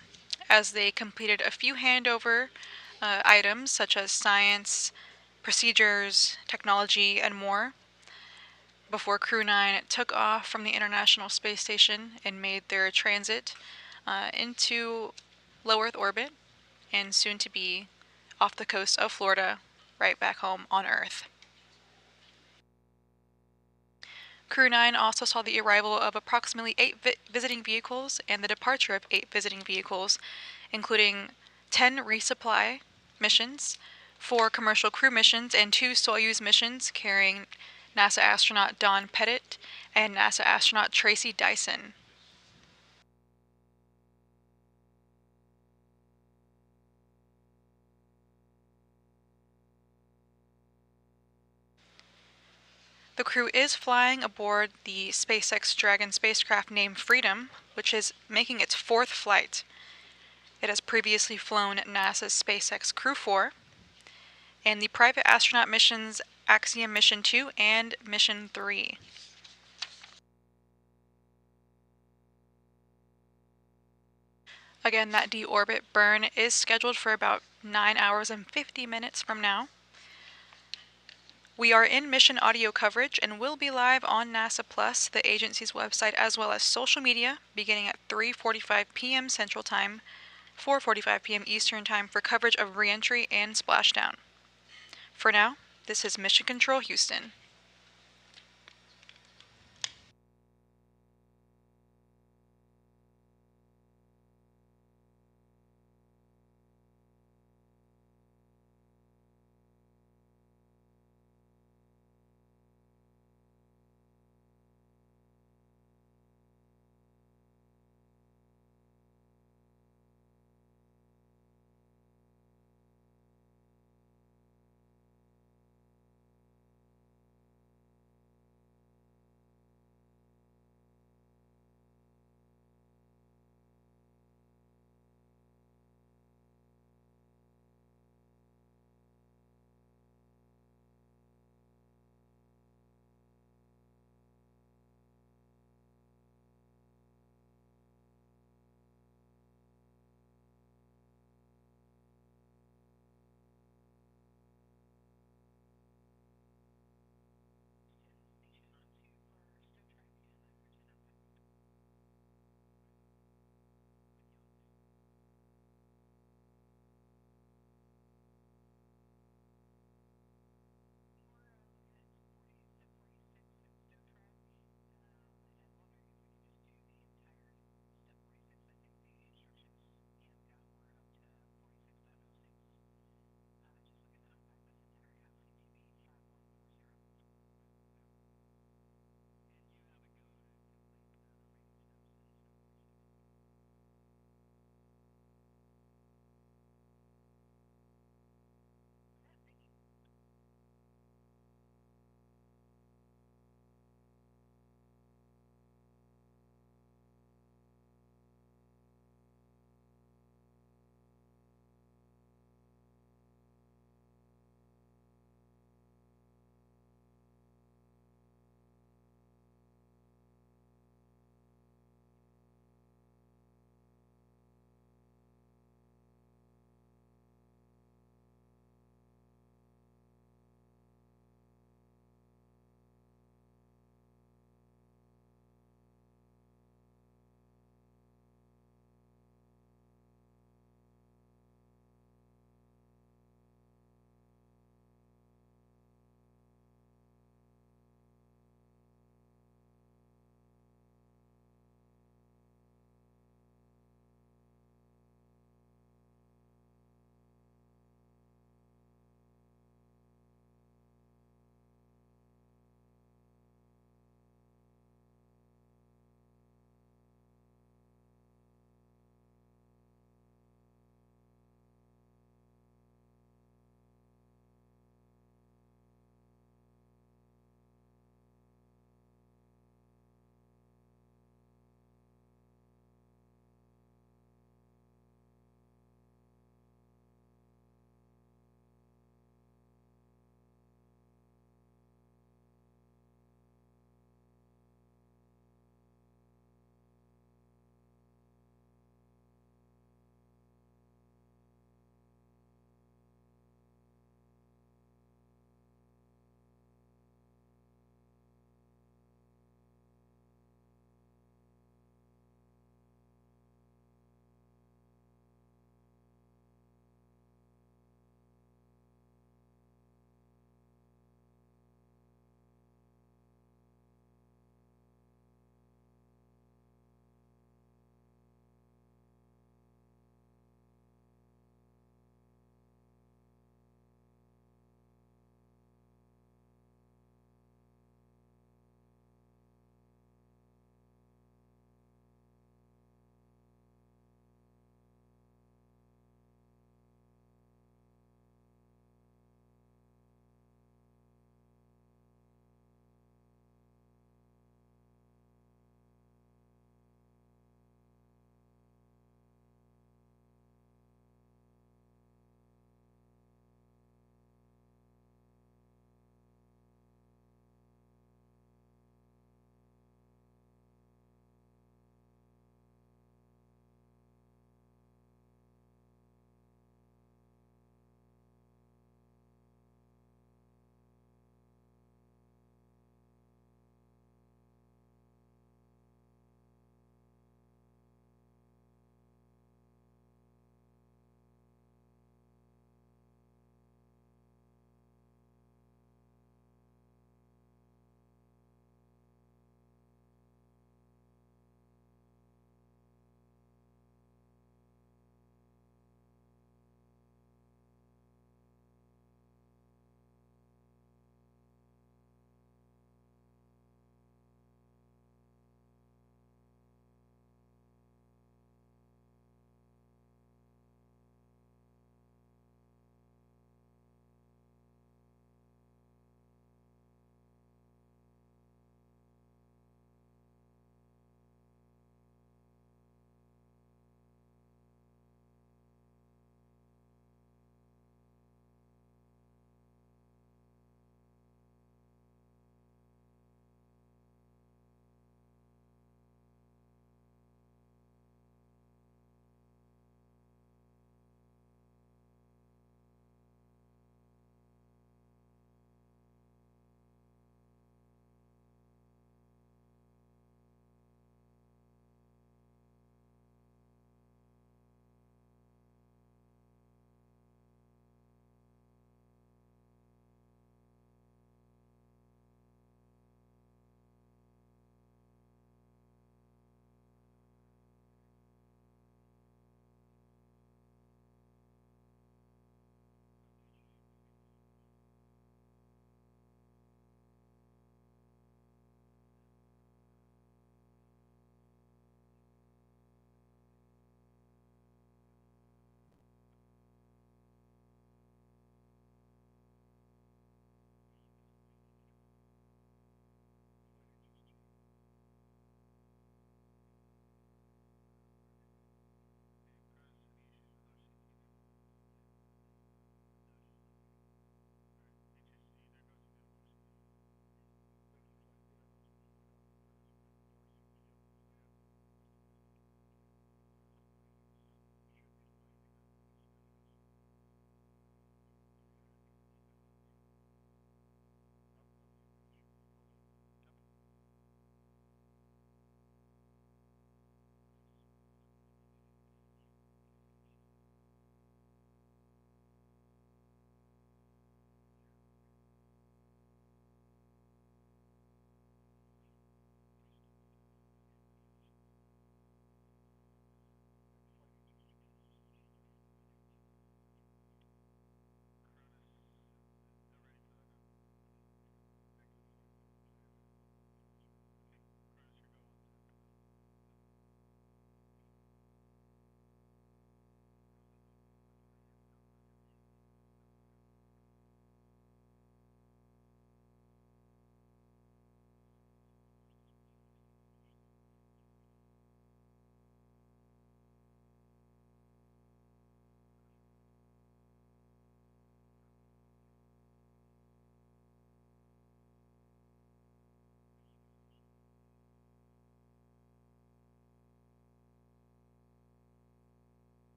as they completed a few handover items such as science, procedures, technology, and more, before Crew 9 took off from the International Space Station and made their transit into low Earth orbit and soon to be off the coast of Florida, right back home on Earth. Crew 9 also saw the arrival of approximately 8 visiting vehicles and the departure of 8 visiting vehicles, including 10 resupply missions, 4 commercial crew missions, and 2 Soyuz missions carrying NASA astronaut Don Pettit and NASA astronaut Tracy Dyson. The crew is flying aboard the SpaceX Dragon spacecraft named Freedom, which is making its 4th flight. It has previously flown NASA's SpaceX Crew 4 and the private astronaut missions Axiom Mission 2 and Mission 3. Again, that deorbit burn is scheduled for about 9 hours and 50 minutes from now. We are in mission audio coverage and will be live on NASA Plus, the agency's website, as well as social media, beginning at 3:45 p.m. Central Time, 4:45 p.m. Eastern Time for coverage of reentry and splashdown. For now, this is Mission Control Houston.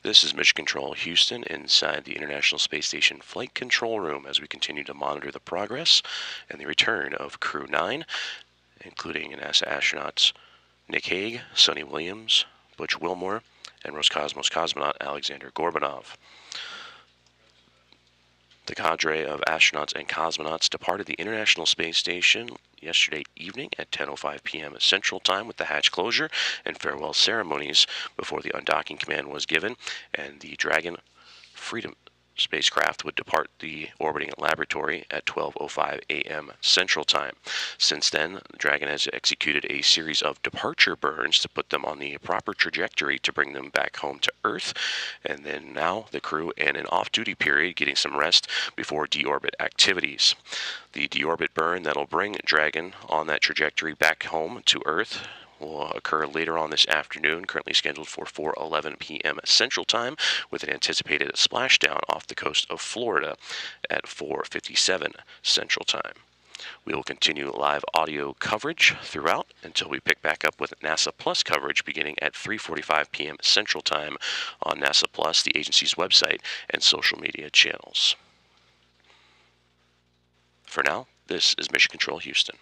This is Mission Control Houston inside the International Space Station Flight Control Room as we continue to monitor the progress and the return of Crew 9, including NASA astronauts Nick Hague, Sonny Williams, Butch Wilmore, and Roscosmos cosmonaut Alexander Gorbanov. The cadre of astronauts and cosmonauts departed the International Space Station yesterday evening at 10:05 p.m. Central Time with the hatch closure and farewell ceremonies before the undocking command was given, and the Dragon Freedom spacecraft would depart the orbiting laboratory at 12:05 a.m. Central Time. Since then, the Dragon has executed a series of departure burns to put them on the proper trajectory to bring them back home to Earth, and then now the crew in an off-duty period getting some rest before deorbit activities. The deorbit burn that'll bring Dragon on that trajectory back home to Earth will occur later on this afternoon, currently scheduled for 4:11 p.m. Central Time, with an anticipated splashdown off the coast of Florida at 4:57 Central Time. We will continue live audio coverage throughout until we pick back up with NASA Plus coverage beginning at 3:45 p.m. Central Time on NASA Plus, the agency's website, and social media channels. For now, this is Mission Control Houston.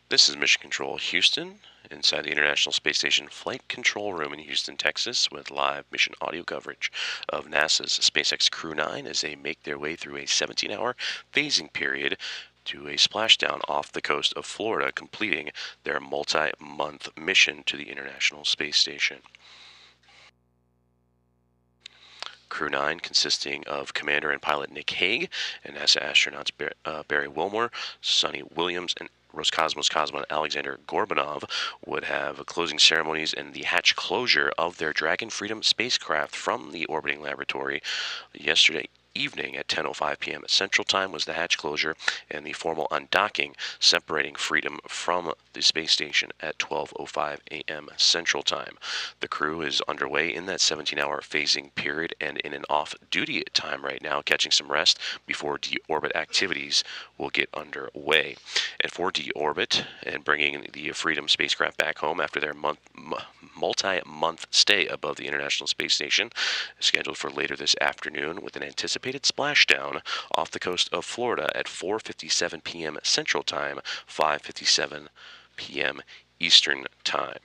This is Mission Control Houston, inside the International Space Station Flight Control Room in Houston, Texas, with live mission audio coverage of NASA's SpaceX Crew 9 as they make their way through a 17-hour phasing period to a splashdown off the coast of Florida, completing their multi-month mission to the International Space Station. Crew 9, consisting of Commander and Pilot Nick Hague and NASA astronauts Barry Wilmore, Sonny Williams, and Roscosmos cosmonaut Alexander Gorbanov, would have closing ceremonies and the hatch closure of their Dragon Freedom spacecraft from the orbiting laboratory yesterday evening at 10:05 p.m. Central Time was the hatch closure, and the formal undocking separating Freedom from the space station at 12:05 a.m. Central Time. The crew is underway in that 17-hour phasing period and in an off-duty time right now, catching some rest before deorbit activities will get underway. And for deorbit and bringing the Freedom spacecraft back home after their multi-month stay above the International Space Station, scheduled for later this afternoon with an anticipated splashdown off the coast of Florida at 4:57 p.m. Central Time, 5:57 p.m. Eastern Time.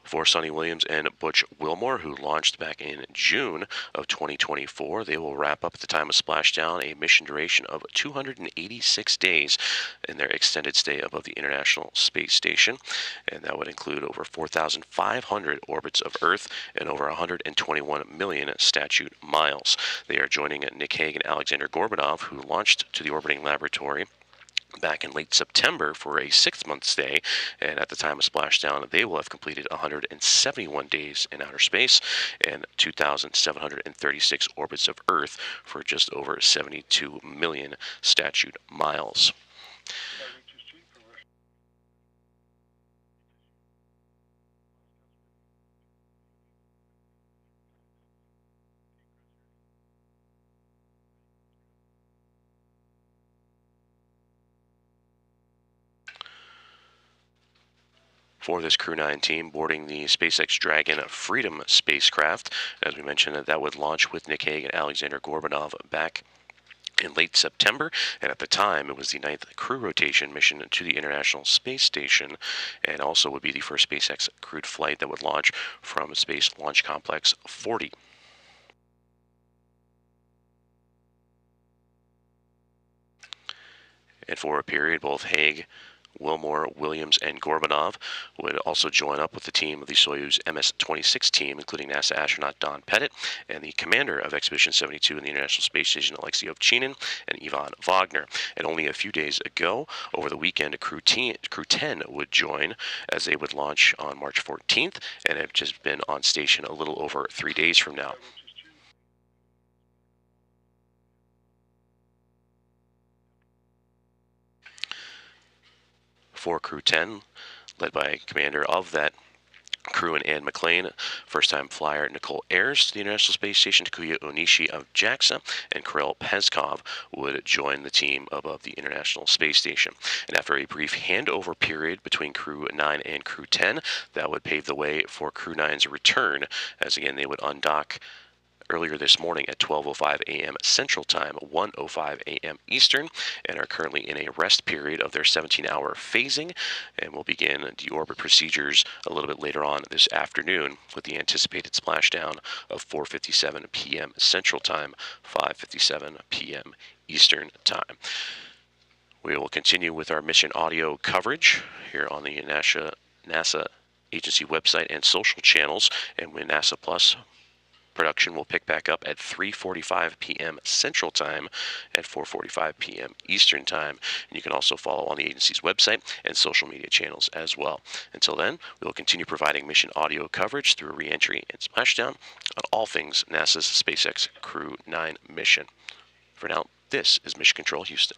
For Sonny Williams and Butch Wilmore, who launched back in June of 2024, they will wrap up at the time of splashdown a mission duration of 286 days in their extended stay above the International Space Station, and that would include over 4,500 orbits of Earth and over 121 million statute miles. They are joining Nick Hague and Alexander Gorbanov, who launched to the orbiting laboratory back in late September for a 6-month stay, and at the time of splashdown, they will have completed 171 days in outer space and 2,736 orbits of Earth for just over 72 million statute miles. For this Crew 9 team boarding the SpaceX Dragon Freedom spacecraft, as we mentioned, that would launch with Nick Hague and Alexander Gorbanov back in late September, and at the time it was the 9th crew rotation mission to the International Space Station, and also would be the first SpaceX crewed flight that would launch from Space Launch Complex 40. And for a period, both Hague, Wilmore, Williams, and Gorbanov would also join up with the team of the Soyuz MS-26 team, including NASA astronaut Don Pettit and the commander of Expedition 72 in the International Space Station, Alexei Ovchinin, and Ivan Wagner. And only a few days ago, over the weekend, Crew 10 would join as they would launch on March 14th and have just been on station a little over 3 days from now. For Crew 10, led by commander of that crew and Ann McLean, first-time flyer Nicole Ayers to the International Space Station, Takuya Onishi of JAXA, and Kirill Peskov would join the team above the International Space Station. And after a brief handover period between Crew 9 and Crew 10, that would pave the way for Crew 9's return, as again they would undock earlier this morning at 12:05 a.m. Central Time, 1:05 a.m. Eastern, and are currently in a rest period of their 17-hour phasing, and will begin deorbit procedures a little bit later on this afternoon with the anticipated splashdown of 4:57 p.m. Central Time, 5:57 p.m. Eastern Time. We will continue with our mission audio coverage here on the NASA agency website and social channels, and with NASA Plus production will pick back up at 3:45 p.m. Central Time at 4:45 p.m. Eastern Time. And you can also follow on the agency's website and social media channels as well. Until then, we will continue providing mission audio coverage through re-entry and splashdown on all things NASA's SpaceX Crew 9 mission. For now, this is Mission Control Houston.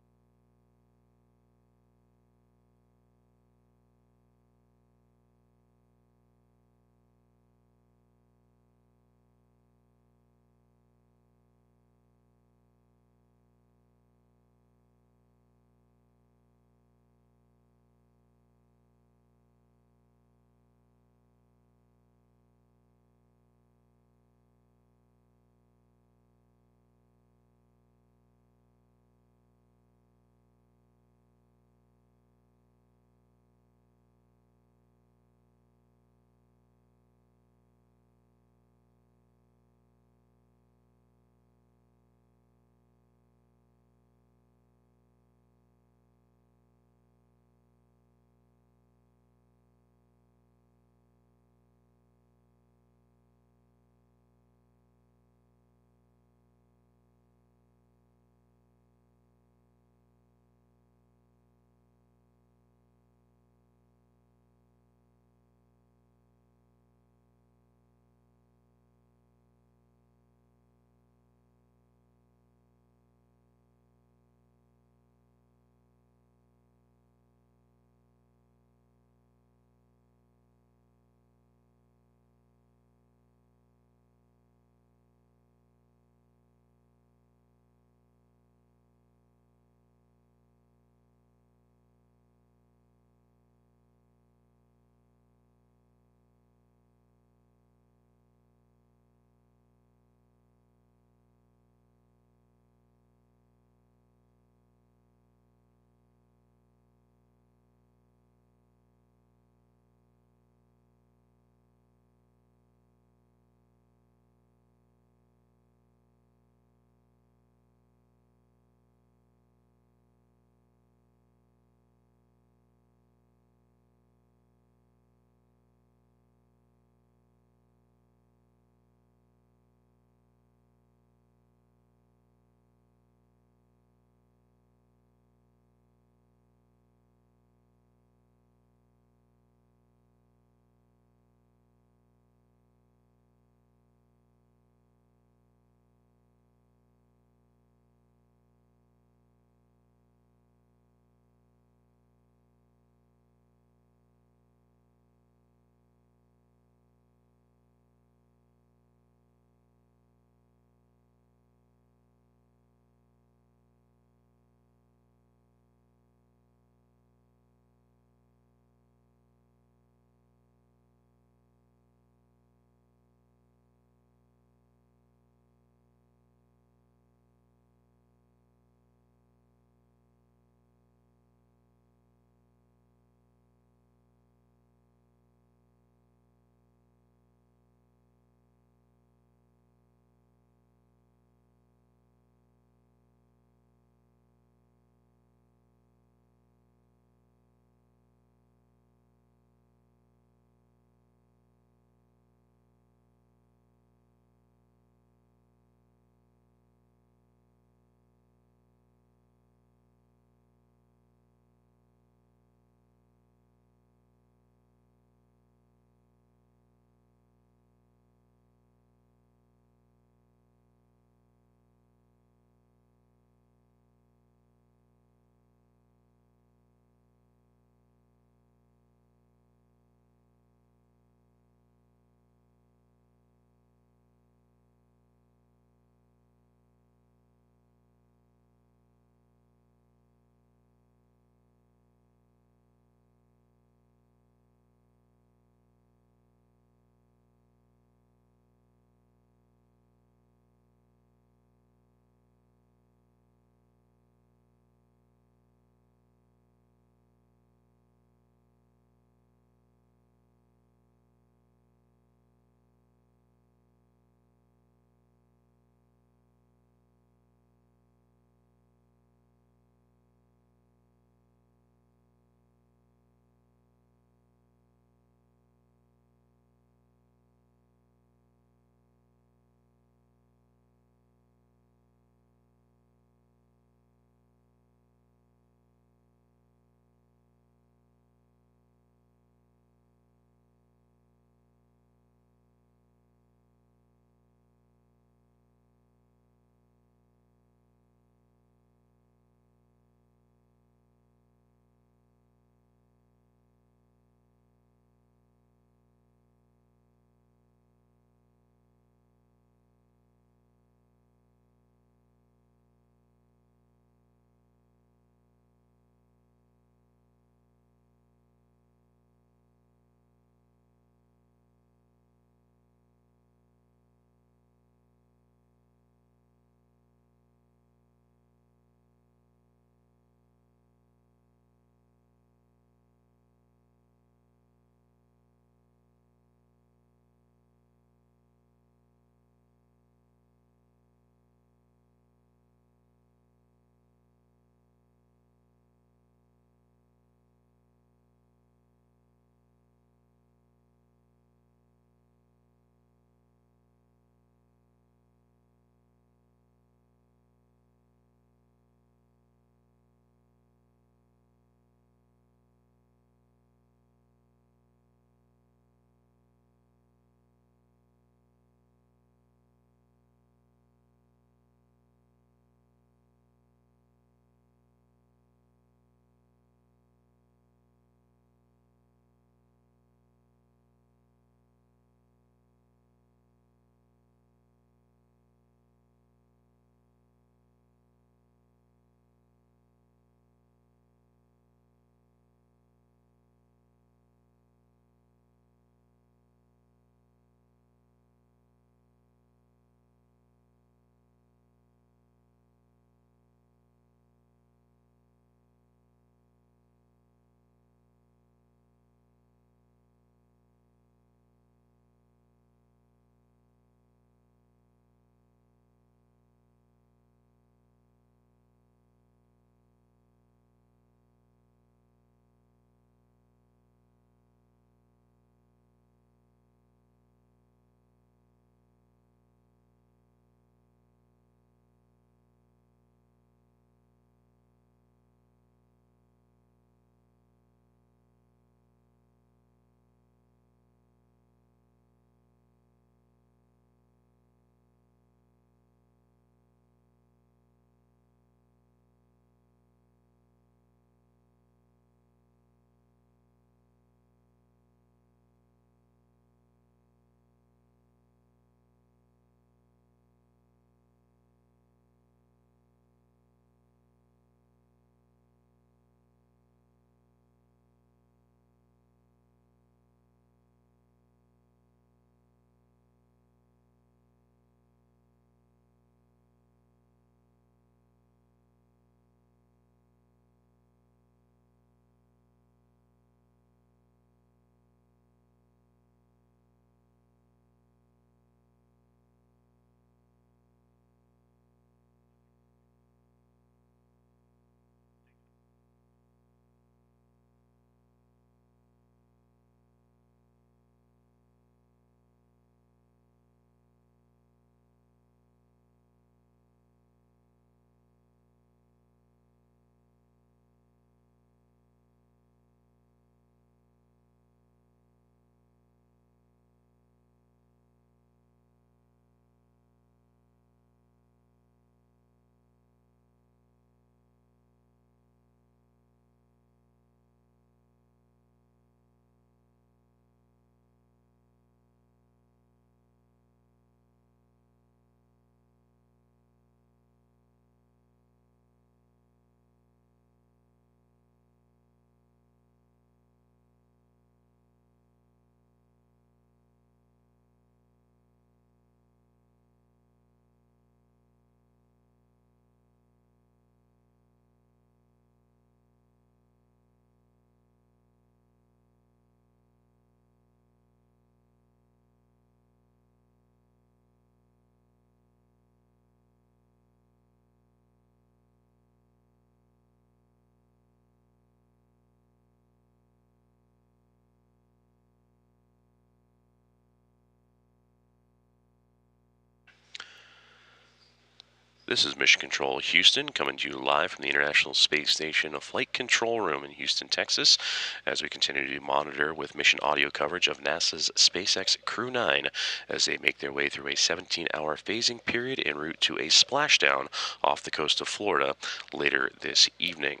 This is Mission Control Houston, coming to you live from the International Space Station Flight Control Room in Houston, Texas, as we continue to monitor with mission audio coverage of NASA's SpaceX Crew 9 as they make their way through a 17-hour phasing period en route to a splashdown off the coast of Florida later this evening.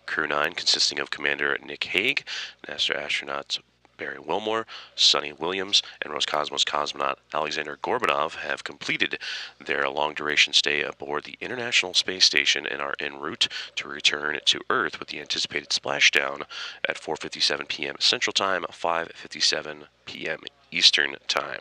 Crew 9, consisting of Commander Nick Hague, NASA astronauts Barry Wilmore, Sonny Williams, and Roscosmos cosmonaut Alexander Gorbanov have completed their long-duration stay aboard the International Space Station and are en route to return to Earth with the anticipated splashdown at 4:57 p.m. Central Time, 5:57 p.m. Eastern Time.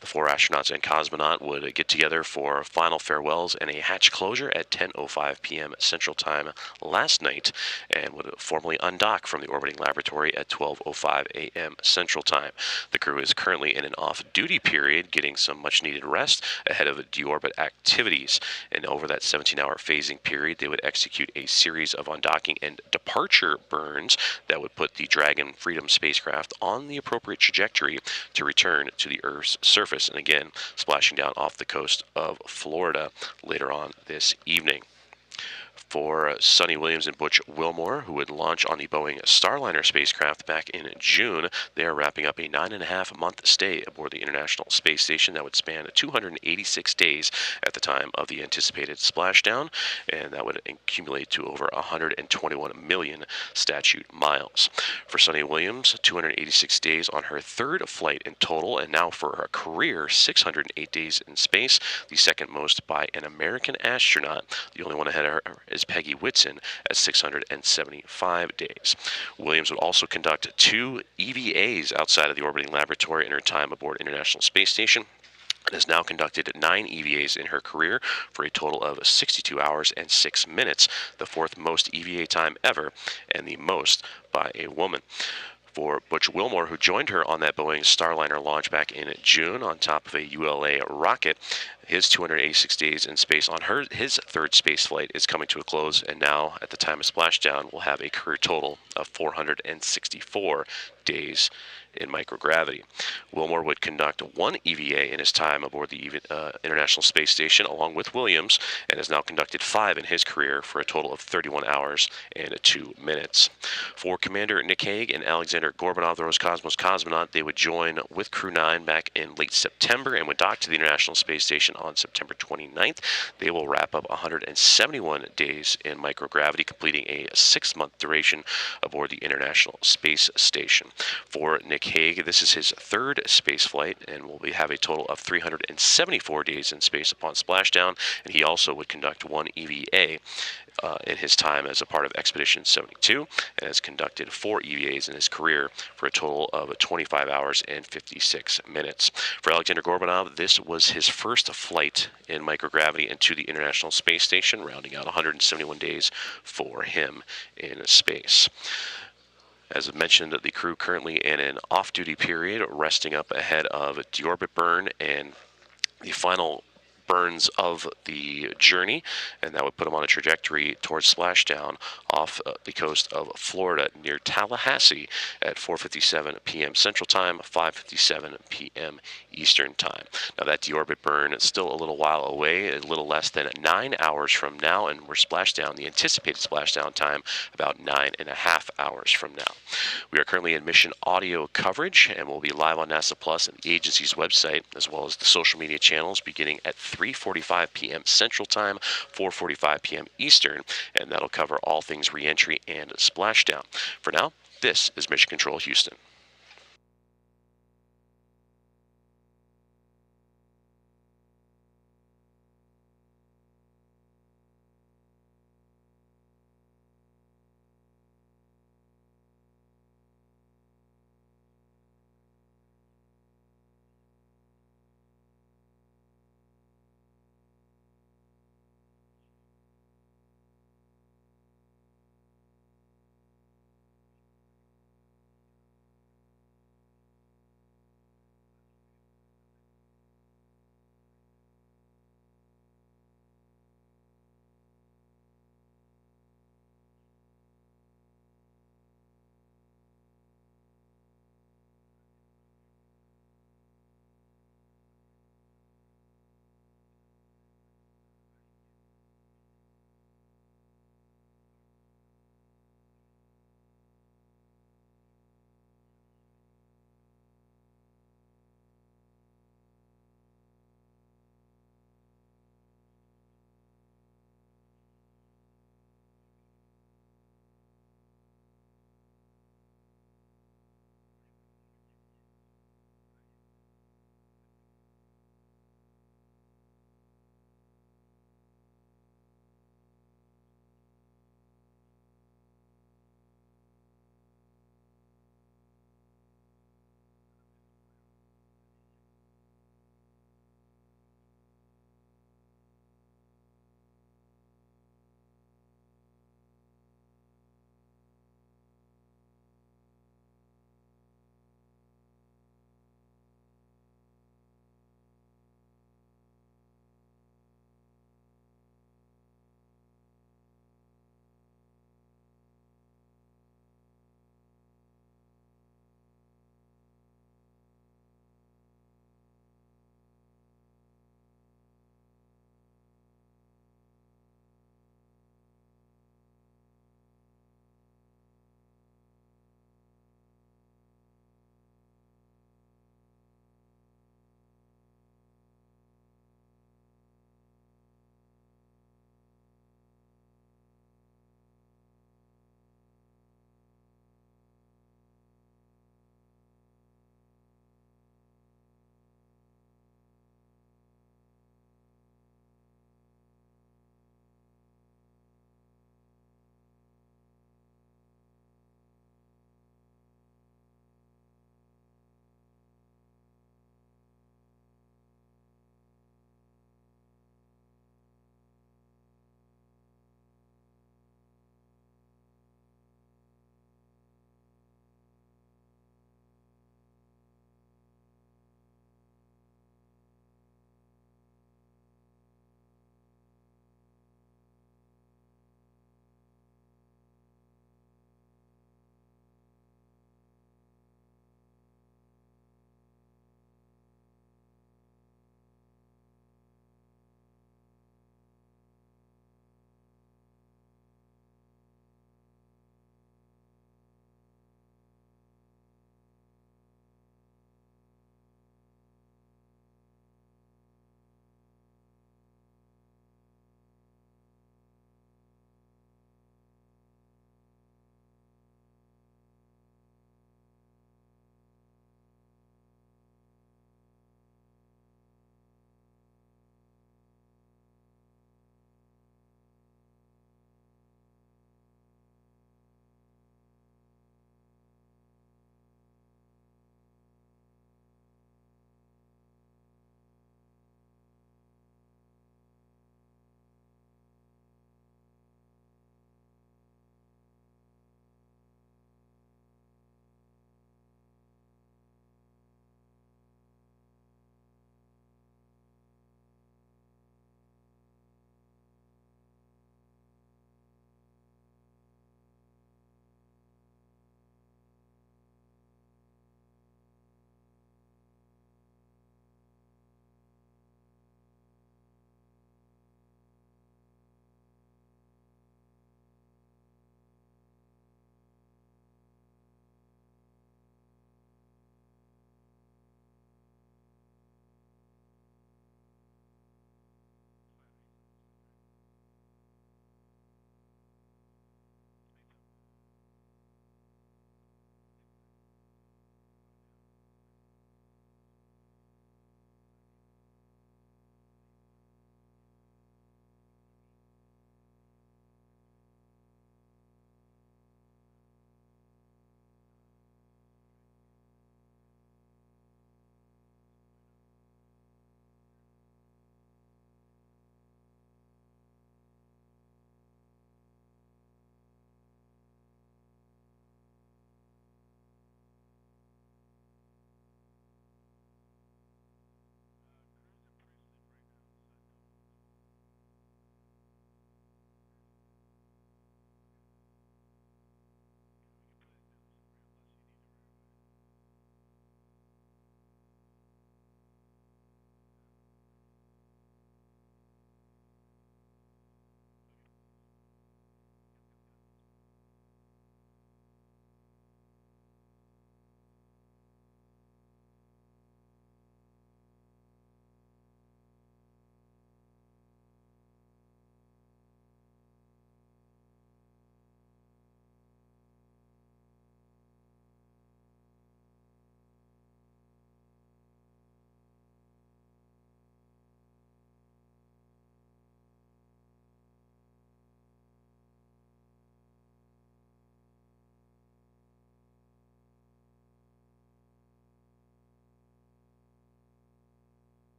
The four astronauts and cosmonaut would get together for final farewells and a hatch closure at 10:05 p.m. Central Time last night and would formally undock from the orbiting laboratory at 12:05 a.m. Central Time. The crew is currently in an off-duty period, getting some much-needed rest ahead of deorbit activities. And over that 17-hour phasing period, they would execute a series of undocking and departure burns that would put the Dragon Freedom spacecraft on the appropriate trajectory to return to the Earth's surface, and again splashing down off the coast of Florida later on this evening. For Sonny Williams and Butch Wilmore, who would launch on the Boeing Starliner spacecraft back in June, they are wrapping up a 9.5-month stay aboard the International Space Station that would span 286 days at the time of the anticipated splashdown, and that would accumulate to over 121 million statute miles. For Sonny Williams, 286 days on her third flight in total, and now for her career, 608 days in space, the second most by an American astronaut. The only one ahead of her is Peggy Whitson at 675 days. Williams would also conduct 2 EVAs outside of the orbiting laboratory in her time aboard International Space Station, and has now conducted 9 EVAs in her career for a total of 62 hours and 6 minutes, the fourth most EVA time ever, and the most by a woman. For Butch Wilmore, who joined her on that Boeing Starliner launch back in June on top of a ULA rocket, his 286 days in space on his third space flight is coming to a close, and now, at the time of splashdown, will have a career total of 464 days in microgravity. Wilmore would conduct 1 EVA in his time aboard the International Space Station, along with Williams, and has now conducted 5 in his career for a total of 31 hours and 2 minutes. For Commander Nick Hague and Alexander Gorbanov, the Roscosmos cosmonaut, they would join with Crew 9 back in late September and would dock to the International Space Station on September 29th. They will wrap up 171 days in microgravity, completing a 6-month duration aboard the International Space Station. For Nick Hague, this is his third space flight and will have a total of 374 days in space upon splashdown, and he also would conduct 1 EVA in his time as a part of Expedition 72, and has conducted 4 EVAs in his career for a total of 25 hours and 56 minutes. For Alexander Gorbanov, this was his first flight in microgravity into the International Space Station, rounding out 171 days for him in space. As I mentioned, the crew currently in an off-duty period, resting up ahead of a deorbit burn and the final burns of the journey, and that would put them on a trajectory towards splashdown off the coast of Florida near Tallahassee at 4:57 p.m. Central Time, 5:57 p.m. Eastern Time. Now that deorbit burn is still a little while away, a little less than 9 hours from now, and we're splashdown, the anticipated splashdown time, about 9.5 hours from now. We are currently in mission audio coverage, and we'll be live on NASA Plus and the agency's website, as well as the social media channels, beginning at 3:45 p.m. Central Time, 4:45 p.m. Eastern, and that'll cover all things reentry and splashdown. For now, this is Mission Control Houston.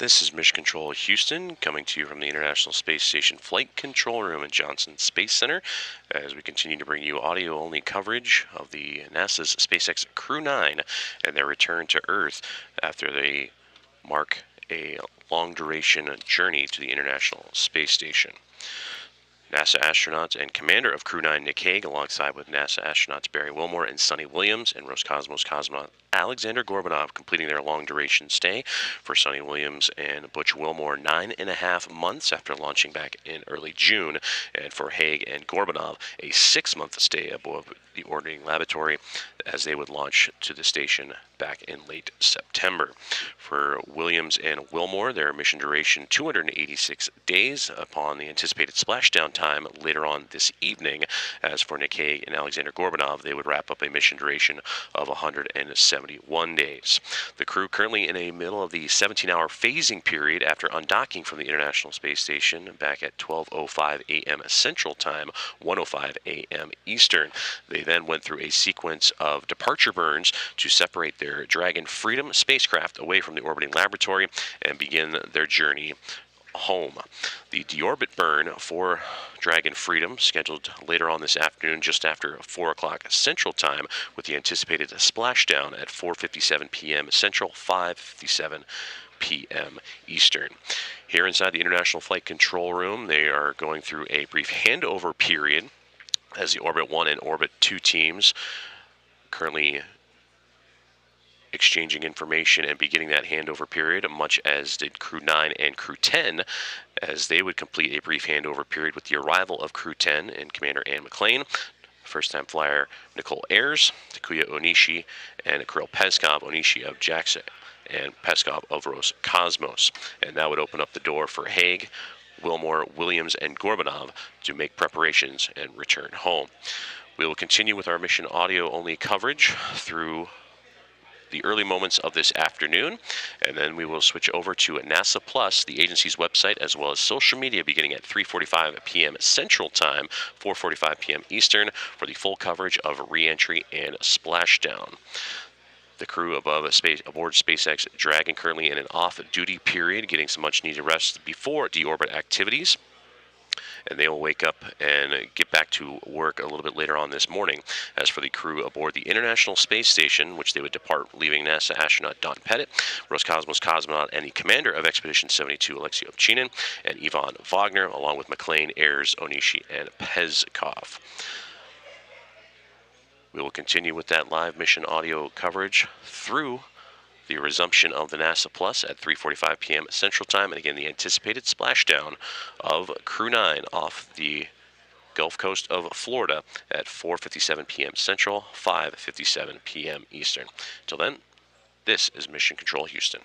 This is Mission Control Houston, coming to you from the International Space Station Flight Control Room at Johnson Space Center, as we continue to bring you audio-only coverage of the NASA's SpaceX Crew 9 and their return to Earth after they mark a long-duration journey to the International Space Station. NASA astronauts and commander of Crew 9, Nick Hague, alongside with NASA astronauts Barry Wilmore and Sonny Williams, and Roscosmos cosmonaut Alexander Gorbanov, completing their long-duration stay. For Sonny Williams and Butch Wilmore, 9.5 months after launching back in early June, and for Hague and Gorbanov, a 6-month stay aboard the orbiting laboratory as they would launch to the station back in late September. For Williams and Wilmore, their mission duration 286 days upon the anticipated splashdown time later on this evening. As for Nick Hague and Alexander Gorbanov, they would wrap up a mission duration of 171 days. The crew currently in the middle of the 17-hour phasing period after undocking from the International Space Station back at 12:05 a.m. Central Time, 1:05 a.m. Eastern. They then went through a sequence of departure burns to separate their Dragon Freedom spacecraft away from the orbiting laboratory and begin their journey home. The deorbit burn for Dragon Freedom scheduled later on this afternoon just after 4 o'clock Central Time, with the anticipated splashdown at 4:57 p.m. Central, 5:57 p.m. Eastern. Here inside the International Flight Control Room, they are going through a brief handover period as the Orbit 1 and Orbit 2 teams currently exchanging information and beginning that handover period, much as did Crew 9 and Crew 10, as they would complete a brief handover period with the arrival of Crew 10 and Commander Ann McLean, first-time flyer Nicole Ayers, Takuya Onishi, and Kirill Peskov, Onishi of JAXA and Peskov of Roscosmos. And that would open up the door for Hague, Wilmore, Williams, and Gorbanov to make preparations and return home. We will continue with our mission audio-only coverage through the early moments of this afternoon, and then we will switch over to NASA Plus, the agency's website, as well as social media, beginning at 3:45 p.m. Central Time, 4:45 p.m. Eastern, for the full coverage of re-entry and splashdown. The crew aboard SpaceX Dragon currently in an off-duty period, getting some much-needed rest before deorbit activities. And they will wake up and get back to work a little bit later on this morning. As for the crew aboard the International Space Station, which they would depart, leaving NASA astronaut Don Pettit, Roscosmos cosmonaut and the commander of Expedition 72, Alexei Ovchinin, and Ivan Wagner, along with McLean, Ayers, Onishi, and Peskov. We will continue with that live mission audio coverage through the resumption of the NASA Plus at 3:45 p.m. Central Time, and again the anticipated splashdown of Crew 9 off the Gulf Coast of Florida at 4:57 p.m. Central, 5:57 p.m. Eastern. Till then, this is Mission Control Houston.